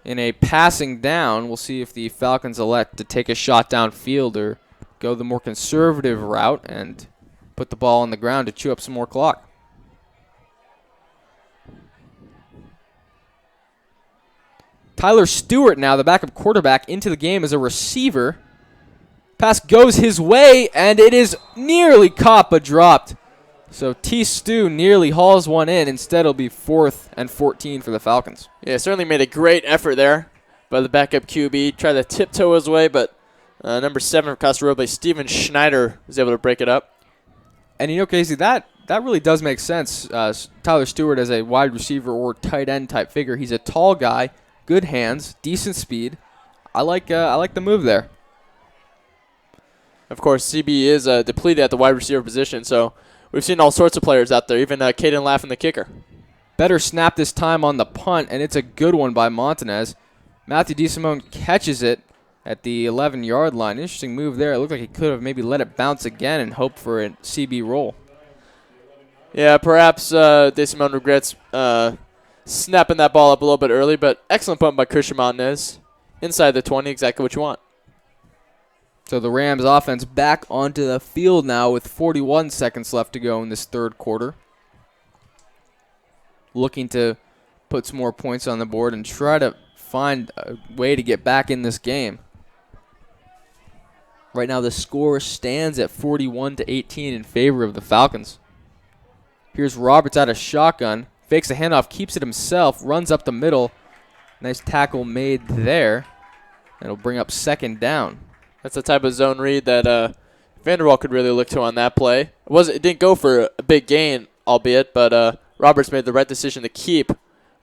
In a passing down, we'll see if the Falcons elect to take a shot downfield or go the more conservative route and put the ball on the ground to chew up some more clock. Tyler Stewart now, the backup quarterback, into the game as a receiver. Pass goes his way, and it is nearly caught but dropped. So T. Stu nearly hauls one in. Instead, it'll be 4th and 14 for the Falcons. Yeah, certainly made a great effort there by the backup QB. Tried to tiptoe his way, but number 7 for Casa Roble, Steven Schneider, was able to break it up. And Casey, that really does make sense. Tyler Stewart as a wide receiver or tight end type figure. He's a tall guy, good hands, decent speed. I like the move there. Of course, CB is depleted at the wide receiver position, so we've seen all sorts of players out there, even Caden Laffin, the kicker. Better snap this time on the punt, and it's a good one by Montanez. Matthew DeSimone catches it at the 11-yard line. Interesting move there. It looked like he could have maybe let it bounce again and hoped for a CB roll. Yeah, perhaps DeSimone regrets snapping that ball up a little bit early, but excellent punt by Christian Montanez. Inside the 20, exactly what you want. So the Rams offense back onto the field now with 41 seconds left to go in this third quarter. Looking to put some more points on the board and try to find a way to get back in this game. Right now the score stands at 41-18 in favor of the Falcons. Here's Roberts out of shotgun. Fakes a handoff, keeps it himself, runs up the middle. Nice tackle made there. It'll bring up second down. That's the type of zone read that Vanderwall could really look to on that play. It didn't go for a big gain, albeit, but Roberts made the right decision to keep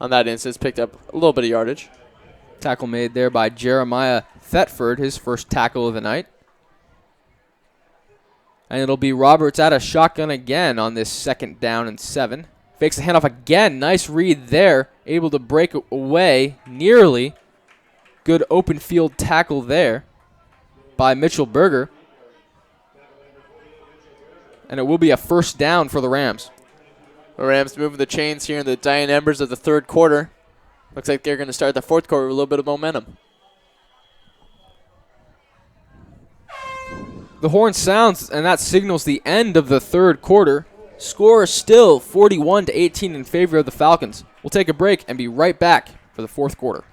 on that instance, picked up a little bit of yardage. Tackle made there by Jeremiah Thetford, his first tackle of the night. And it'll be Roberts out of shotgun again on this 2nd down and 7. Fakes the handoff again. Nice read there. Able to break away nearly. Good open field tackle there by Mitchell Berger. And it will be a first down for the Rams. The Rams moving the chains here in the dying embers of the third quarter. Looks like they're going to start the fourth quarter with a little bit of momentum. The horn sounds, and that signals the end of the third quarter. Score is still 41-18 in favor of the Falcons. We'll take a break and be right back for the fourth quarter.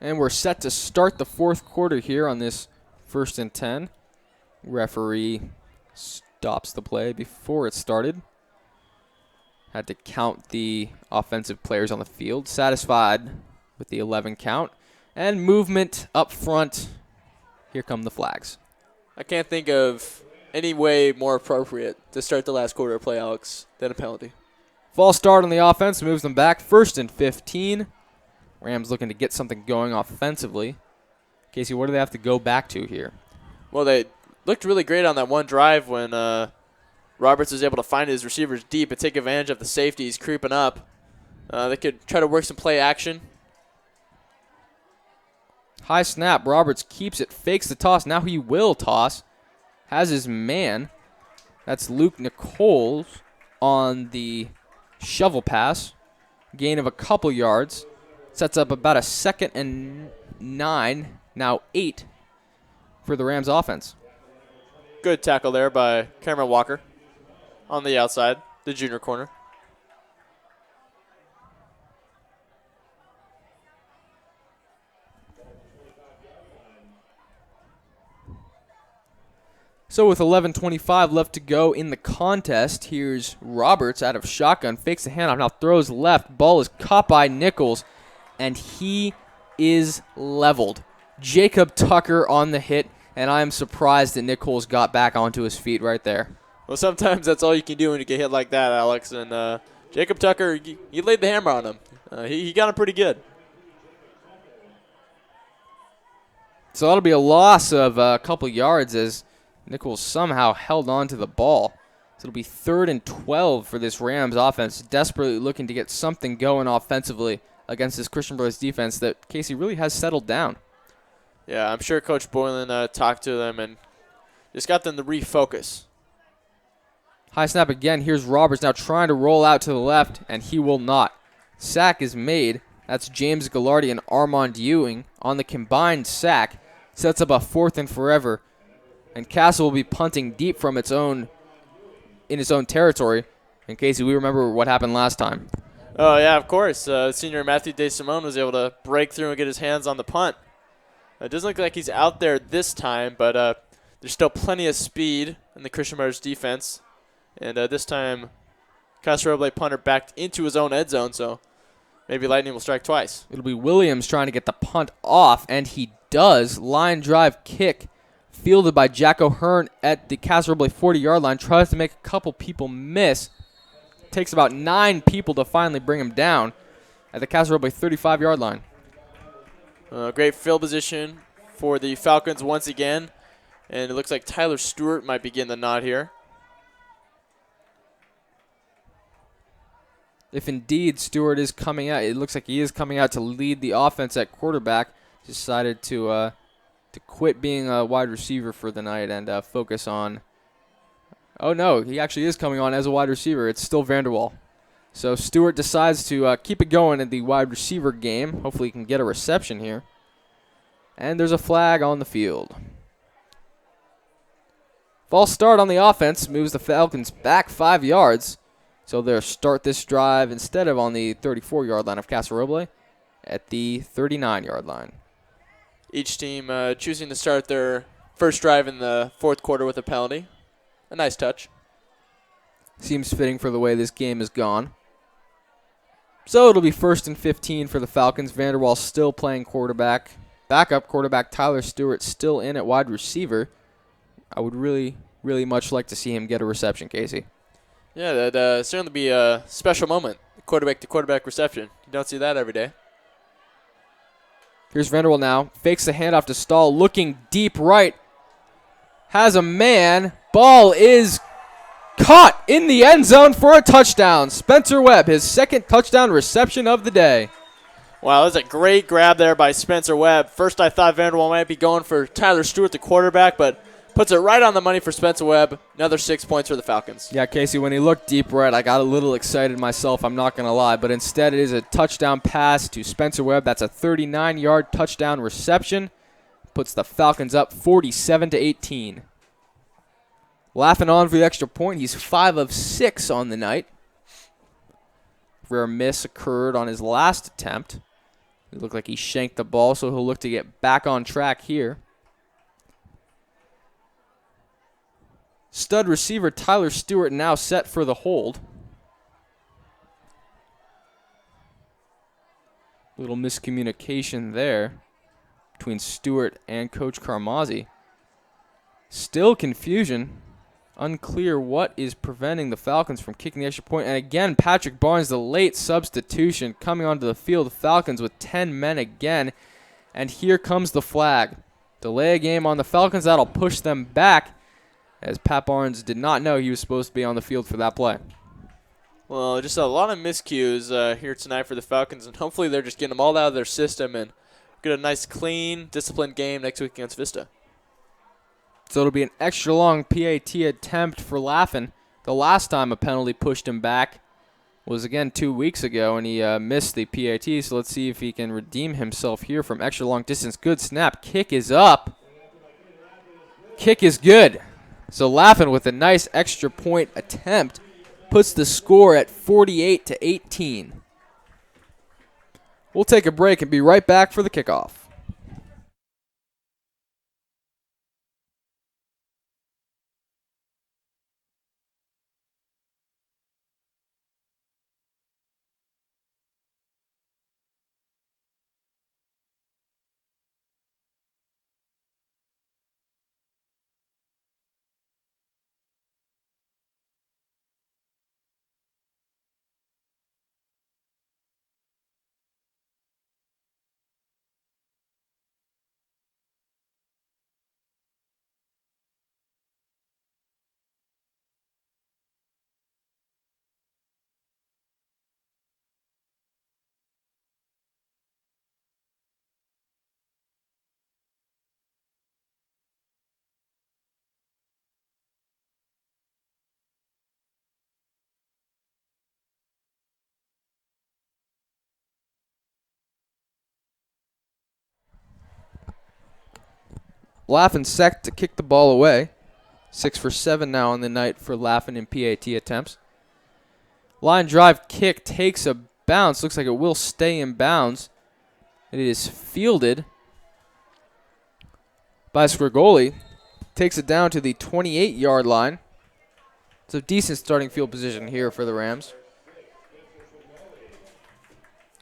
And we're set to start the fourth quarter here on this 1st and 10. Referee stops the play before it started. Had to count the offensive players on the field. Satisfied with the 11 count. And movement up front. Here come the flags. I can't think of any way more appropriate to start the last quarter of play, Alex, than a penalty. False start on the offense. Moves them back. 1st and 15. Rams looking to get something going offensively. Casey, what do they have to go back to here? Well, they looked really great on that one drive when Roberts was able to find his receivers deep and take advantage of the safeties creeping up. They could try to work some play action. High snap. Roberts keeps it, fakes the toss. Now he will toss. Has his man. That's Luke Nichols on the shovel pass. Gain of a couple yards. Sets up about a 2nd and 9, now 8 for the Rams offense. Good tackle there by Cameron Walker on the outside, the junior corner. So with 11:25 left to go in the contest, here's Roberts out of shotgun, fakes the handoff, now throws left. Ball is caught by Nichols, and he is leveled. Jacob Tucker on the hit, and I am surprised that Nichols got back onto his feet right there. Well, sometimes that's all you can do when you get hit like that, Alex. And Jacob Tucker, you laid the hammer on him. He got him pretty good. So that'll be a loss of a couple yards as Nichols somehow held on to the ball. So it'll be 3rd and 12 for this Rams offense, desperately looking to get something going offensively against this Christian Brothers defense that Casey really has settled down. Yeah, I'm sure Coach Boylan talked to them and just got them to refocus. High snap again. Here's Roberts now trying to roll out to the left, and he will not. Sack is made. That's James Gallardi and Armand Ewing on the combined sack. Sets up a 4th and forever. And Castle will be punting deep from in its own territory. In case we remember what happened last time. Oh, yeah, of course. Senior Matthew DeSimone was able to break through and get his hands on the punt. It doesn't look like he's out there this time, but there's still plenty of speed in the Christian Brothers defense. And this time, Casa Roble punter backed into his own end zone, so maybe Lightning will strike twice. It'll be Williams trying to get the punt off, and he does. Line drive kick fielded by Jack O'Hearn at the Casa Roble 40-yard line. Tries to make a couple people miss. Takes about 9 people to finally bring him down at the Casa Roble 35-yard line. Great field position for the Falcons once again. And it looks like Tyler Stewart might begin the nod here. If indeed Stewart is coming out, it looks like he is coming out to lead the offense at quarterback. Decided to quit being a wide receiver for the night and focus on. Oh no, he actually is coming on as a wide receiver. It's still Vanderwall. So Stewart decides to keep it going in the wide receiver game. Hopefully he can get a reception here. And there's a flag on the field. False start on the offense moves the Falcons back 5 yards. So they'll start this drive instead of on the 34-yard line of Casa Roble at the 39-yard line. Each team choosing to start their first drive in the 4th quarter with a penalty. A nice touch. Seems fitting for the way this game has gone. So it'll be 1st and 15 for the Falcons. Vanderwall still playing quarterback. Backup quarterback Tyler Stewart still in at wide receiver. I would really, really much like to see him get a reception, Casey. Yeah, that'd certainly be a special moment. Quarterback-to-quarterback reception. You don't see that every day. Here's Vanderwall now. Fakes the handoff to Stahl. Looking deep right. Has a man. Ball is caught in the end zone for a touchdown. Spencer Webb, his 2nd touchdown reception of the day. Wow, that was a great grab there by Spencer Webb. First I thought Vanderwall might be going for Tyler Stewart, the quarterback, but puts it right on the money for Spencer Webb. Another 6 points for the Falcons. Yeah, Casey, when he looked deep right, I got a little excited myself, I'm not going to lie. But instead it is a touchdown pass to Spencer Webb. That's a 39-yard touchdown reception. Puts the Falcons up 47-18. Laughing on for the extra point. He's 5 of 6 on the night. Rare miss occurred on his last attempt. It looked like he shanked the ball, so he'll look to get back on track here. Stud receiver Tyler Stewart now set for the hold. Little miscommunication there between Stewart and Coach Carmazzi. Still confusion. Unclear what is preventing the Falcons from kicking the extra point. And again, Patrick Barnes, the late substitution, coming onto the field. The Falcons with 10 men again. And here comes the flag. Delay a game on the Falcons. That'll push them back, as Pat Barnes did not know he was supposed to be on the field for that play. Well, just a lot of miscues here tonight for the Falcons, and hopefully they're just getting them all out of their system and get a nice, clean, disciplined game next week against Vista. So it'll be an extra long PAT attempt for Laffin. The last time a penalty pushed him back was, again, 2 weeks ago, and he missed the PAT. So let's see if he can redeem himself here from extra long distance. Good snap. Kick is up. Kick is good. So Laffin with a nice extra point attempt puts the score at 48-18. We'll take a break and be right back for the kickoff. Laffin set to kick the ball away. 6 for 7 now on the night for Laffin in PAT attempts. Line drive kick takes a bounce. Looks like it will stay in bounds. It is fielded by Squirgoli. Takes it down to the 28-yard line. It's a decent starting field position here for the Rams.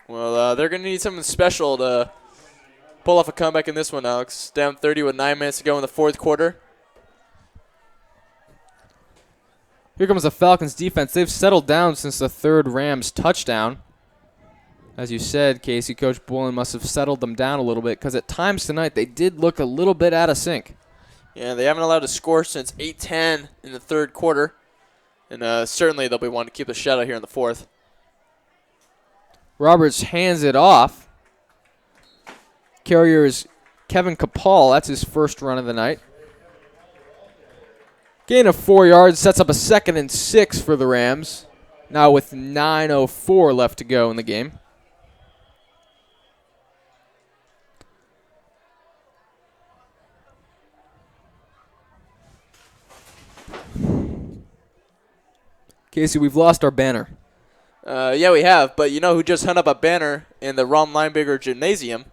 Well, they're going to need something special to pull off a comeback in this one, Alex. Down 30 with 9 minutes to go in the fourth quarter. Here comes the Falcons defense. They've settled down since the third Rams touchdown. As you said, Casey, Coach Bullen must have settled them down a little bit because at times tonight they did look a little bit out of sync. Yeah, they haven't allowed a score since 8-10 in the third quarter. And certainly they'll be wanting to keep the shutout here in the fourth. Roberts hands it off. Carrier is Kevin Capal. That's his first run of the night. Gain of 4 yards, sets up a 2nd and 6 for the Rams. Now with 9:04 left to go in the game. Casey, we've lost our banner. Yeah, we have. But you know who just hung up a banner in the Ron Lineberger Gymnasium?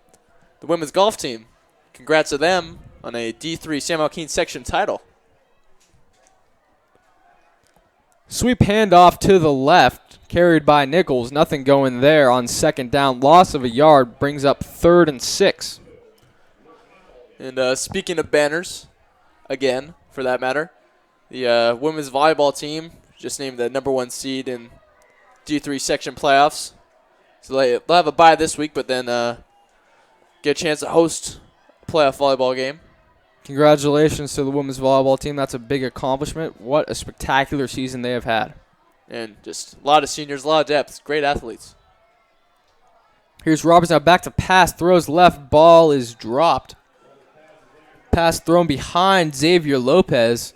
The women's golf team. Congrats to them on a D3 Sam Alkeen section title. Sweep handoff to the left, carried by Nichols. Nothing going there on second down. Loss of a yard brings up 3rd and 6. And speaking of banners, again, for that matter, the women's volleyball team just named the #1 seed in D3 section playoffs. So they'll have a bye this week, but then get a chance to host a playoff volleyball game. Congratulations to the women's volleyball team. That's a big accomplishment. What a spectacular season they have had. And just a lot of seniors, a lot of depth. Great athletes. Here's Roberts now back to pass. Throws left. Ball is dropped. Pass thrown behind Xavier Lopez.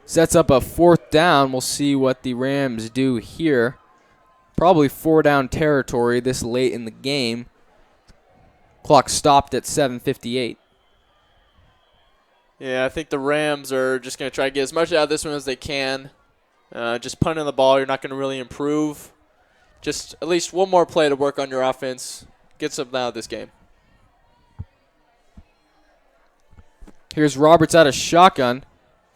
Sets up a 4th down. We'll see what the Rams do here. Probably 4-down territory this late in the game. Clock stopped at 7:58. Yeah, I think the Rams are just going to try to get as much out of this one as they can. Just punting the ball, you're not going to really improve. Just at least one more play to work on your offense. Get something out of this game. Here's Roberts out of shotgun.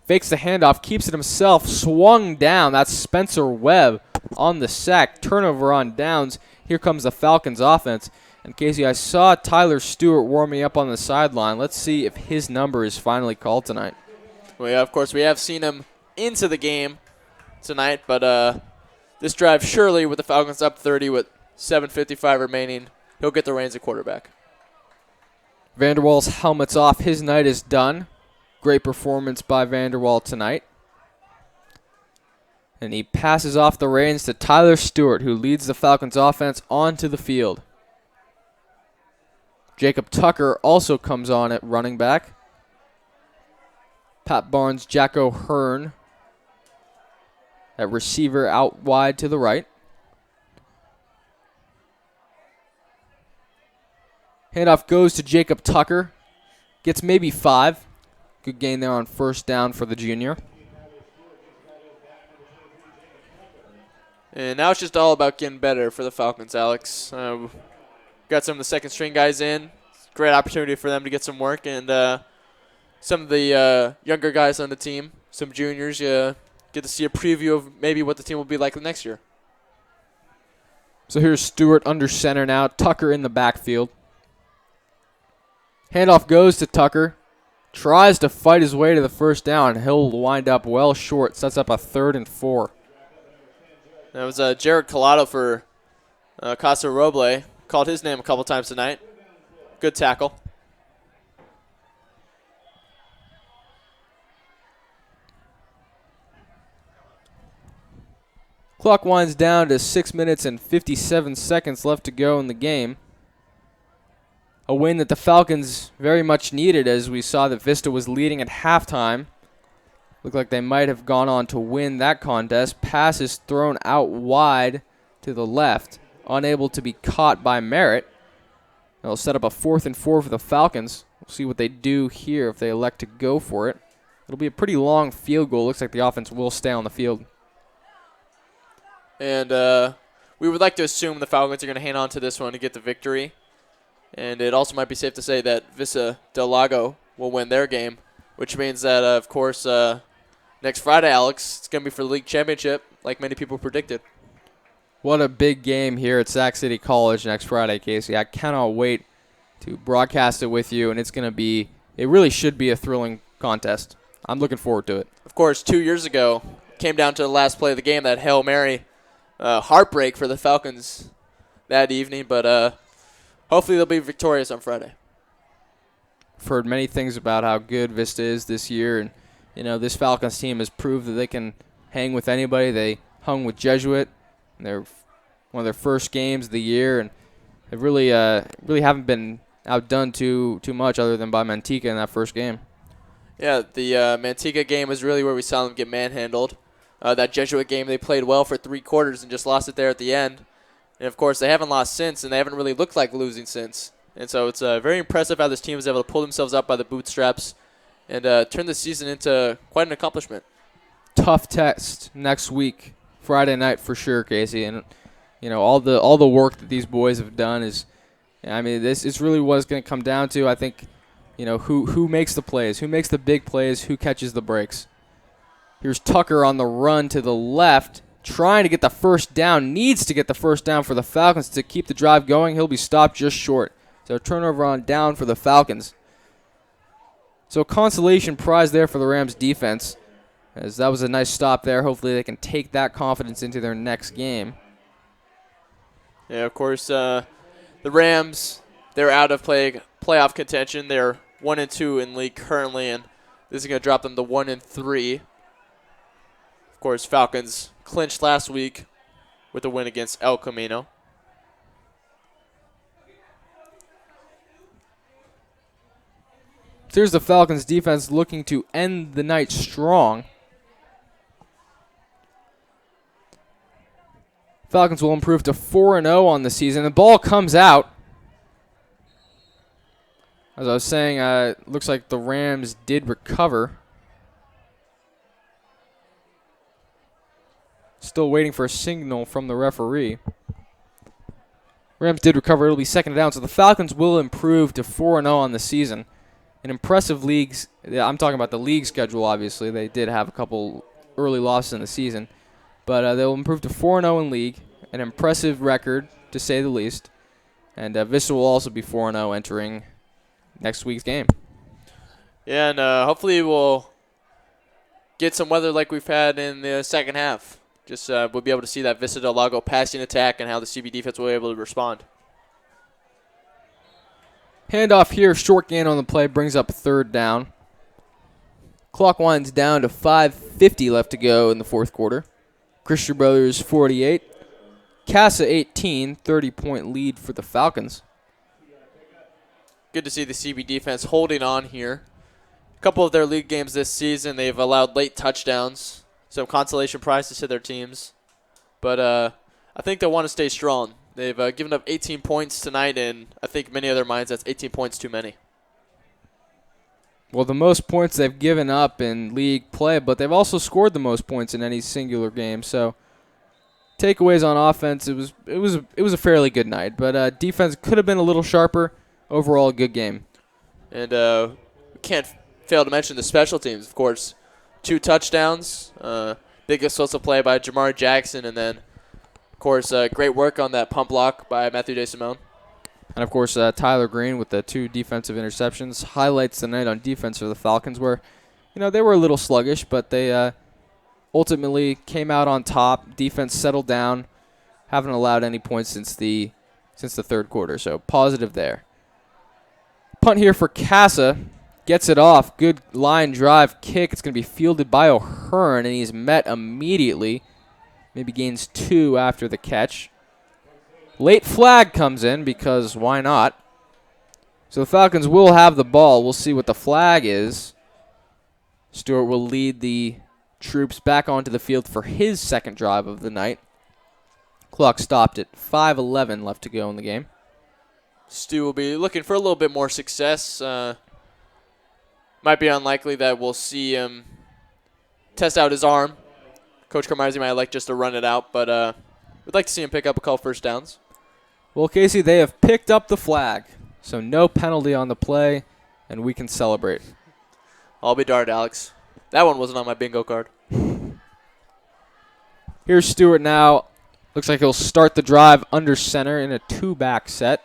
Fakes the handoff, keeps it himself. Swung down. That's Spencer Webb on the sack. Turnover on downs. Here comes the Falcons offense. And Casey, I saw Tyler Stewart warming up on the sideline. Let's see if his number is finally called tonight. Well, yeah, of course, we have seen him into the game tonight, but this drive surely with the Falcons up 30 with 7:55 remaining, he'll get the reins at quarterback. Vanderwall's helmet's off. His night is done. Great performance by Vanderwall tonight. And he passes off the reins to Tyler Stewart, who leads the Falcons offense onto the field. Jacob Tucker also comes on at running back. Pat Barnes, Jacko Hearn at receiver out wide to the right. Handoff goes to Jacob Tucker. Gets maybe 5. Good gain there on 1st down for the junior. And now it's just all about getting better for the Falcons, Alex. Got some of the second-string guys in. Great opportunity for them to get some work. And some of the younger guys on the team, some juniors, get to see a preview of maybe what the team will be like next year. So here's Stewart under center now. Tucker in the backfield. Handoff goes to Tucker. Tries to fight his way to the 1st down. He'll wind up well short. Sets up a 3rd and 4. That was Jared Collado for Casa Roble. Called his name a couple times tonight. Good tackle. Clock winds down to 6 minutes and 57 seconds left to go in the game. A win that the Falcons very much needed, as we saw that Vista was leading at halftime. Looked like they might have gone on to win that contest. Pass is thrown out wide to the left, unable to be caught by Merritt. It'll set up a 4th and 4 for the Falcons We'll see what they do here if they elect to go for it. It'll be a pretty long field goal. Looks like the offense will stay on the field. And we would like to assume the Falcons are going to hang on to this one to get the victory. And it also might be safe to say that Vista Del Lago will win their game, which means that, of course, next Friday, Alex, it's going to be for the league championship, like many people predicted. What a big game here at Sac City College next Friday, Casey. I cannot wait to broadcast it with you, and it really should be a thrilling contest. I'm looking forward to it. Of course, 2 years ago, came down to the last play of the game, that Hail Mary heartbreak for the Falcons that evening, but hopefully they'll be victorious on Friday. I've heard many things about how good Vista is this year, and this Falcons team has proved that they can hang with anybody. They hung with Jesuit in one of their first games of the year, and they really haven't been outdone too much other than by Manteca in that first game. Yeah, the Manteca game was really where we saw them get manhandled. That Jesuit game, they played well for 3 quarters and just lost it there at the end. And, of course, they haven't lost since, and they haven't really looked like losing since. And so it's very impressive how this team was able to pull themselves up by the bootstraps and turn the season into quite an accomplishment. Tough test next week, Friday night for sure, Casey. And all the work that these boys have done this is really what it's going to come down to. I think who makes the plays, who makes the big plays, who catches the breaks. Here's Tucker on the run to the left, trying to get the first down, needs to get the first down for the Falcons to keep the drive going. He'll be stopped just short. So turnover on down for the Falcons. So consolation prize there for the Rams defense, as that was a nice stop there. Hopefully they can take that confidence into their next game. Yeah, of course, the Rams, they're out of playoff contention. They're 1-2 in league currently, and this is going to drop them to 1-3. Of course, Falcons clinched last week with a win against El Camino. Here's the Falcons defense looking to end the night strong. Falcons will improve to 4-0 on the season. The ball comes out. As I was saying, it looks like the Rams did recover. Still waiting for a signal from the referee. Rams did recover. It'll be second down. So the Falcons will improve to 4-0 on the season. An impressive leagues. I'm talking about the league schedule, obviously. They did have a couple early losses in the season. But they'll improve to 4-0 in league. An impressive record, to say the least. And Vista will also be 4-0 entering next week's game. Yeah, and hopefully we'll get some weather like we've had in the second half. Just we'll be able to see that Vista Del Lago passing attack and how the CB defense will be able to respond. Handoff here, short gain on the play, brings up 3rd down. Clock winds down to 5:50 left to go in the 4th quarter. Christian Brothers 48. Casa 18, 30-point lead for the Falcons. Good to see the CB defense holding on here. A couple of their league games this season, they've allowed late touchdowns. Some consolation prizes to their teams. But I think they want to stay strong. They've given up 18 points tonight, and I think many of their minds that's 18 points too many. Well, the most points they've given up in league play, but they've also scored the most points in any singular game. So takeaways on offense, it was a fairly good night, but defense could have been a little sharper. Overall, a good game. And we can't fail to mention the special teams, of course. 2 touchdowns, big explosive play by Jamari Jackson, and then, of course, great work on that pump block by Matthew DeSimone. And, of course, Tyler Green with the 2 defensive interceptions. Highlights the night on defense for the Falcons where, they were a little sluggish, but they ultimately came out on top. Defense settled down. Haven't allowed any points since the 3rd quarter, so positive there. Punt here for Casa. Gets it off. Good line drive kick. It's going to be fielded by O'Hearn, and he's met immediately. Maybe gains 2 after the catch. Late flag comes in because why not? So the Falcons will have the ball. We'll see what the flag is. Stewart will lead the troops back onto the field for his 2nd drive of the night. Clock stopped at 5:11 left to go in the game. Stu will be looking for a little bit more success. might be unlikely that we'll see him test out his arm. Coach Carmazzi might like just to run it out, but we'd like to see him pick up a couple first downs. Well, Casey, they have picked up the flag, so no penalty on the play, and we can celebrate. I'll be darned, Alex. That one wasn't on my bingo card. Here's Stewart now. Looks like he'll start the drive under center in a 2-back set.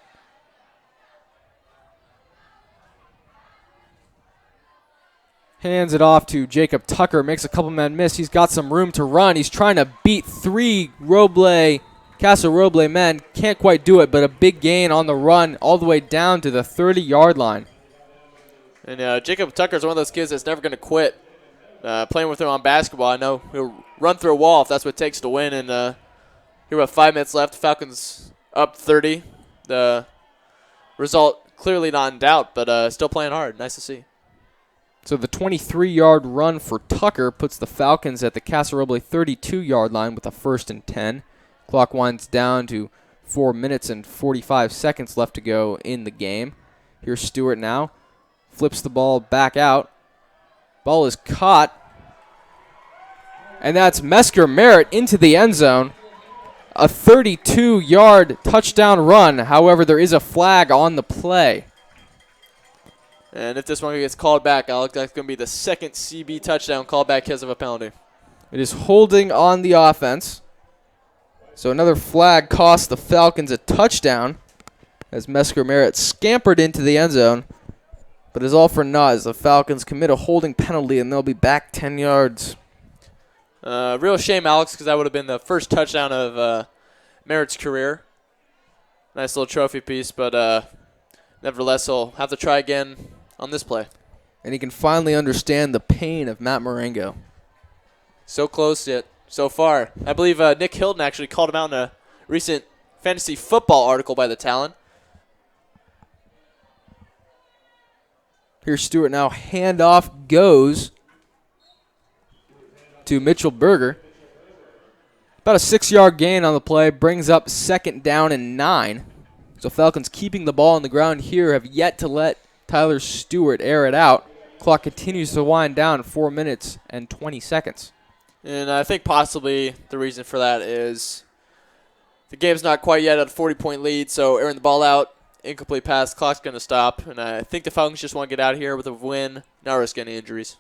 Hands it off to Jacob Tucker. Makes a couple men miss. He's got some room to run. He's trying to beat 3 Casa Roble men. Can't quite do it, but a big gain on the run all the way down to the 30-yard line. And Jacob Tucker's one of those kids that's never going to quit. Playing with him on basketball, I know he'll run through a wall if that's what it takes to win. And here we have 5 minutes left. Falcons up 30. The result clearly not in doubt, but still playing hard. Nice to see. So the 23-yard run for Tucker puts the Falcons at the Casa Roble 32-yard line with a 1st and 10. Clock winds down to 4 minutes and 45 seconds left to go in the game. Here's Stewart now. Flips the ball back out. Ball is caught. And that's Mesker Merritt into the end zone. A 32-yard touchdown run. However, there is a flag on the play. And if this one gets called back, Alex, that's going to be the second CB touchdown called back because of a penalty. It is holding on the offense. So another flag cost the Falcons a touchdown as Mesker Merritt scampered into the end zone. But it's all for naught as the Falcons commit a holding penalty and they'll be back 10 yards. Real shame, Alex, because that would have been the first touchdown of Merritt's career. Nice little trophy piece, but nevertheless, he'll have to try again on this play. And he can finally understand the pain of Matt Marengo. So close yet so far. I believe Nick Hilton actually called him out in a recent fantasy football article by the Talon. Here's Stewart now. Handoff goes to Mitchell Berger. About a 6-yard gain on the play. Brings up 2nd down and 9. So Falcons keeping the ball on the ground here have yet to let Tyler Stewart air it out. Clock continues to wind down 4 minutes and 20 seconds. And I think possibly the reason for that is the game's not quite yet at a 40-point lead, so airing the ball out, incomplete pass, clock's going to stop. And I think the Falcons just want to get out of here with a win, not risk any injuries.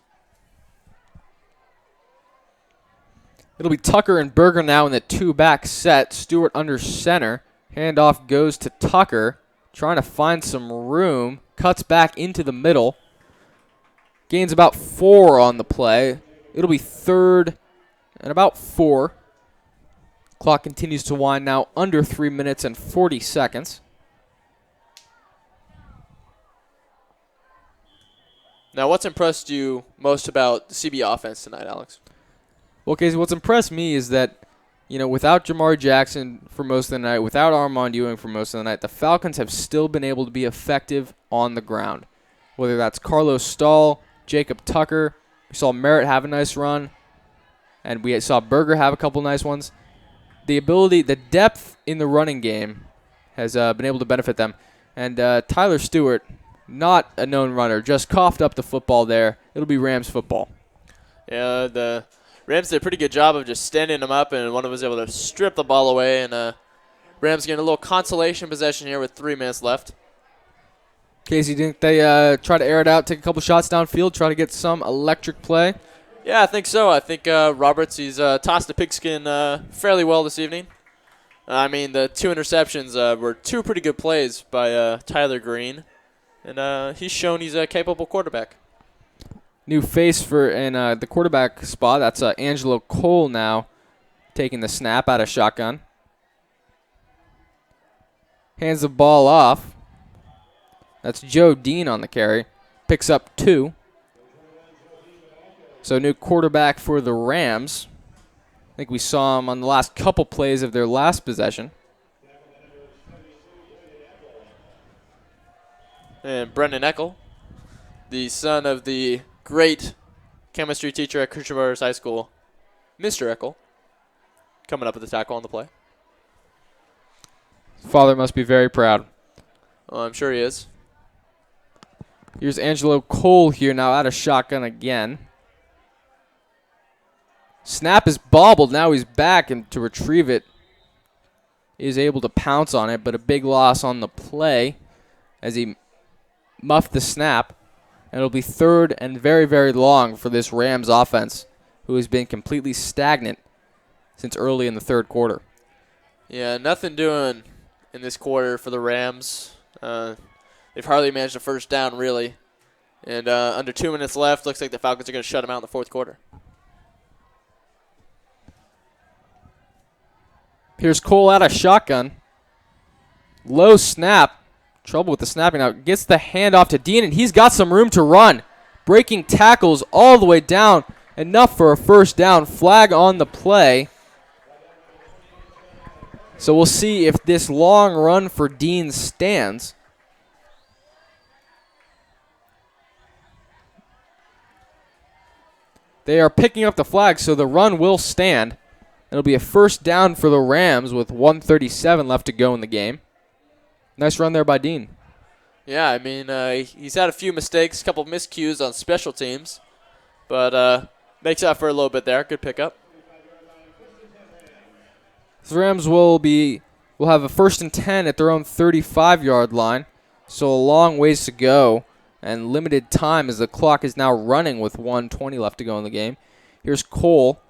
It'll be Tucker and Berger now in the 2-back set. Stewart under center. Handoff goes to Tucker. Trying to find some room. Cuts back into the middle. Gains about 4 on the play. It'll be 3rd and about 4. Clock continues to wind now under 3 minutes and 40 seconds. Now, what's impressed you most about the CB offense tonight, Alex? Well, Casey, what's impressed me is that, without Jamari Jackson for most of the night, without Armand Ewing for most of the night, the Falcons have still been able to be effective on the ground. Whether that's Carlos Stahl, Jacob Tucker, we saw Merritt have a nice run, and we saw Berger have a couple nice ones. The depth in the running game has been able to benefit them. And Tyler Stewart, not a known runner, just coughed up the football there. It'll be Rams football. Yeah, the Rams did a pretty good job of just standing them up, and one of them was able to strip the ball away. And Rams getting a little consolation possession here with 3 minutes left. Casey, didn't they try to air it out, take a couple shots downfield, try to get some electric play? Yeah, I think so. I think Roberts, he's tossed the pigskin fairly well this evening. I mean, the 2 interceptions were 2 pretty good plays by Tyler Green. And he's shown he's a capable quarterback. New face in the quarterback spot. That's Angelo Cole now taking the snap out of shotgun. Hands the ball off. That's Joe Dean on the carry. Picks up 2. So new quarterback for the Rams. I think we saw him on the last couple plays of their last possession. And Brendan Eckel, the son of the great chemistry teacher at Christian Brothers High School, Mr. Eckel, coming up with the tackle on the play. Father must be very proud. Oh, I'm sure he is. Here's Angelo Cole here now out of shotgun again. Snap is bobbled. Now he's back, and to retrieve it, is able to pounce on it, but a big loss on the play as he muffed the snap. And it'll be 3rd and very, very long for this Rams offense, who has been completely stagnant since early in the 3rd quarter. Yeah, nothing doing in this quarter for the Rams. They've hardly managed a first down, really. And under 2 minutes left, looks like the Falcons are going to shut them out in the 4th quarter. Here's Cole out of shotgun. Low snap. Trouble with the snapping now. Gets the handoff to Dean, and he's got some room to run. Breaking tackles all the way down. Enough for a first down. Flag on the play. So we'll see if this long run for Dean stands. They are picking up the flag, so the run will stand. It'll be a first down for the Rams with 1:37 left to go in the game. Nice run there by Dean. Yeah, I mean, he's had a few mistakes, a couple of miscues on special teams, but makes up for a little bit there. Good pickup. The Rams will have a 1st and 10 at their own 35-yard line, so a long ways to go and limited time as the clock is now running with 1:20 left to go in the game. Here's Cole.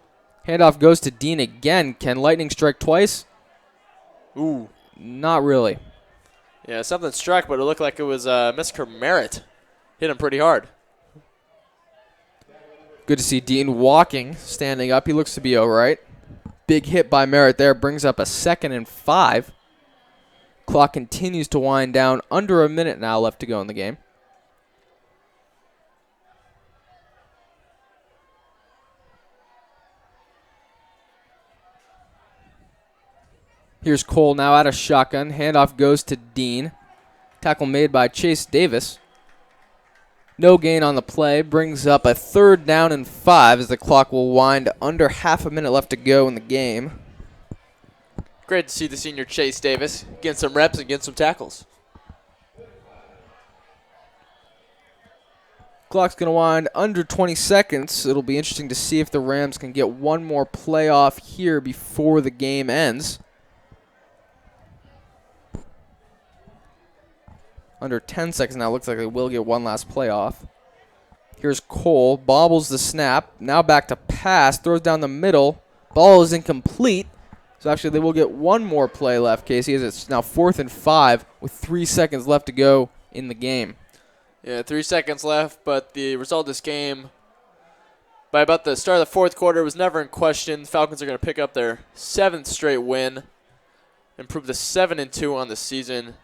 Handoff goes to Dean again. Can lightning strike twice? Ooh. Not really. Yeah, something struck, but it looked like it was Mr. Merritt. Hit him pretty hard. Good to see Dean walking, standing up. He looks to be all right. Big hit by Merritt there. Brings up a 2nd and 5. Clock continues to wind down. Under a minute now left to go in the game. Here's Cole now out of shotgun. Handoff goes to Dean. Tackle made by Chase Davis. No gain on the play. Brings up a 3rd down and 5 as the clock will wind under half a minute left to go in the game. Great to see the senior Chase Davis getting some reps and getting some tackles. Clock's going to wind under 20 seconds. It'll be interesting to see if the Rams can get one more playoff here before the game ends. Under 10 seconds now. Looks like they will get one last playoff. Here's Cole. Bobbles the snap. Now back to pass. Throws down the middle. Ball is incomplete. So actually they will get one more play left, Casey, as it's now 4th and 5 with 3 seconds left to go in the game. Yeah, 3 seconds left, but the result of this game, by about the start of the 4th quarter, was never in question. The Falcons are going to pick up their 7th straight win, improve to 7-2 on the season,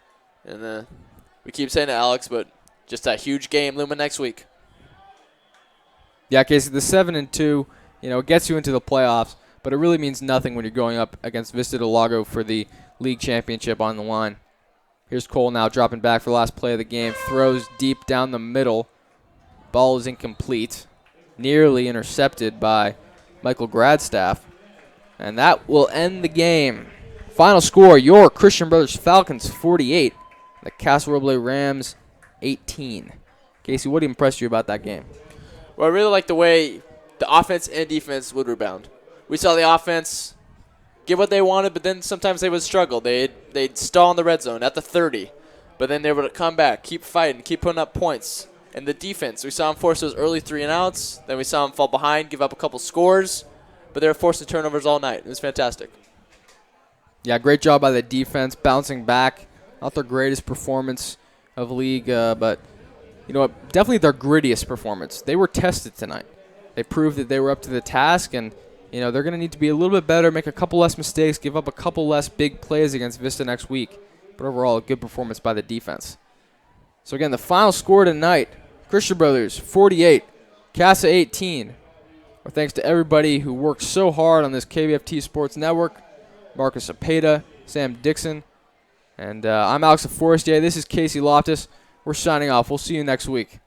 and we keep saying it, Alex, but just that huge game looming next week. Yeah, Casey, the 7-2, it gets you into the playoffs, but it really means nothing when you're going up against Vista Del Lago for the league championship on the line. Here's Cole now dropping back for the last play of the game. Throws deep down the middle. Ball is incomplete. Nearly intercepted by Michael Gradstaff. And that will end the game. Final score, your Christian Brothers Falcons 48. The Casa Roble Rams 18. Casey, what impressed you about that game? Well, I really like the way the offense and defense would rebound. We saw the offense get what they wanted, but then sometimes they would struggle. They'd stall in the red zone at the 30, but then they would come back, keep fighting, keep putting up points. And the defense, we saw them force those early 3-and-outs. Then we saw them fall behind, give up a couple scores, but they were forcing turnovers all night. It was fantastic. Yeah, great job by the defense, bouncing back. Not their greatest performance of league, but you know what? Definitely their grittiest performance. They were tested tonight. They proved that they were up to the task, and they're going to need to be a little bit better, make a couple less mistakes, give up a couple less big plays against Vista next week. But overall, a good performance by the defense. So again, the final score tonight, Christian Brothers 48, Casa 18. Our thanks to everybody who worked so hard on this KBFT Sports Network. Marcus Cepeda, Sam Dixon, and I'm Alex Forestier. This is Casey Loftus. We're signing off. We'll see you next week.